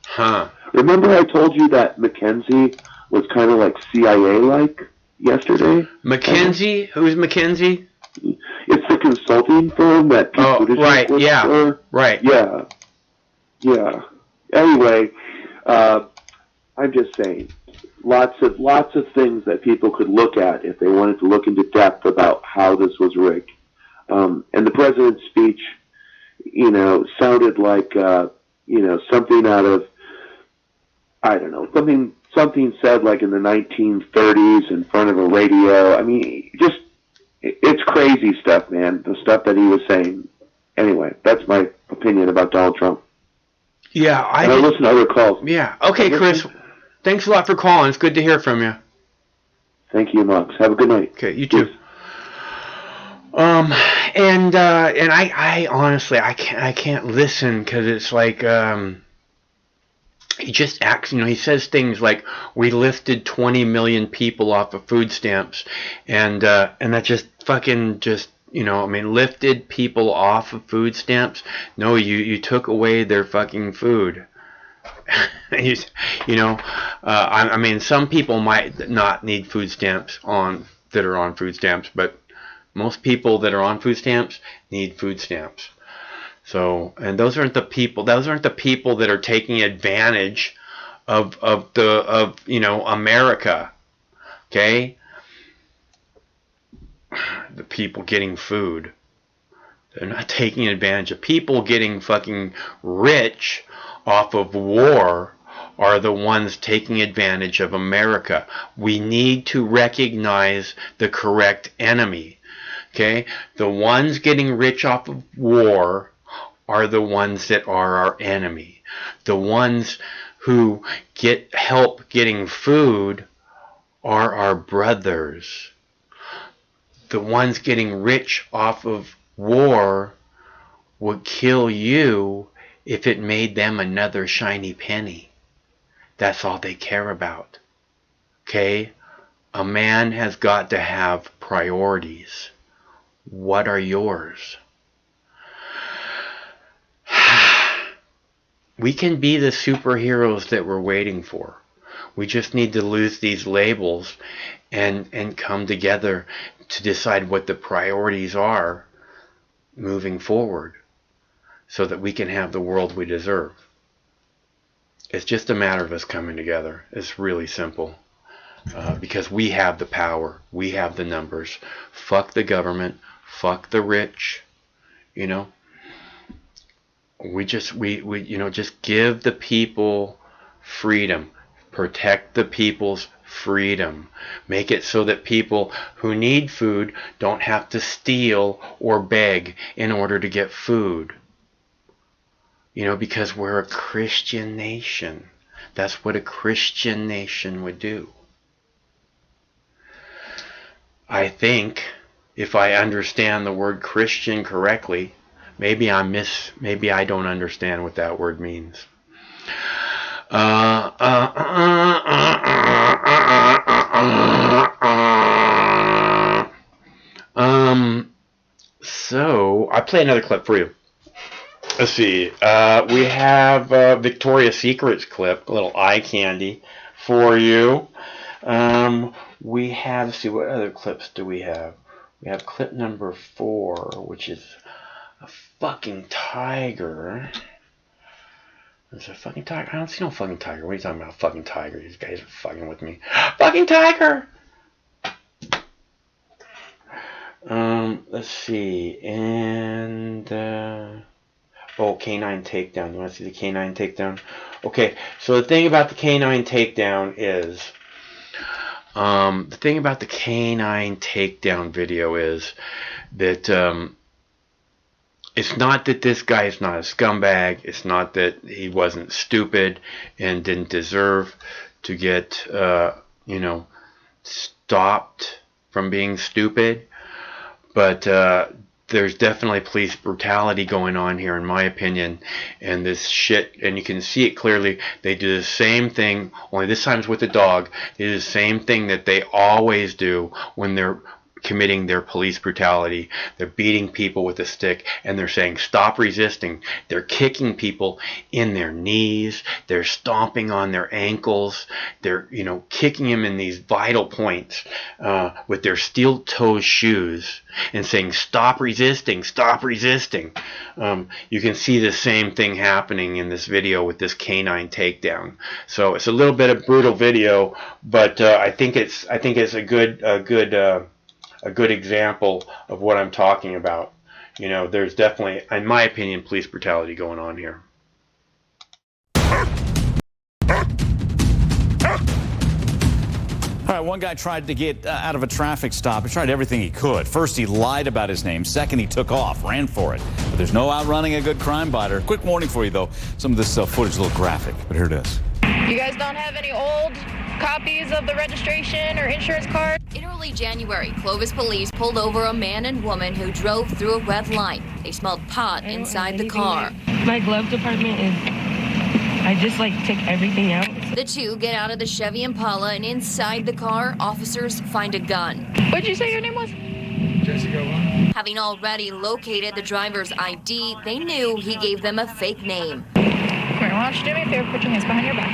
Remember I told you that McKinsey was kind of like CIA-like yesterday? McKinsey? Who's McKinsey? It's the consulting firm that Pete Buttigieg works for. Right. Yeah. Anyway, I'm just saying, lots of things that people could look at if they wanted to look into depth about how this was rigged. And the president's speech, sounded like, something out of, I don't know, something said in the 1930s in front of a radio. I mean, it's crazy stuff, man, the stuff that he was saying. Anyway, that's my opinion about Donald Trump. Yeah, I listen to other calls. Yeah. Okay, Chris. Thanks a lot for calling. It's good to hear from you. Thank you, Max. Have a good night. Okay, you too. And I honestly I can't listen because it's he just acts. He says things like we lifted 20 million people off of food stamps, and that just fucking lifted people off of food stamps. No, you took away their fucking food. I mean, some people might not need food stamps that are on food stamps, but most people that are on food stamps need food stamps. So, and those aren't the people that are taking advantage of America. Okay? The people getting food. They're not taking advantage of people getting fucking rich off of war are the ones taking advantage of America. We need to recognize the correct enemy. Okay? The ones getting rich off of war are the ones that are our enemy. The ones who get help getting food are our brothers. The ones getting rich off of war would kill you if it made them another shiny penny. That's all they care about. Okay? A man has got to have priorities. What are yours? We can be the superheroes that we're waiting for. We just need to lose these labels and come together to decide what the priorities are moving forward so that we can have the world we deserve. It's just a matter of us coming together. It's really simple. Because we have the power. We have the numbers. Fuck the government. Fuck the rich. You know? We just give the people freedom. Protect the people's freedom. Make it so that people who need food don't have to steal or beg in order to get food. You know, because we're a Christian nation. That's what a Christian nation would do. I think, if I understand the word Christian correctly, maybe I don't understand what that word means. So I play another clip for you. Let's see. We have Victoria's Secret's clip, a little eye candy for you. We have, let's see, what other clips do we have? We have clip number 4, which is a fucking tiger. There's a fucking tiger. I don't see no fucking tiger. What are you talking about, fucking tiger? These guys are fucking with me. Fucking tiger! Let's see. And, canine takedown. You want to see the canine takedown? Okay, so the thing about the canine takedown is, the thing about the canine takedown video is that, it's not that this guy is not a scumbag. It's not that he wasn't stupid and didn't deserve to get, stopped from being stupid. But there's definitely police brutality going on here, in my opinion. And this shit, and you can see it clearly, they do the same thing, only this time it's with the dog. They do the same thing that they always do when they're committing their police brutality. They're beating people with a stick and they're saying stop resisting. They're kicking people in their knees, they're stomping on their ankles, they're kicking them in these vital points with their steel-toed shoes and saying stop resisting, stop resisting. You can see the same thing happening in this video with this canine takedown. So it's a little bit of brutal video, but I think it's a good example of what I'm talking about. There's definitely, in my opinion, police brutality going on here. All right, one guy tried to get out of a traffic stop. He tried everything he could. First, he lied about his name. Second, he took off, ran for it. But there's no outrunning a good crime biter. Quick warning for you, though. Some of this footage is a little graphic, but here it is. You guys don't have any old copies of the registration or insurance card? In early January, Clovis police pulled over a man and woman who drove through a red light. They smelled pot inside the car. My glove department is, I just take everything out. The two get out of the Chevy Impala, and inside the car, officers find a gun. What'd you say your name was? Jessica. Having already located the driver's ID, they knew he gave them a fake name. Come here, why don't you do me a favor, put your hands behind your back,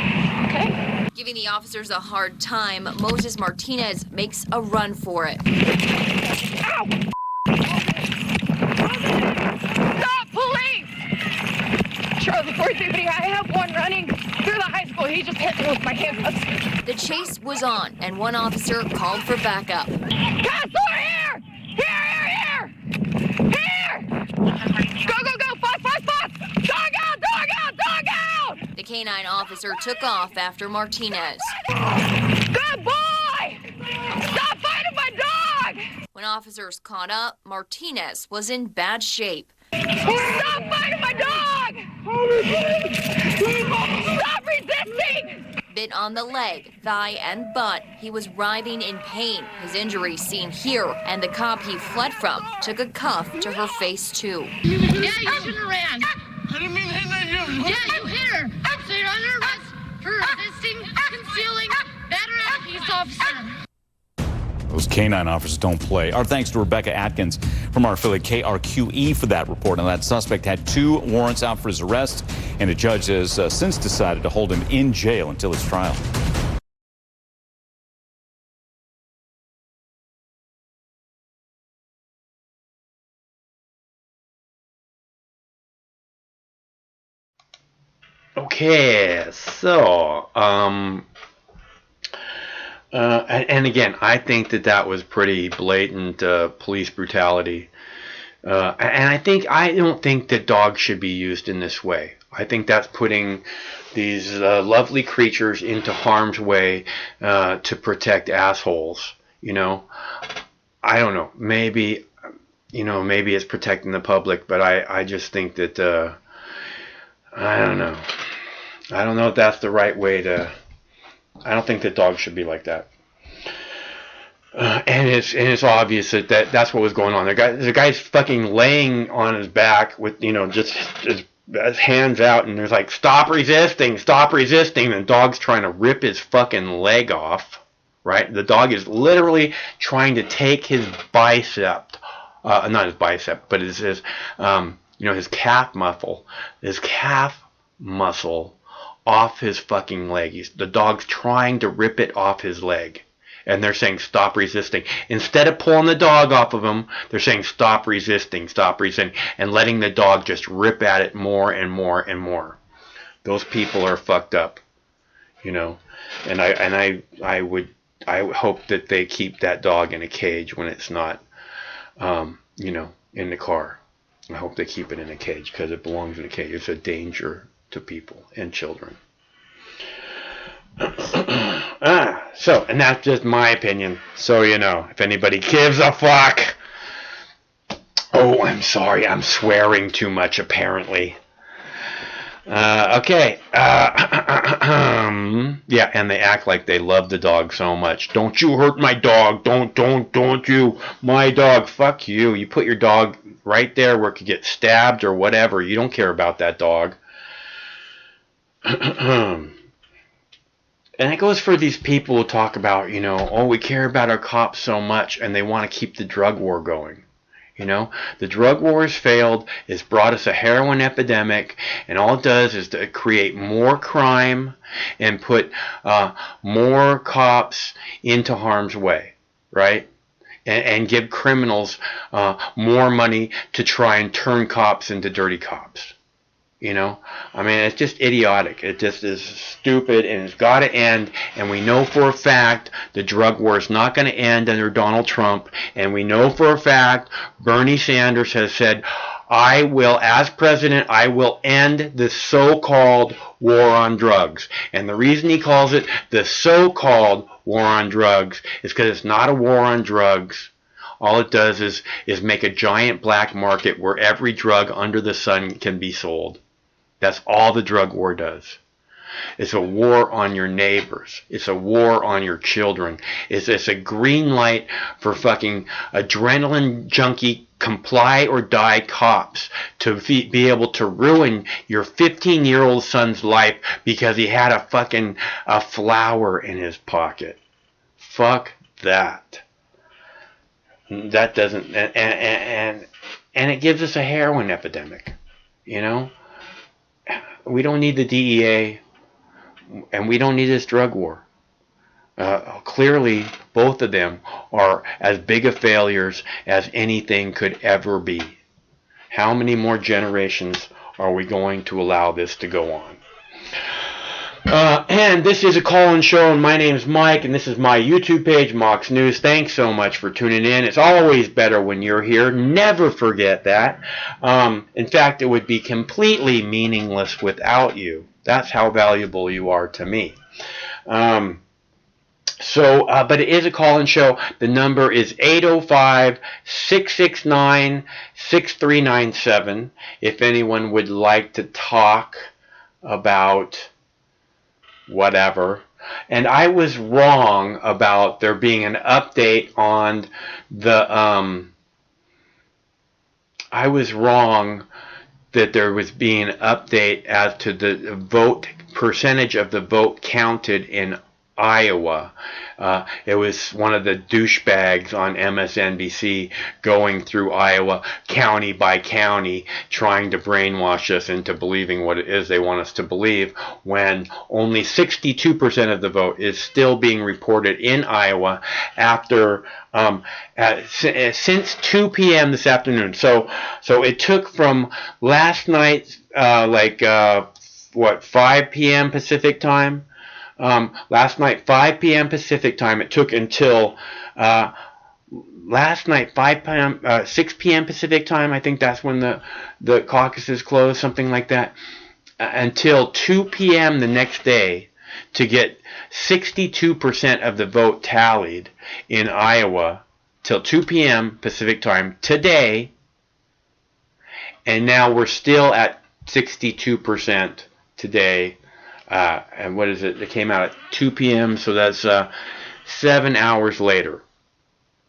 okay? Giving the officers a hard time, Moses Martinez makes a run for it. Ow! Stop, police! Charlie 430, I have one running through the high school. He just hit me with my handcuffs. The chase was on, and one officer called for backup. Counselor, here! Here! Go, go, go! Fox! Dog out! The canine officer took off after Martinez. Good boy! Stop fighting my dog! When officers caught up, Martinez was in bad shape. Stop fighting my dog! Stop resisting! Bit on the leg, thigh, and butt. He was writhing in pain. His injuries seen here, and the cop he fled from took a cuff to her face, too. Yeah, you shouldn't have ran. I didn't mean to hit you. Yeah, you hit her. So you're under arrest for resisting, concealing, battery on assault. officer. Those canine officers don't play. Our thanks to Rebecca Atkins from our affiliate KRQE for that report. Now, that suspect had 2 warrants out for his arrest, and a judge has since decided to hold him in jail until his trial. Okay, so, and again, I think that was pretty blatant police brutality. And I don't think that dogs should be used in this way. I think that's putting these lovely creatures into harm's way to protect assholes. You know, I don't know. Maybe it's protecting the public, but I just think that I don't know. I don't know if that's the right way to. I don't think that dogs should be like that. And it's obvious that's what was going on. The guy's fucking laying on his back with just his hands out, and there's like stop resisting, and the dog's trying to rip his fucking leg off. Right? The dog is literally trying to take his bicep, not his bicep, but his calf muscle off his fucking leg. The dog's trying to rip it off his leg. And they're saying stop resisting. Instead of pulling the dog off of him, they're saying stop resisting, and letting the dog just rip at it more and more and more. Those people are fucked up, And I would hope that they keep that dog in a cage when it's not, in the car. I hope they keep it in a cage because it belongs in a cage. It's a danger to people and children. And that's just my opinion. So, if anybody gives a fuck. Oh, I'm sorry. I'm swearing too much, apparently. Okay. Yeah, and they act like they love the dog so much. Don't you hurt my dog. Don't you. My dog. Fuck you. You put your dog right there where it could get stabbed or whatever. You don't care about that dog. And it goes for these people who talk about, we care about our cops so much, and they want to keep the drug war going. The drug war has failed. It's brought us a heroin epidemic, and all it does is to create more crime and put more cops into harm's way, right? And give criminals more money to try and turn cops into dirty cops. It's just idiotic. It just is stupid, and it's got to end. And we know for a fact the drug war is not going to end under Donald Trump. And we know for a fact Bernie Sanders has said, as president, I will end the so-called war on drugs. And the reason he calls it the so-called war on drugs is because it's not a war on drugs. All it does is make a giant black market where every drug under the sun can be sold. That's all the drug war does. It's a war on your neighbors. It's a war on your children. It's a green light for fucking adrenaline junkie comply or die cops to be able to ruin your 15-year-old son's life because he had a flower in his pocket. Fuck that. That doesn't, and it gives us a heroin epidemic, We don't need the DEA, and we don't need this drug war. Clearly, both of them are as big of failures as anything could ever be. How many more generations are we going to allow this to go on? And this is a call-in show, and my name is Mike, and this is my YouTube page, Mox News. Thanks so much for tuning in. It's always better when you're here. Never forget that. In fact, it would be completely meaningless without you. That's how valuable you are to me. But it is a call-in show. The number is 805-669-6397. If anyone would like to talk about whatever. And I was wrong about there being an update on the I was wrong that there was being an update as to the vote percentage of the vote counted in Iowa. It was one of the douchebags on MSNBC going through Iowa county by county trying to brainwash us into believing what it is they want us to believe, when only 62% of the vote is still being reported in Iowa after since 2 p.m. this afternoon. So it took from last night 5 p.m. Pacific time. Last night, 5 p.m. Pacific time. It took until last night, 6 p.m. Pacific time. I think that's when the caucuses closed, something like that. Until 2 p.m. the next day to get 62% of the vote tallied in Iowa. Till 2 p.m. Pacific time today. And now we're still at 62% today. And what is it? It came out at 2 p.m., so that's 7 hours later.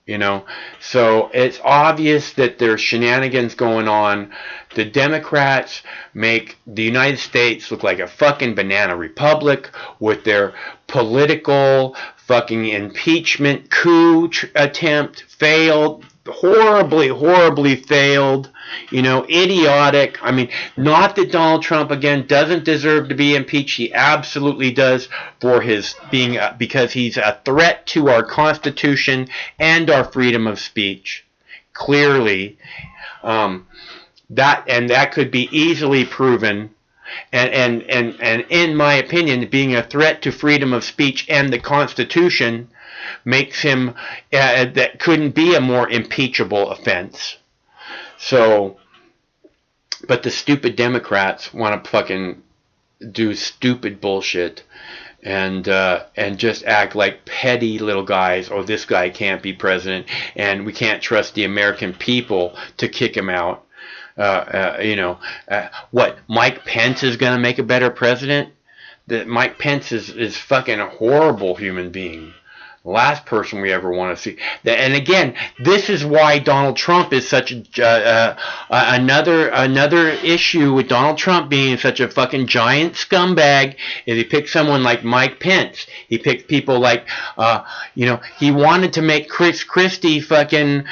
You know, so it's obvious that there's shenanigans going on. The Democrats make the United States look like a fucking banana republic with their political fucking impeachment coup attempt failed. Horribly failed, you know, idiotic. I mean, not that Donald Trump, again, doesn't deserve to be impeached. He absolutely does for his being, because he's a threat to our Constitution and our freedom of speech. Clearly, that could be easily proven. And in my opinion, being a threat to freedom of speech and the Constitution makes him, that couldn't be a more impeachable offense. So, but the stupid Democrats want to fucking do stupid bullshit and just act like petty little guys. Oh, this guy can't be president, and we can't trust the American people to kick him out. What, Mike Pence is going to make a better president? That Mike Pence is fucking a horrible human being. Last person we ever want to see. And again, this is why Donald Trump is such another issue with Donald Trump being such a fucking giant scumbag. Is he picked someone like Mike Pence. He picked people like, he wanted to make Chris Christie fucking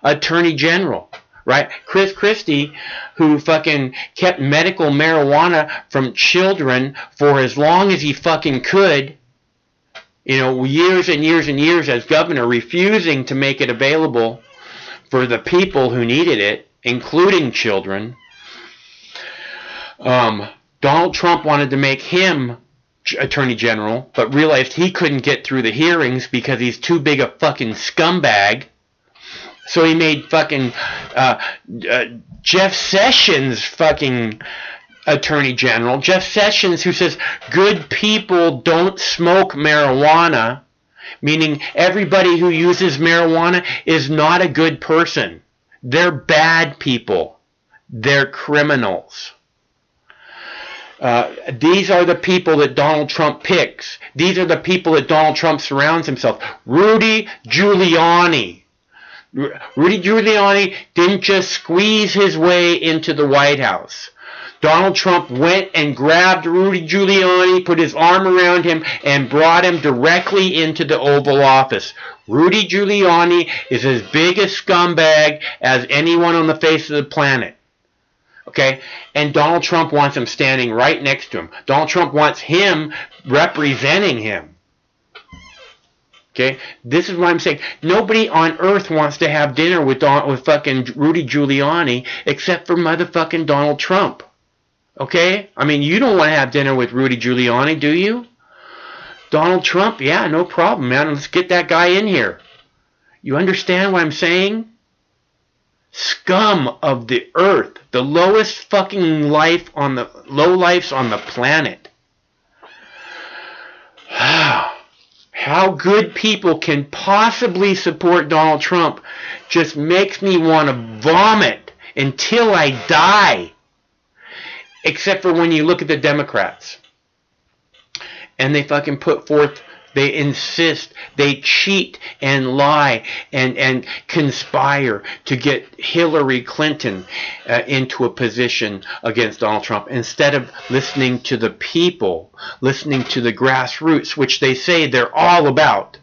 Attorney General. Right? Chris Christie, who fucking kept medical marijuana from children for as long as he fucking could. You know, years and years and years as governor, refusing to make it available for the people who needed it, including children. Donald Trump wanted to make him Attorney General, but realized he couldn't get through the hearings because he's too big a fucking scumbag. So he made fucking Jeff Sessions fucking Attorney General. Jeff Sessions, who says good people don't smoke marijuana, meaning everybody who uses marijuana is not a good person. They're bad people. They're criminals. These are the people that Donald Trump picks. These are the people that Donald Trump surrounds himself. Rudy Giuliani. Rudy Giuliani didn't just squeeze his way into the White House. Donald Trump went and grabbed Rudy Giuliani, put his arm around him, and brought him directly into the Oval Office. Rudy Giuliani is as big a scumbag as anyone on the face of the planet. Okay? And Donald Trump wants him standing right next to him. Donald Trump wants him representing him. Okay? This is what I'm saying. Nobody on earth wants to have dinner with fucking Rudy Giuliani except for motherfucking Donald Trump. Okay? I mean, you don't want to have dinner with Rudy Giuliani, do you? Donald Trump, yeah, no problem, man. Let's get that guy in here. You understand what I'm saying? Scum of the earth. The lowest fucking life on the lowlifes on the planet. How good people can possibly support Donald Trump just makes me want to vomit until I die. Except for when you look at the Democrats. And they fucking put forth They insist, they cheat and lie and conspire to get Hillary Clinton into a position against Donald Trump instead of listening to the people, listening to the grassroots, which they say they're all about,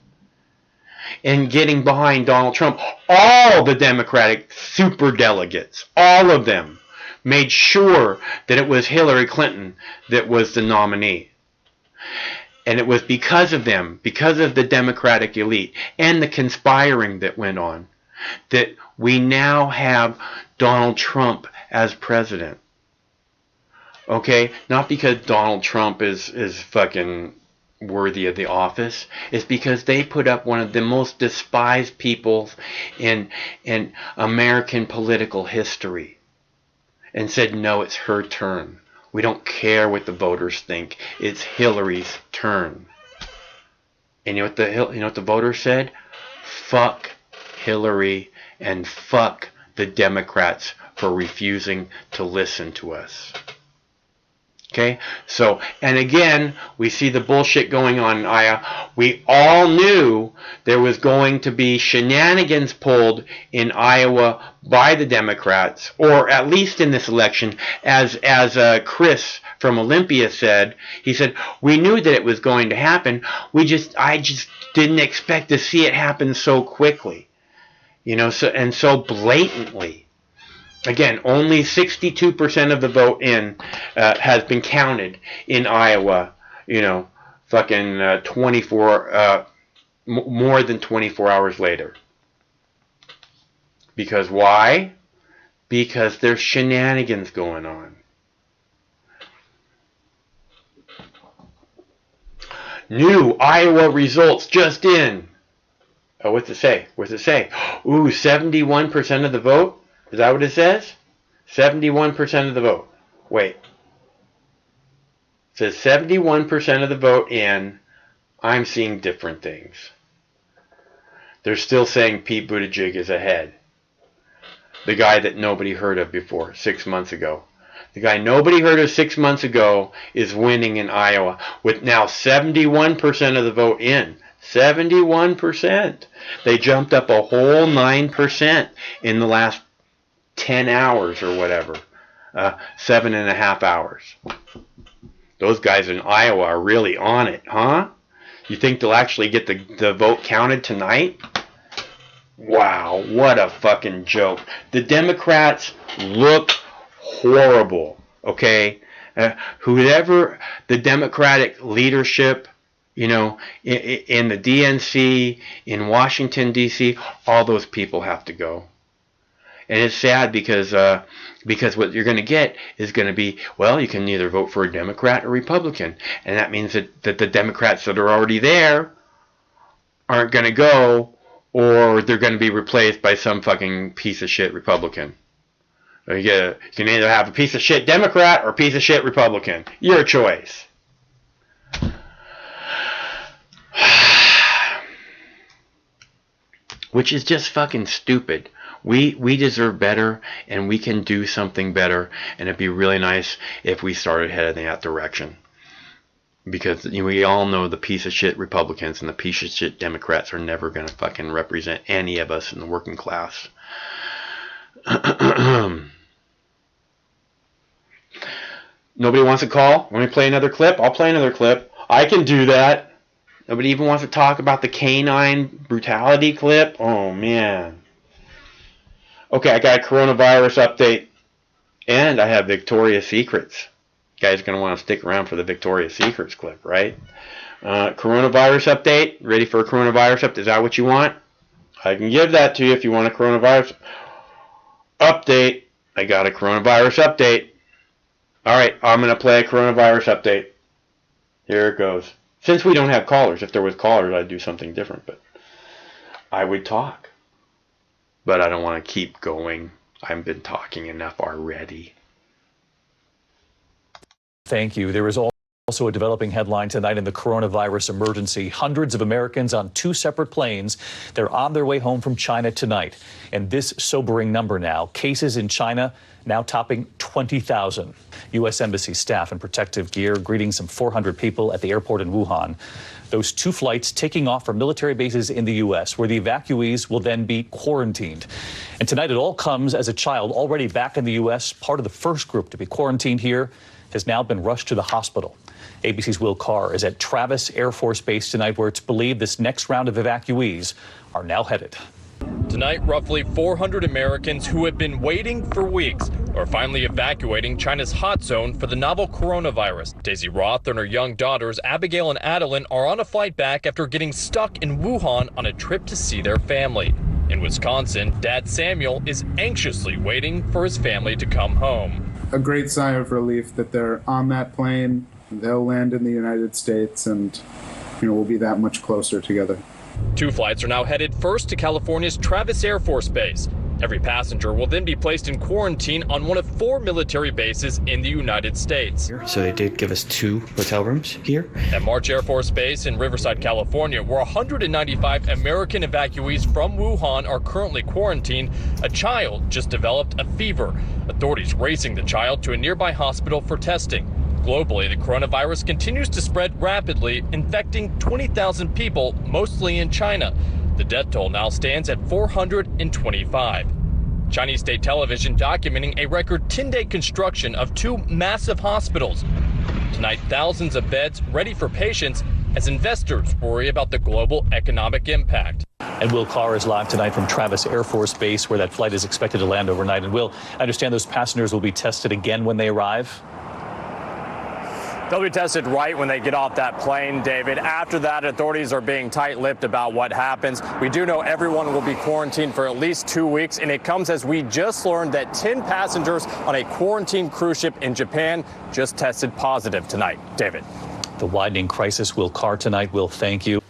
and getting behind Donald Trump. All the Democratic superdelegates, all of them, made sure that it was Hillary Clinton that was the nominee. And it was because of them, because of the Democratic elite and the conspiring that went on, that we now have Donald Trump as president. Okay? Not because Donald Trump is fucking worthy of the office. It's because they put up one of the most despised people in American political history and said, no, it's her turn. We don't care what the voters think. It's Hillary's turn. And you know what the voters said? Fuck Hillary and fuck the Democrats for refusing to listen to us. Okay? So, and again, we see the bullshit going on in Iowa. We all knew there was going to be shenanigans pulled in Iowa by the Democrats, or at least in this election, as Chris from Olympia said. He said, we knew that it was going to happen. I just didn't expect to see it happen so quickly. You know, so blatantly. Again, only 62% of the vote has been counted in Iowa. You know, fucking more than 24 hours later. Because why? Because there's shenanigans going on. New Iowa results just in. Oh, what's it say? What's it say? Ooh, 71% of the vote? Is that what it says? 71% of the vote. Wait. It says 71% of the vote in. I'm seeing different things. They're still saying Pete Buttigieg is ahead. The guy that nobody heard of before, 6 months ago. The guy nobody heard of 6 months ago is winning in Iowa with now 71% of the vote in. 71%. They jumped up a whole 9% in the last 10 hours or whatever. 7.5 hours. Those guys in Iowa are really on it, huh? You think they'll actually get the vote counted tonight? Wow, what a fucking joke. The Democrats look horrible, okay? Whoever the Democratic leadership, you know, in the DNC, in Washington, D.C., all those people have to go. And it's sad because what you're going to get is going to be, well, you can either vote for a Democrat or Republican. And that means that the Democrats that are already there aren't going to go, or they're going to be replaced by some fucking piece of shit Republican. You can either have a piece of shit Democrat or a piece of shit Republican. Your choice. Which is just fucking stupid. We deserve better, and we can do something better, and it'd be really nice if we started heading in that direction. Because we all know the piece of shit Republicans and the piece of shit Democrats are never going to fucking represent any of us in the working class. Nobody wants to call? Want me to play another clip? I'll play another clip. I can do that. Nobody even wants to talk about the canine brutality clip? Oh, man. Okay, I got a coronavirus update, and I have Victoria's Secrets. You guys are going to want to stick around for the Victoria's Secrets clip, right? Coronavirus update. Ready for a coronavirus update? Is that what you want? I can give that to you if you want a coronavirus update. I got a coronavirus update. All right, I'm going to play a coronavirus update. Here it goes. Since we don't have callers, if there was callers, I'd do something different, but I would talk. But I don't want to keep going. I've been talking enough already. Thank you. There is also a developing headline tonight in the coronavirus emergency. Hundreds of Americans on 2 separate planes. They're on their way home from China tonight. And this sobering number now, cases in China now topping 20,000. U.S. Embassy staff in protective gear greeting some 400 people at the airport in Wuhan. Those 2 flights taking off from military bases in the U.S., where the evacuees will then be quarantined. And tonight it all comes as a child already back in the U.S., part of the first group to be quarantined here, has now been rushed to the hospital. ABC's Will Carr is at Travis Air Force Base tonight, where it's believed this next round of evacuees are now headed. Tonight, roughly 400 Americans who have been waiting for weeks are finally evacuating China's hot zone for the novel coronavirus. Daisy Roth and her young daughters, Abigail and Adeline, are on a flight back after getting stuck in Wuhan on a trip to see their family. In Wisconsin, Dad Samuel is anxiously waiting for his family to come home. A great sign of relief that they're on that plane, they'll land in the United States, and we'll be that much closer together. 2 flights are now headed first to California's Travis Air Force Base. Every passenger will then be placed in quarantine on one of 4 military bases in the United States. So they did give us 2 hotel rooms here. At March Air Force Base in Riverside, California, where 195 American evacuees from Wuhan are currently quarantined, a child just developed a fever. Authorities racing the child to a nearby hospital for testing. Globally, the coronavirus continues to spread rapidly, infecting 20,000 people, mostly in China. The death toll now stands at 425. Chinese state television documenting a record 10-day construction of 2 massive hospitals. Tonight, thousands of beds ready for patients as investors worry about the global economic impact. And Will Carr is live tonight from Travis Air Force Base, where that flight is expected to land overnight. And Will, I understand those passengers will be tested again when they arrive? They'll be tested right when they get off that plane, David. After that, authorities are being tight-lipped about what happens. We do know everyone will be quarantined for at least 2 weeks, and it comes as we just learned that 10 passengers on a quarantine cruise ship in Japan just tested positive tonight. David. The widening crisis. Will Carr tonight. Will, thank you.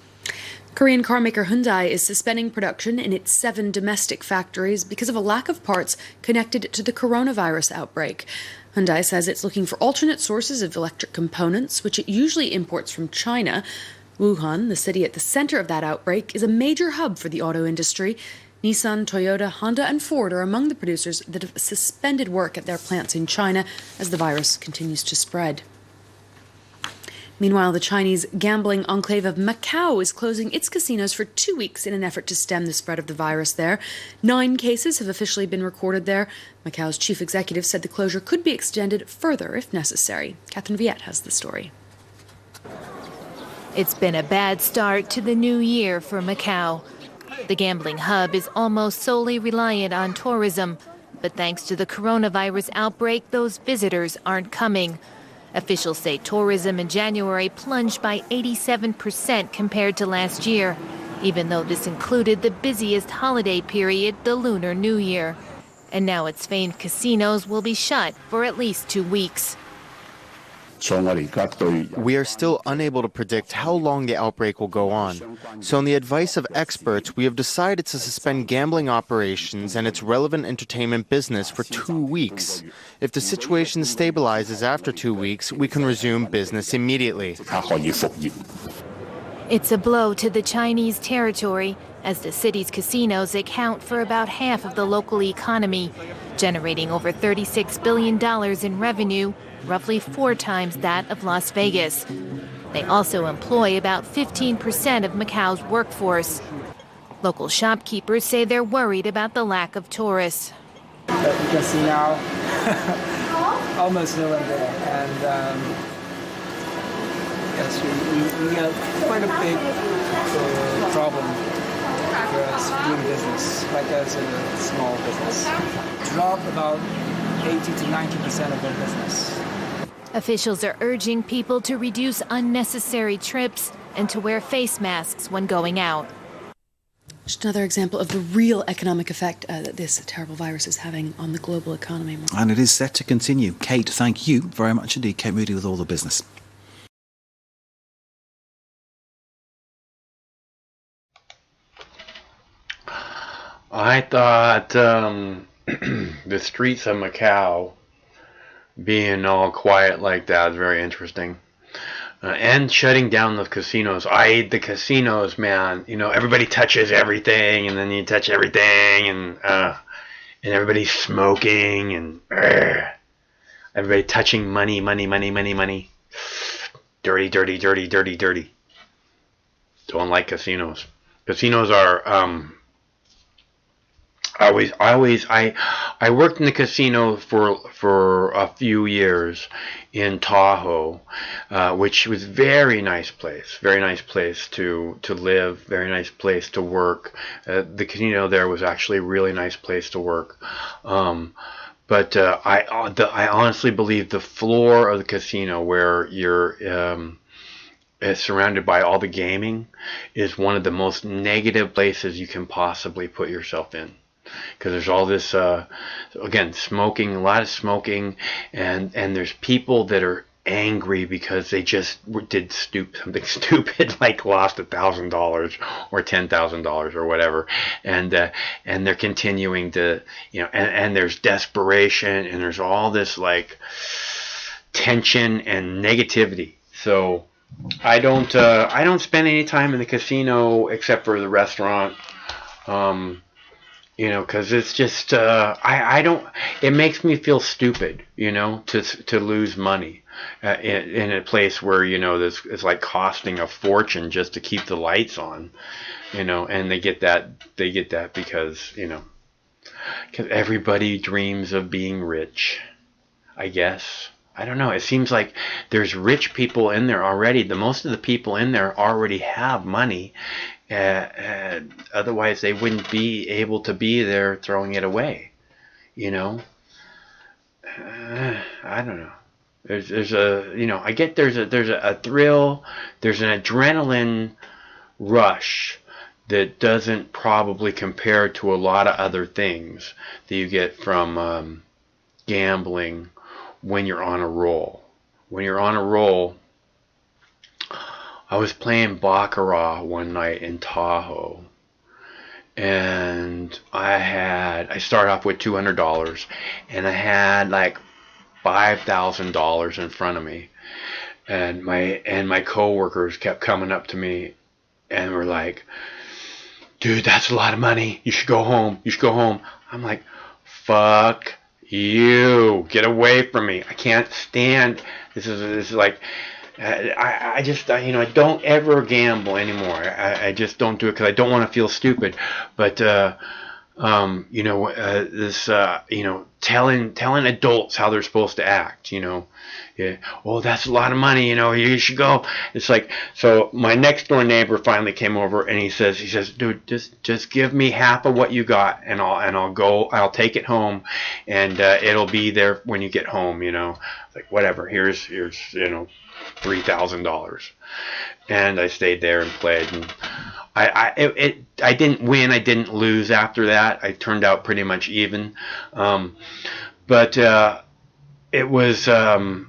Korean carmaker Hyundai is suspending production in its 7 domestic factories because of a lack of parts connected to the coronavirus outbreak. Hyundai says it's looking for alternate sources of electric components, which it usually imports from China. Wuhan, the city at the center of that outbreak, is a major hub for the auto industry. Nissan, Toyota, Honda, and Ford are among the producers that have suspended work at their plants in China as the virus continues to spread. Meanwhile, the Chinese gambling enclave of Macau is closing its casinos for 2 weeks in an effort to stem the spread of the virus there. 9 cases have officially been recorded there. Macau's chief executive said the closure could be extended further if necessary. Catherine Viette has the story. It's been a bad start to the new year for Macau. The gambling hub is almost solely reliant on tourism, but thanks to the coronavirus outbreak, those visitors aren't coming. Officials say tourism in January plunged by 87% compared to last year, even though this included the busiest holiday period, the Lunar New Year. And now its famed casinos will be shut for at least 2 weeks. We are still unable to predict how long the outbreak will go on. So on the advice of experts, we have decided to suspend gambling operations and its relevant entertainment business for 2 weeks. If the situation stabilizes after 2 weeks, we can resume business immediately. It's a blow to the Chinese territory, as the city's casinos account for about half of the local economy, generating over $36 billion in revenue, roughly 4 times that of Las Vegas. They also employ about 15% of Macau's workforce. Local shopkeepers say they're worried about the lack of tourists. You can see now, almost no one there. And yes, we got quite a big problem for us doing business, like as a small business. Drop about 80 to 90% of their business. Officials are urging people to reduce unnecessary trips and to wear face masks when going out. Just another example of the real economic effect that this terrible virus is having on the global economy. And it is set to continue. Kate, thank you very much indeed. Kate Moody with all the business. I thought the streets of Macau being all quiet like that is very interesting. And shutting down the casinos. I hate the casinos, man. You know, everybody touches everything, and then you touch everything, and everybody's smoking, and everybody touching money. Dirty. Don't like casinos. Casinos are I worked in the casino for a few years in Tahoe, which was very nice place to live, very nice place to work. The casino there was actually a really nice place to work. But I honestly believe the floor of the casino, where you're surrounded by all the gaming, is one of the most negative places you can possibly put yourself in. Because there's all this, again, smoking, a lot of smoking, and there's people that are angry because they just did something stupid, like lost $1,000 or $10,000 or whatever, and they're continuing to, and there's desperation, and there's all this like tension and negativity. So I don't spend any time in the casino except for the restaurant. Because it's just, I don't, it makes me feel stupid, to lose money in a place where, this is like costing a fortune just to keep the lights on, and they get that because, because everybody dreams of being rich, I guess. I don't know. It seems like there's rich people in there already. Most of the people in there already have money. Otherwise they wouldn't be able to be there throwing it away, I don't know. There's a, I get there's a thrill, there's an adrenaline rush that doesn't probably compare to a lot of other things that you get from gambling when you're on a roll. When you're on a roll, I was playing Baccarat one night in Tahoe, and I started off with $200, and I had like $5,000 in front of me, and my coworkers kept coming up to me and were like, "Dude, that's a lot of money. You should go home. You should go home." I'm like, "Fuck you! Get away from me! I can't stand this. Is like." I just, I don't ever gamble anymore. I just don't do it because I don't want to feel stupid. But, telling adults how they're supposed to act, Yeah, oh, that's a lot of money, you should go. It's like, so my next door neighbor finally came over and he says, "Dude, just give me half of what you got and I'll take it home and it'll be there when you get home, Like, whatever, here's $3,000. And I stayed there and played, and I didn't win, I didn't lose after that. I turned out pretty much even. But it was, and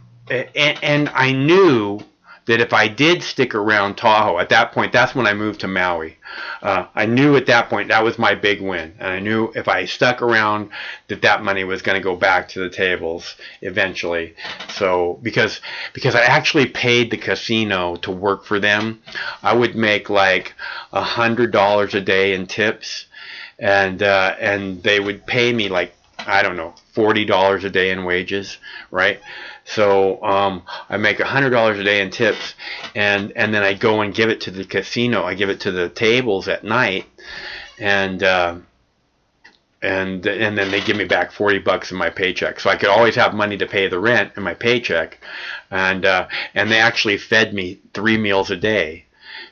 I knew that if I did stick around Tahoe, at that point, that's when I moved to Maui. I knew at that point that was my big win, and I knew if I stuck around that money was going to go back to the tables eventually. So because I actually paid the casino to work for them, I would make like $100 a day in tips, and they would pay me like, I don't know, $40 a day in wages, right? So I make $100 a day in tips, and then I go and give it to the casino. I give it to the tables at night, and then they give me back $40 in my paycheck. So I could always have money to pay the rent in my paycheck, and they actually fed me 3 meals a day,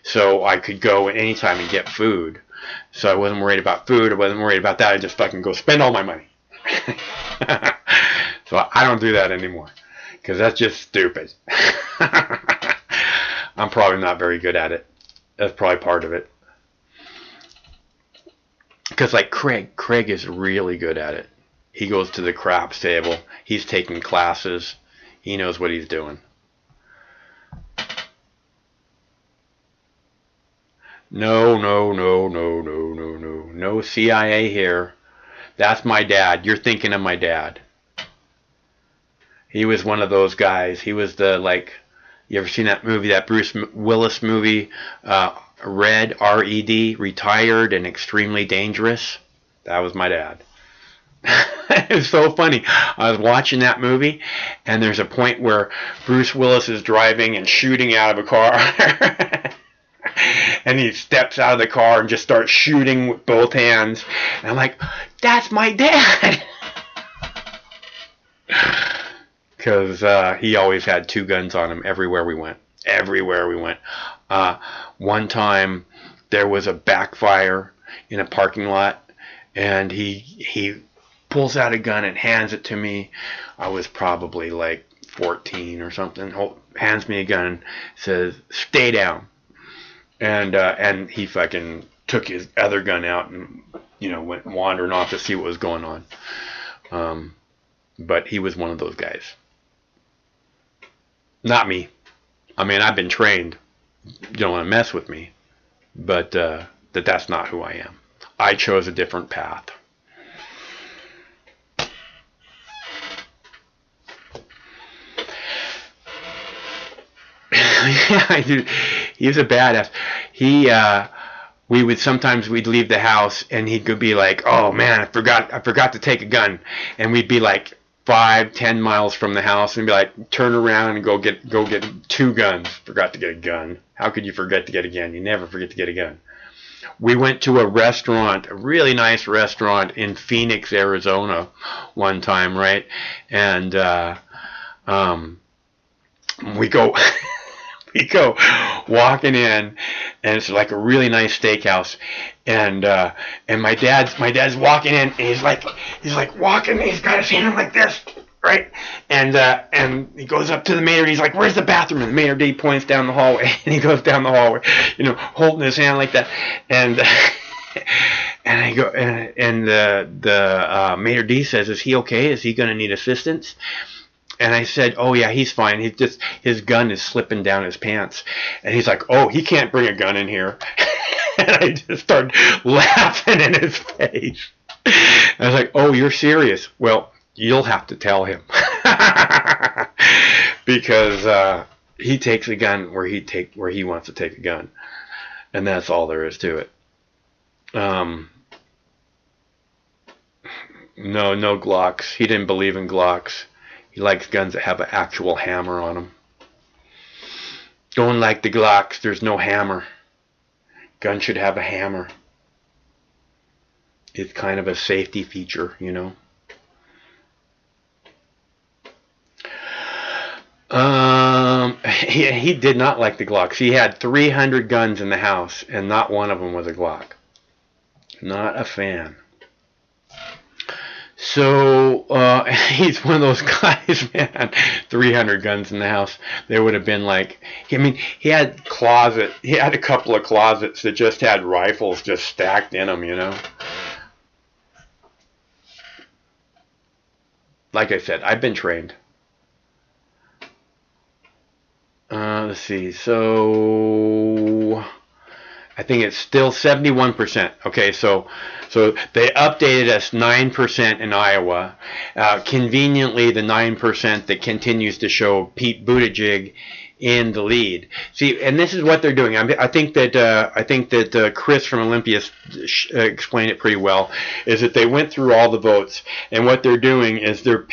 so I could go at any time and get food. So I wasn't worried about food. I wasn't worried about that. I just fucking go spend all my money. So I don't do that anymore, because that's just stupid. I'm probably not very good at it. That's probably part of it. Because like Craig is really good at it. He goes to the craps table. He's taking classes. He knows what he's doing. No CIA here. That's my dad. You're thinking of my dad. He was one of those guys. He was the, like, you ever seen that movie, that Bruce Willis movie, Red, R-E-D, Retired and Extremely Dangerous? That was my dad. It was so funny. I was watching that movie, and there's a point where Bruce Willis is driving and shooting out of a car. And he steps out of the car and just starts shooting with both hands. And I'm like, that's my dad. Because he always had 2 guns on him everywhere we went. Everywhere we went. One time there was a backfire in a parking lot, and he pulls out a gun and hands it to me. I was probably like 14 or something. Hands me a gun, says, "Stay down." And he fucking took his other gun out and, went wandering off to see what was going on. But he was one of those guys. Not me. I mean, I've been trained. You don't want to mess with me. But that's not who I am. I chose a different path. Yeah, I do. He was a badass. We'd leave the house and he'd be like, "Oh man, I forgot to take a gun," and we'd be like 5-10 miles from the house and be like, "Turn around and go get 2 guns." Forgot to get a gun. How could you forget to get a gun? You never forget to get a gun. We went to a restaurant, a really nice restaurant in Phoenix, Arizona, one time, right? And we go. We go walking in, and it's like a really nice steakhouse, and my dad's walking in, and he's like walking, he's got his hand like this, right, and he goes up to the maitre, he's like, "Where's the bathroom?" And the maitre d' points down the hallway, and he goes down the hallway, holding his hand like that, and I go, and the maitre d' says, "Is he okay? Is he going to need assistance?" And I said, "Oh yeah, he's fine. His gun is slipping down his pants." And he's like, "Oh, he can't bring a gun in here." And I just started laughing in his face. I was like, "Oh, you're serious? Well, you'll have to tell him." Because he takes a gun where he wants to take a gun. And that's all there is to it. No Glocks. He didn't believe in Glocks. He likes guns that have an actual hammer on them. Don't like the Glocks. There's no hammer. Gun should have a hammer. It's kind of a safety feature, He did not like the Glocks. He had 300 guns in the house, and not one of them was a Glock. Not a fan. So, he's one of those guys, man, 300 guns in the house. There would have been like, he had a couple of closets that just had rifles just stacked in them, Like I said, I've been trained. Let's see, so I think it's still 71%. Okay, so they updated us 9% in Iowa. Conveniently, the 9% that continues to show Pete Buttigieg in the lead. See, and this is what they're doing. I think that Chris from Olympia explained it pretty well. Is that they went through all the votes, and what they're doing is they're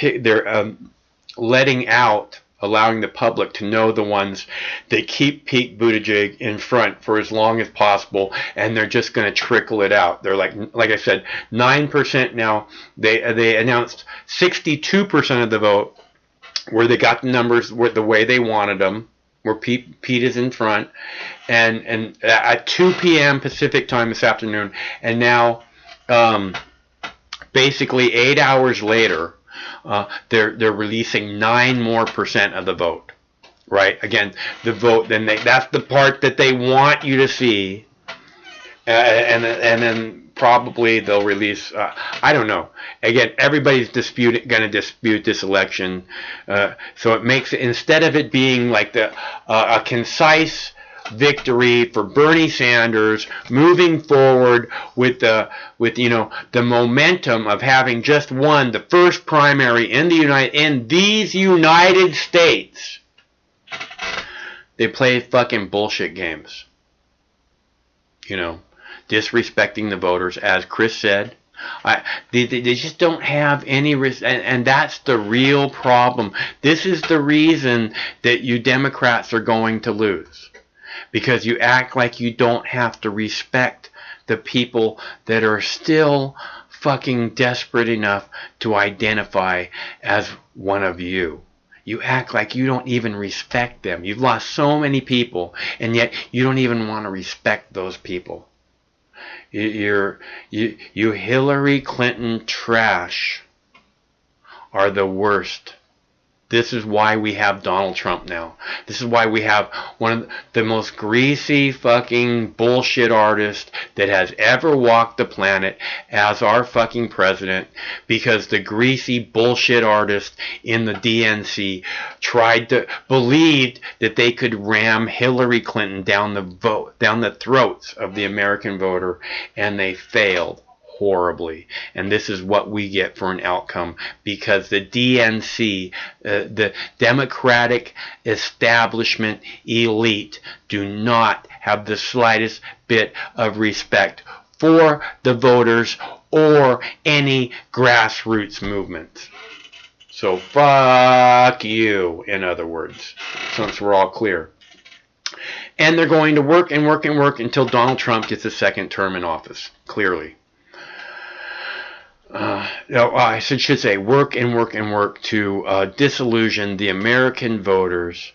letting out. Allowing the public to know the ones that keep Pete Buttigieg in front for as long as possible, and they're just going to trickle it out. They're like I said, 9% now. They announced 62% of the vote, where they got the numbers the way they wanted them, where Pete is in front, and at 2 p.m. Pacific time this afternoon, and now basically 8 hours later. They're releasing 9% more of the vote, right? Again, the vote. That's the part that they want you to see, and then probably they'll release. I don't know. Again, everybody's going to dispute this election, so it makes it, instead of it being like a concise victory for Bernie Sanders moving forward with the momentum of having just won the first primary in these United States. They play fucking bullshit games. Disrespecting the voters, as Chris said. They just don't have any and that's the real problem. This is the reason that you Democrats are going to lose. because you act like you don't have to respect the people that are still fucking desperate enough to identify as one of you. You act like you don't even respect them. You've lost so many people, and yet you don't even want to respect those people. You Hillary Clinton trash are the worst. This is why we have Donald Trump now. This is why we have one of the most greasy fucking bullshit artists that has ever walked the planet as our fucking president, because the greasy bullshit artist in the DNC believed that they could ram Hillary Clinton down the throats of the American voter, and they failed horribly. And this is what we get for an outcome, because the DNC, the Democratic establishment elite, do not have the slightest bit of respect for the voters or any grassroots movements. So fuck you, in other words, since we're all clear. And they're going to work and work and work until Donald Trump gets a second term in office, clearly. I should say work and work and work to disillusion the American voters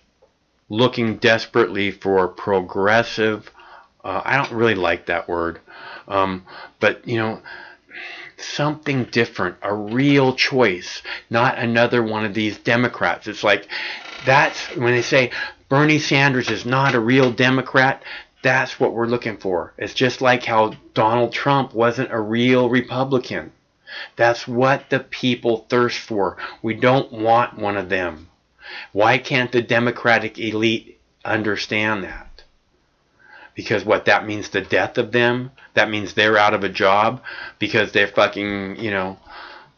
looking desperately for progressive, I don't really like that word, but something different, a real choice, not another one of these Democrats. It's like, that's when they say Bernie Sanders is not a real Democrat, that's what we're looking for. It's just like how Donald Trump wasn't a real Republican. That's what the people thirst for. We don't want one of them. Why can't the Democratic elite understand that? Because that means the death of them? That means they're out of a job because they're fucking,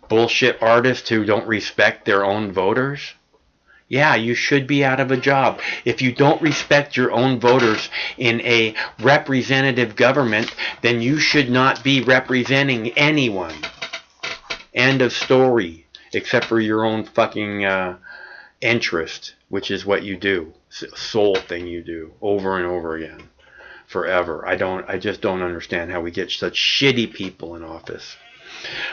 bullshit artists who don't respect their own voters? Yeah, you should be out of a job. If you don't respect your own voters in a representative government, then you should not be representing anyone. End of story. Except for your own fucking interest, which is what you do. Soul thing you do over and over again. Forever. I just don't understand how we get such shitty people in office.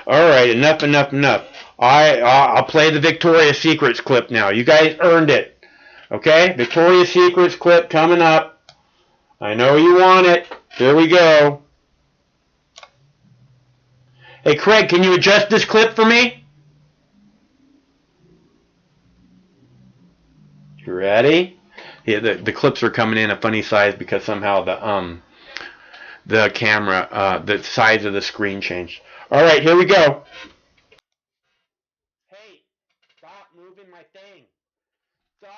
Alright, enough. I'll play the Victoria's Secrets clip now. You guys earned it. Okay? Victoria's Secrets clip coming up. I know you want it. Here we go. Hey, Craig, can you adjust this clip for me? You ready? Yeah, the clips are coming in a funny size because somehow the camera, the size of the screen changed. All right, here we go. Hey, stop moving my thing. Stop.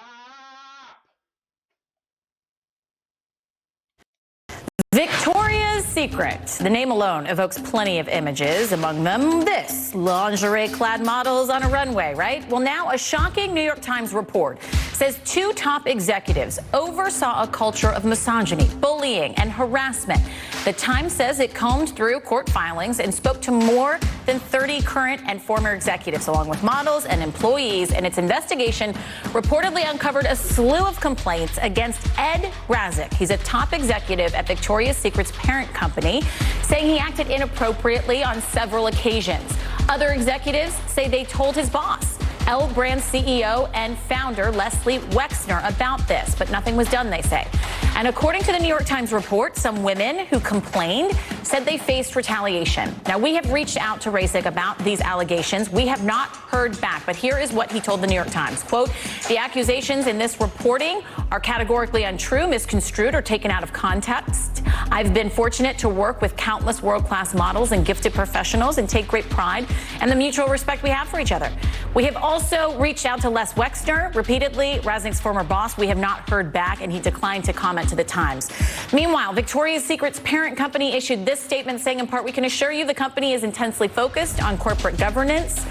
Victoria's Secret. The name alone evokes plenty of images, among them this, lingerie-clad models on a runway, right? Well, now a shocking New York Times report says 2 top executives oversaw a culture of misogyny, bullying, and harassment. The Times says it combed through court filings and spoke to more than 30 current and former executives, along with models and employees, and its investigation reportedly uncovered a slew of complaints against Ed Razek. He's a top executive at Victoria's Secret's parent company, saying he acted inappropriately on several occasions. Other executives say they told his boss, L Brand CEO and founder Leslie Wexner, about this, but nothing was done, they say. And according to the New York Times report, some women who complained said they faced retaliation. Now, we have reached out to Razek about these allegations. We have not heard back, but here is what he told the New York Times. Quote, the accusations in this reporting are categorically untrue, misconstrued, or taken out of context. I've been fortunate to work with countless world-class models and gifted professionals and take great pride in the mutual respect we have for each other. We have also reached out to Les Wexner repeatedly, Razek's former boss. We have not heard back, and he declined to comment to the Times. Meanwhile, Victoria's Secret's parent company issued this statement saying, in part, we can assure you the company is intensely focused on corporate governance.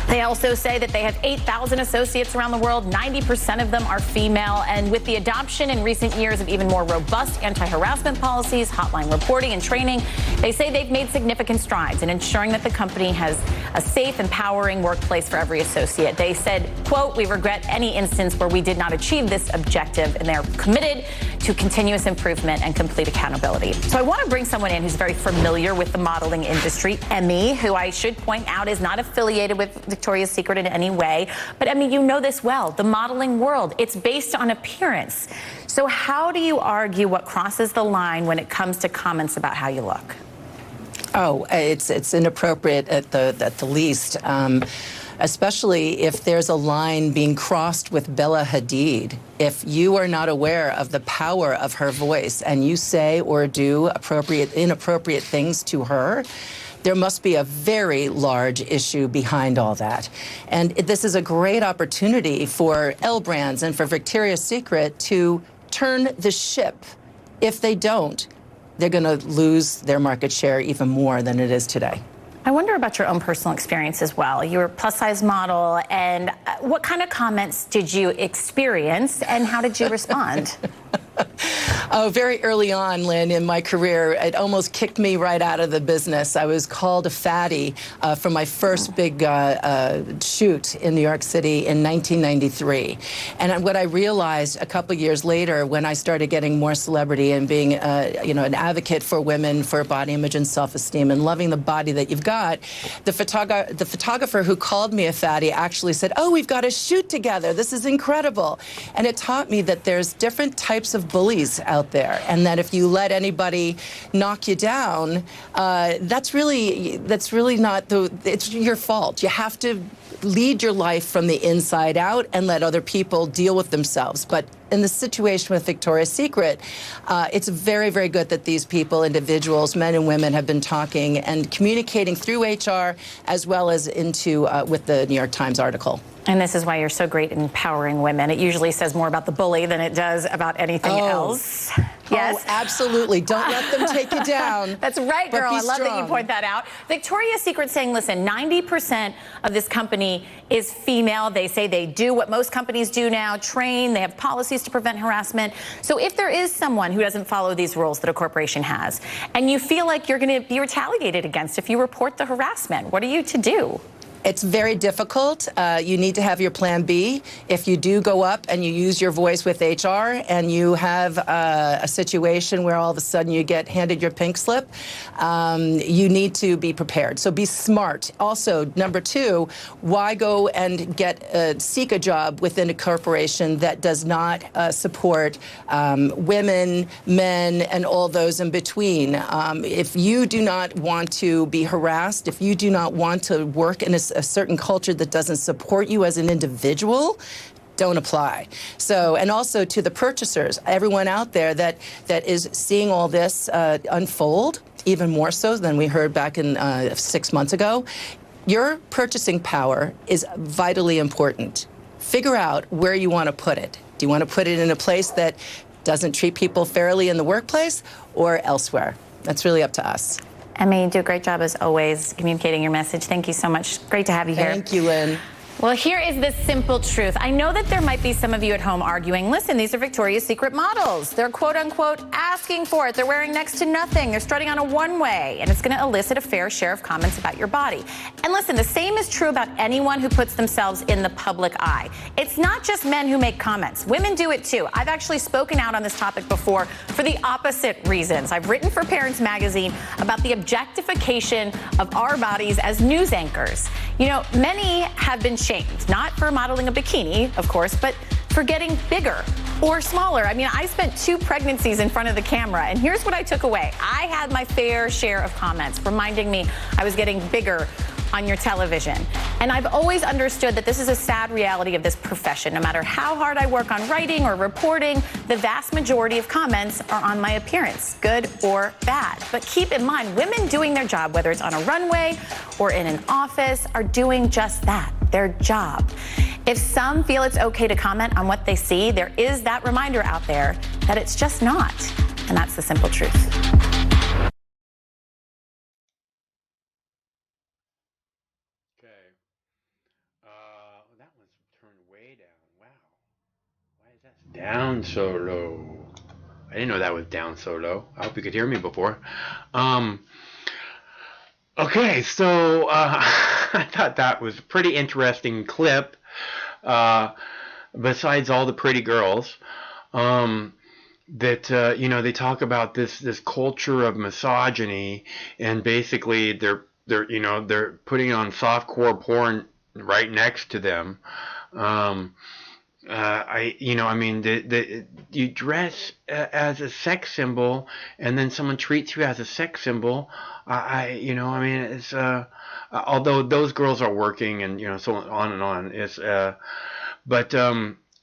They also say that they have 8,000 associates around the world. 90% of them are female. And with the adoption in recent years of even more robust anti-harassment policies, hotline reporting, and training, they say they've made significant strides in ensuring that the company has a safe, empowering workplace for every associate. They said, quote, we regret any instance where we did not achieve this objective, and they're committed to continuous improvement and complete accountability. So I want to bring someone in who's very familiar with the modeling industry, Emmy, who I should point out is not affiliated with Victoria's Secret in any way. But Emmy, you know this well, the modeling world, it's based on appearance. So how do you argue what crosses the line when it comes to comments about how you look? Oh, it's inappropriate at the least. Especially if there's a line being crossed with Bella Hadid. If you are not aware of the power of her voice and you say or do inappropriate things to her, there must be a very large issue behind all that. And this is a great opportunity for L Brands and for Victoria's Secret to turn the ship. If they don't, they're going to lose their market share even more than it is today. I wonder about your own personal experience as well. You're a plus-size model, and what kind of comments did you experience, and how did you respond? Oh, very early on, Lynn, in my career, it almost kicked me right out of the business. I was called a fatty for my first big shoot in New York City in 1993. And what I realized a couple years later, when I started getting more celebrity and being, an advocate for women, for body image and self-esteem, and loving the body that you've got, the photographer who called me a fatty actually said, "Oh, we've got a shoot together. This is incredible." And it taught me that there's different types of bullies out there, and that if you let anybody knock you down, that's really not it's your fault. You have to lead your life from the inside out and let other people deal with themselves. But in the situation with Victoria's Secret, it's very, very good that these people, individuals, men and women, have been talking and communicating through HR as well as into with the New York Times article. And this is why you're so great at empowering women. It usually says more about the bully than it does about anything else. Yes? Oh, absolutely. Don't let them take you down. That's right, girl. I love that you point that out. Victoria's Secret saying, listen, 90% of this company is female. They say they do what most companies do now, train. They have policies to prevent harassment. So if there is someone who doesn't follow these rules that a corporation has, and you feel like you're going to be retaliated against if you report the harassment, what are you to do? It's very difficult. You need to have your plan B. If you do go up and you use your voice with HR and you have a situation where all of a sudden you get handed your pink slip, you need to be prepared. So be smart. Also, number two, why go and seek a job within a corporation that does not support women, men, and all those in between? If you do not want to be harassed, if you do not want to work in a certain culture that doesn't support you as an individual, don't apply. So, and also to the purchasers, everyone out there that is seeing all this unfold, even more so than we heard back in 6 months ago, your purchasing power is vitally important. Figure out where you want to put it. Do you want to put it in a place that doesn't treat people fairly in the workplace or elsewhere? That's really up to us. Emmy, you do a great job, as always, communicating your message. Thank you so much. Great to have you here. Thank you, Lynn. Well, here is the simple truth. I know that there might be some of you at home arguing, listen, these are Victoria's Secret models. They're quote-unquote asking for it. They're wearing next to nothing. They're strutting on a one-way, and it's going to elicit a fair share of comments about your body. And listen, the same is true about anyone who puts themselves in the public eye. It's not just men who make comments. Women do it too. I've actually spoken out on this topic before for the opposite reasons. I've written for Parents Magazine about the objectification of our bodies as news anchors. You know, many have been shamed, not for modeling a bikini, of course, but for getting bigger or smaller. I mean, I spent 2 pregnancies in front of the camera, and here's what I took away. I had my fair share of comments reminding me I was getting bigger on your television. And I've always understood that this is a sad reality of this profession. No matter how hard I work on writing or reporting, the vast majority of comments are on my appearance, good or bad. But keep in mind, women doing their job, whether it's on a runway or in an office, are doing just that, their job. If some feel it's okay to comment on what they see, there is that reminder out there that it's just not. And that's the simple truth. Down so low. I didn't know that was down so low. I hope you could hear me before. Okay, so I thought that was a pretty interesting clip. Besides all the pretty girls, that they talk about this culture of misogyny, and basically they're putting on softcore porn right next to them. You dress as a sex symbol, and then someone treats you as a sex symbol. It's although those girls are working, and so on and on.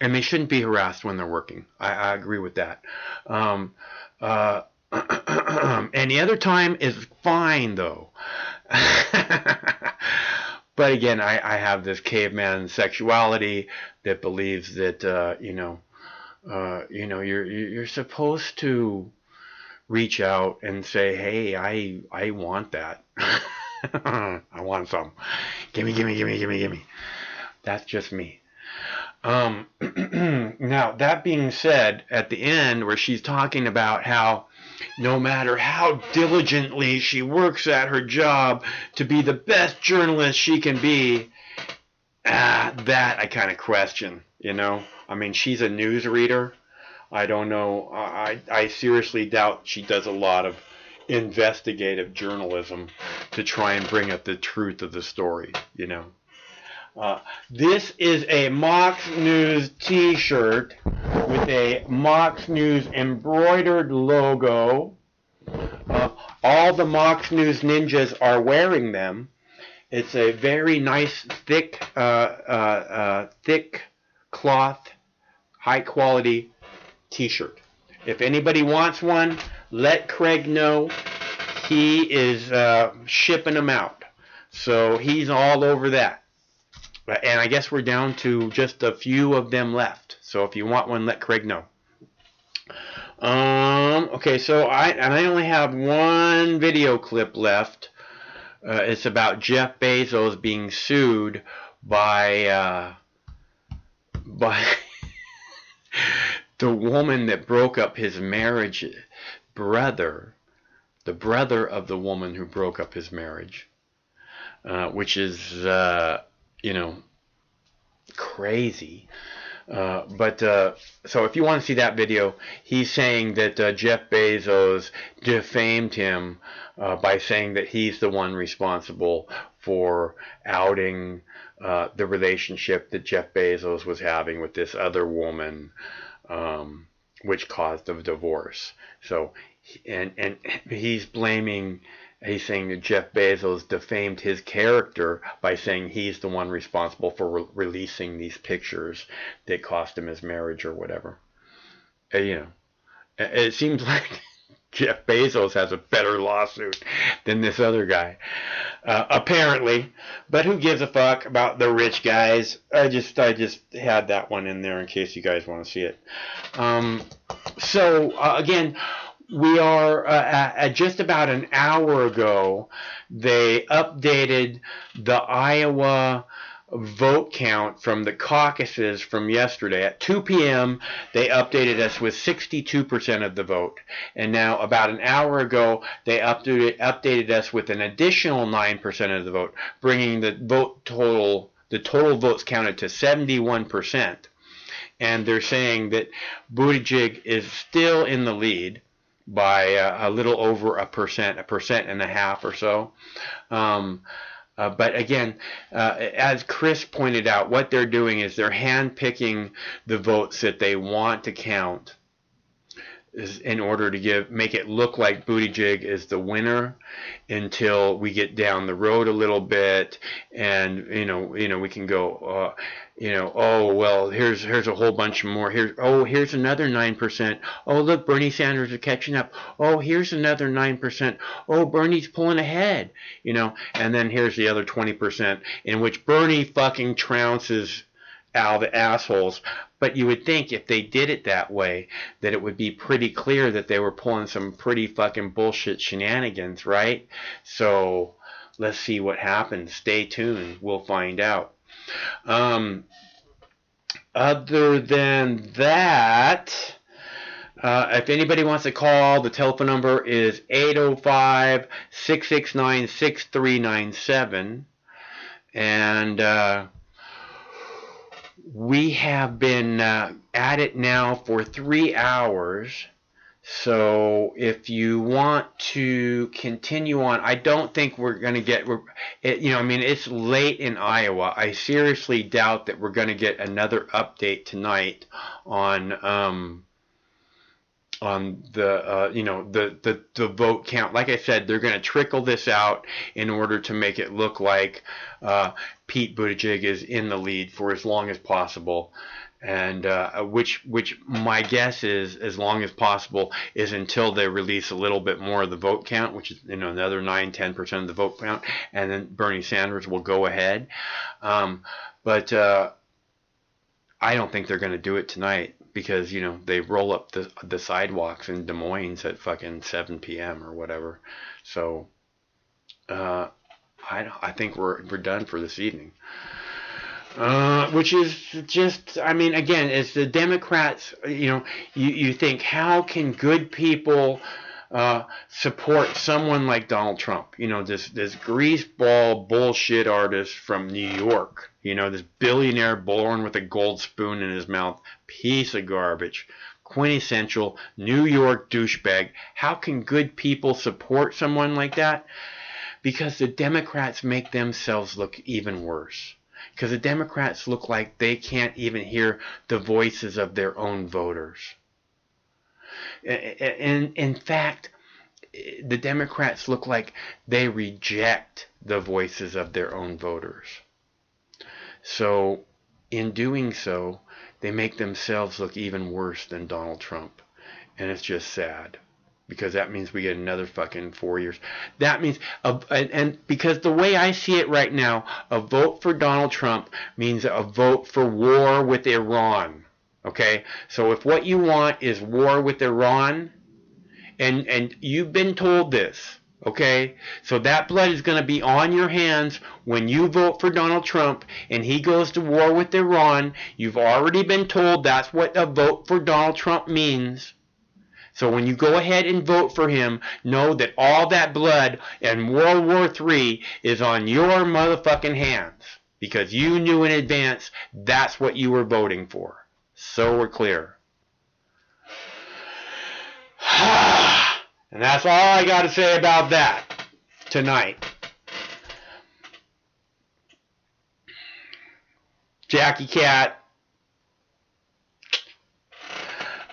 And they shouldn't be harassed when they're working. I agree with that. Any other time is fine, though. But again, I have this caveman sexuality that believes that you're supposed to reach out and say, hey, I want that. I want some. Gimme. That's just me. Now, that being said, at the end where she's talking about how no matter how diligently she works at her job to be the best journalist she can be, that I kind of question, she's a newsreader. I don't know. I seriously doubt she does a lot of investigative journalism to try and bring up the truth of the story, This is a Mox News t-shirt with a Mox News embroidered logo. All the Mox News ninjas are wearing them. It's a very nice, thick cloth, high quality t-shirt. If anybody wants one, let Craig know. He is shipping them out. So he's all over that. And I guess we're down to just a few of them left. So if you want one, let Craig know. Okay, so I only have one video clip left. It's about Jeff Bezos being sued by the woman that broke up his marriage, the brother of the woman who broke up his marriage, which is crazy. So if you want to see that video, he's saying that Jeff Bezos defamed him by saying that he's the one responsible for outing the relationship that Jeff Bezos was having with this other woman, which caused a divorce. So, and he's saying that Jeff Bezos defamed his character by saying he's the one responsible for releasing these pictures that cost him his marriage or whatever. It seems like Jeff Bezos has a better lawsuit than this other guy, apparently. But who gives a fuck about the rich guys? I just had that one in there in case you guys want to see it. Again, we are at just about an hour ago, they updated the Iowa vote count from the caucuses from yesterday. At 2 p.m., they updated us with 62% of the vote. And now, about an hour ago, they updated us with an additional 9% of the vote, bringing the total votes counted to 71%. And they're saying that Buttigieg is still in the lead by a little over 1.5% or so. But again, as Chris pointed out, what they're doing is they're handpicking the votes that they want to count in order to make it look like Buttigieg is the winner until we get down the road a little bit, and we can go, oh well, here's a whole bunch more. Here's another 9%. Oh look, Bernie Sanders is catching up. Oh, here's another 9%. Oh, Bernie's pulling ahead. And then here's the other 20% in which Bernie fucking trounces Al the assholes. But you would think if they did it that way, that it would be pretty clear that they were pulling some pretty fucking bullshit shenanigans, right? So let's see what happens. Stay tuned. We'll find out. Other than that, if anybody wants to call, the telephone number is 805-669-6397. And we have been at it now for 3 hours, So if you want to continue on, I don't think we're going to get, it's late in Iowa. I seriously doubt that we're going to get another update tonight on the vote count. Like I said, they're going to trickle this out in order to make it look like Pete Buttigieg is in the lead for as long as possible. And which my guess is, as long as possible, is until they release a little bit more of the vote count, which is another 9-10% of the vote count, and then Bernie Sanders will go ahead. But I don't think they're going to do it tonight because they roll up the sidewalks in Des Moines at fucking 7 p.m. or whatever. So I think we're done for this evening. Which is just, again, it's the Democrats, you think, how can good people support someone like Donald Trump? This greaseball bullshit artist from New York, this billionaire born with a gold spoon in his mouth, piece of garbage, quintessential New York douchebag. How can good people support someone like that? Because the Democrats make themselves look even worse. Because the Democrats look like they can't even hear the voices of their own voters. And in fact, the Democrats look like they reject the voices of their own voters. So, in doing so, they make themselves look even worse than Donald Trump. And it's just sad. Because that means we get another fucking 4 years. That means, and because the way I see it right now, a vote for Donald Trump means a vote for war with Iran. Okay? So if what you want is war with Iran, and you've been told this, okay? So that blood is going to be on your hands when you vote for Donald Trump and he goes to war with Iran. You've already been told that's what a vote for Donald Trump means. So when you go ahead and vote for him, know that all that blood in World War III is on your motherfucking hands. Because you knew in advance that's what you were voting for. So we're clear. And that's all I got to say about that tonight. Jackie Cat.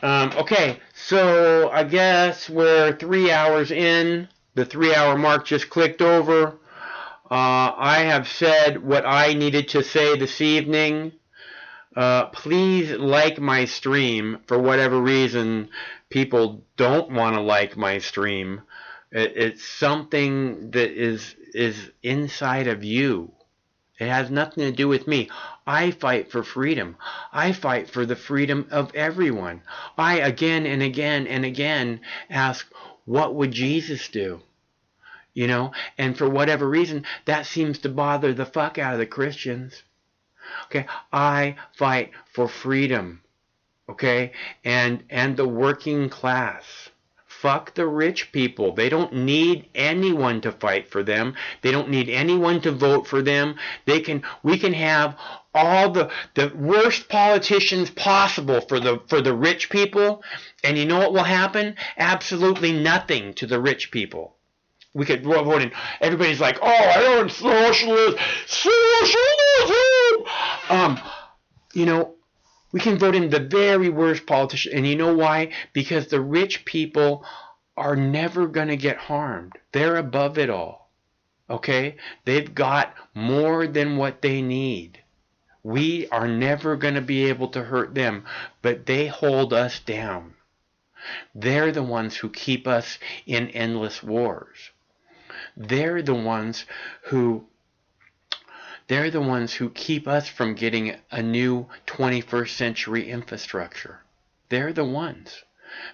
Okay. So I guess we're 3 hours in. The 3-hour mark just clicked over. I have said what I needed to say this evening. Please like my stream. For whatever reason, people don't want to like my stream. It's something that is inside of you. It has nothing to do with me. I fight for freedom. I fight for the freedom of everyone. I again and again and again ask, what would Jesus do? And for whatever reason, that seems to bother the fuck out of the Christians. Okay, I fight for freedom. Okay, and the working class. Fuck the rich people. They don't need anyone to fight for them. They don't need anyone to vote for them. We can have all the worst politicians possible for the rich people, and you know what will happen? Absolutely nothing to the rich people. We could vote in. Everybody's like, oh, I want socialism. We can vote in the very worst politician. And you know why? Because the rich people are never going to get harmed. They're above it all. Okay? They've got more than what they need. We are never going to be able to hurt them, but they hold us down. They're the ones who keep us in endless wars. They're the ones who keep us from getting a new 21st century infrastructure. They're the ones.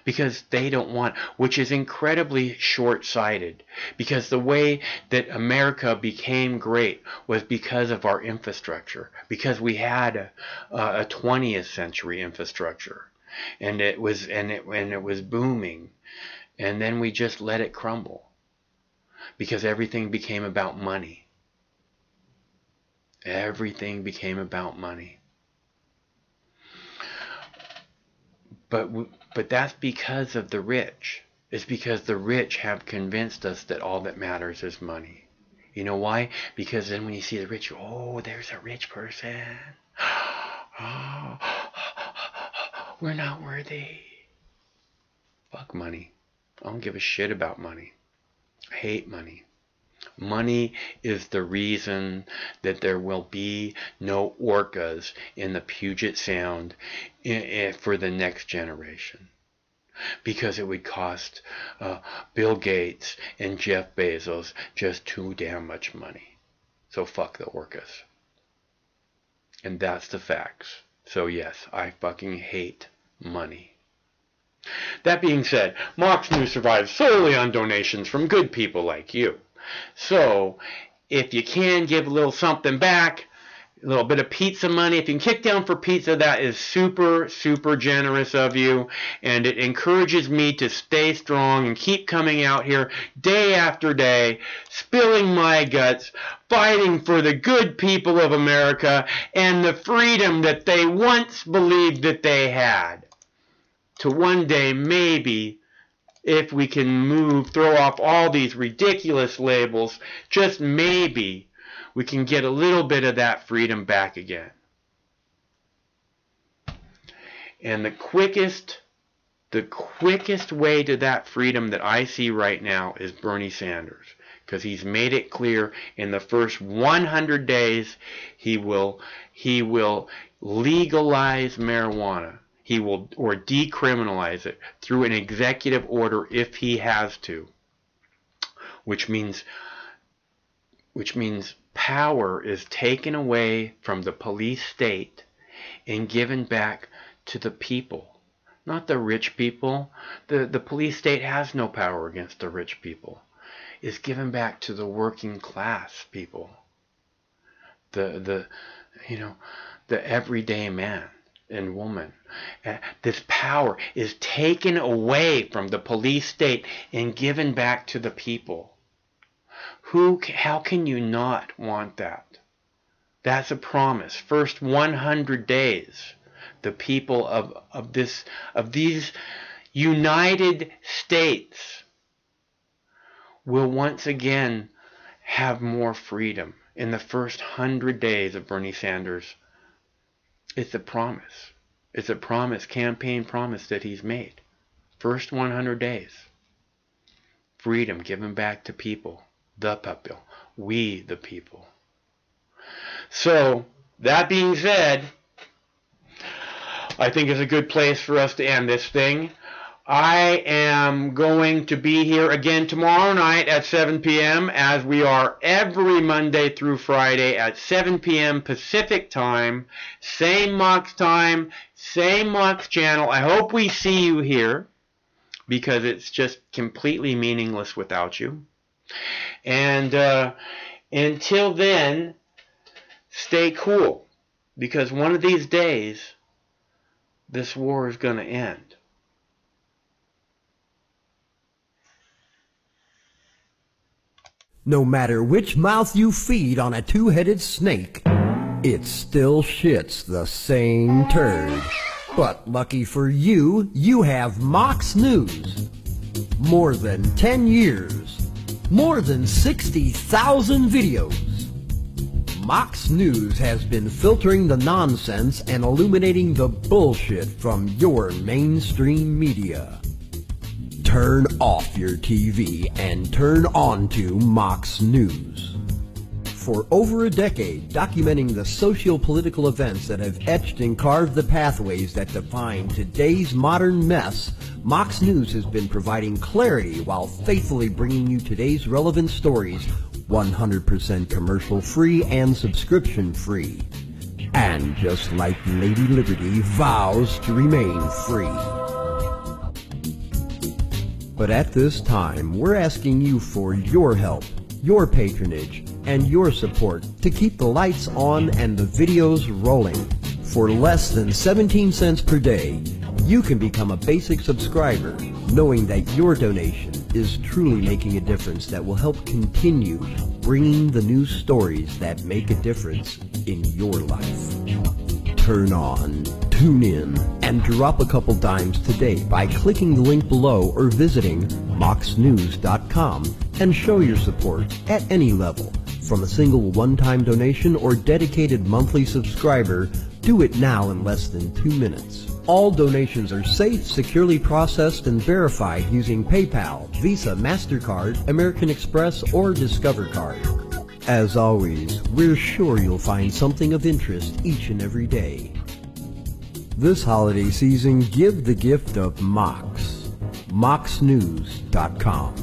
Because they don't want, which is incredibly short-sighted. Because the way that America became great was because of our infrastructure. Because we had a 20th century infrastructure. And it was booming. And then we just let it crumble. Because everything became about money. Everything became about money. But that's because of the rich. It's because the rich have convinced us that all that matters is money. You know why? Because then when you see the rich, oh, there's a rich person. Oh, we're not worthy. Fuck money. I don't give a shit about money. I hate money. Money is the reason that there will be no orcas in the Puget Sound for the next generation. Because it would cost Bill Gates and Jeff Bezos just too damn much money. So fuck the orcas. And that's the facts. So yes, I fucking hate money. That being said, Mox News survives solely on donations from good people like you. So, if you can give a little something back, a little bit of pizza money, if you can kick down for pizza, that is super, super generous of you. And it encourages me to stay strong and keep coming out here day after day, spilling my guts, fighting for the good people of America and the freedom that they once believed that they had. To one day, maybe, if we can throw off all these ridiculous labels, just maybe we can get a little bit of that freedom back again. And the quickest way to that freedom that I see right now is Bernie Sanders. Because he's made it clear in the first 100 days he will legalize marijuana. He will, or decriminalize it through an executive order if he has to. Which means power is taken away from the police state and given back to the people. Not the rich people. The police state has no power against the rich people. It's given back to the working class people. The everyday man and woman. This power is taken away from the police state and given back to the people. How can you not want that? That's a promise. First 100 days, the people of these United States will once again have more freedom. In the first 100 days of Bernie Sanders, it's a promise. It's a promise, campaign promise that he's made. First 100 days. Freedom given back to people. The people. We the people. So, that being said, I think it's a good place for us to end this thing. I am going to be here again tomorrow night at 7 p.m. as we are every Monday through Friday at 7 p.m. Pacific time. Same Mox time, same Mox channel. I hope we see you here because it's just completely meaningless without you. And until then, stay cool because one of these days, this war is going to end. No matter which mouth you feed on a two-headed snake, it still shits the same turd. But lucky for you, you have Mox News. More than 10 years. More than 60,000 videos. Mox News has been filtering the nonsense and illuminating the bullshit from your mainstream media. Turn off your TV and turn on to Mox News. For over a decade, documenting the socio-political events that have etched and carved the pathways that define today's modern mess, Mox News has been providing clarity while faithfully bringing you today's relevant stories 100% commercial-free and subscription-free. And just like Lady Liberty vows to remain free. But at this time, we're asking you for your help, your patronage, and your support to keep the lights on and the videos rolling. For less than 17 cents per day, you can become a basic subscriber, knowing that your donation is truly making a difference that will help continue bringing the news stories that make a difference in your life. Turn on to Tune in and drop a couple dimes today by clicking the link below or visiting moxnews.com and show your support at any level. From a single one-time donation or dedicated monthly subscriber, do it now in less than 2 minutes. All donations are safe, securely processed, and verified using PayPal, Visa, MasterCard, American Express, or Discover Card. As always, we're sure you'll find something of interest each and every day. This holiday season, give the gift of Mox. moxnews.com.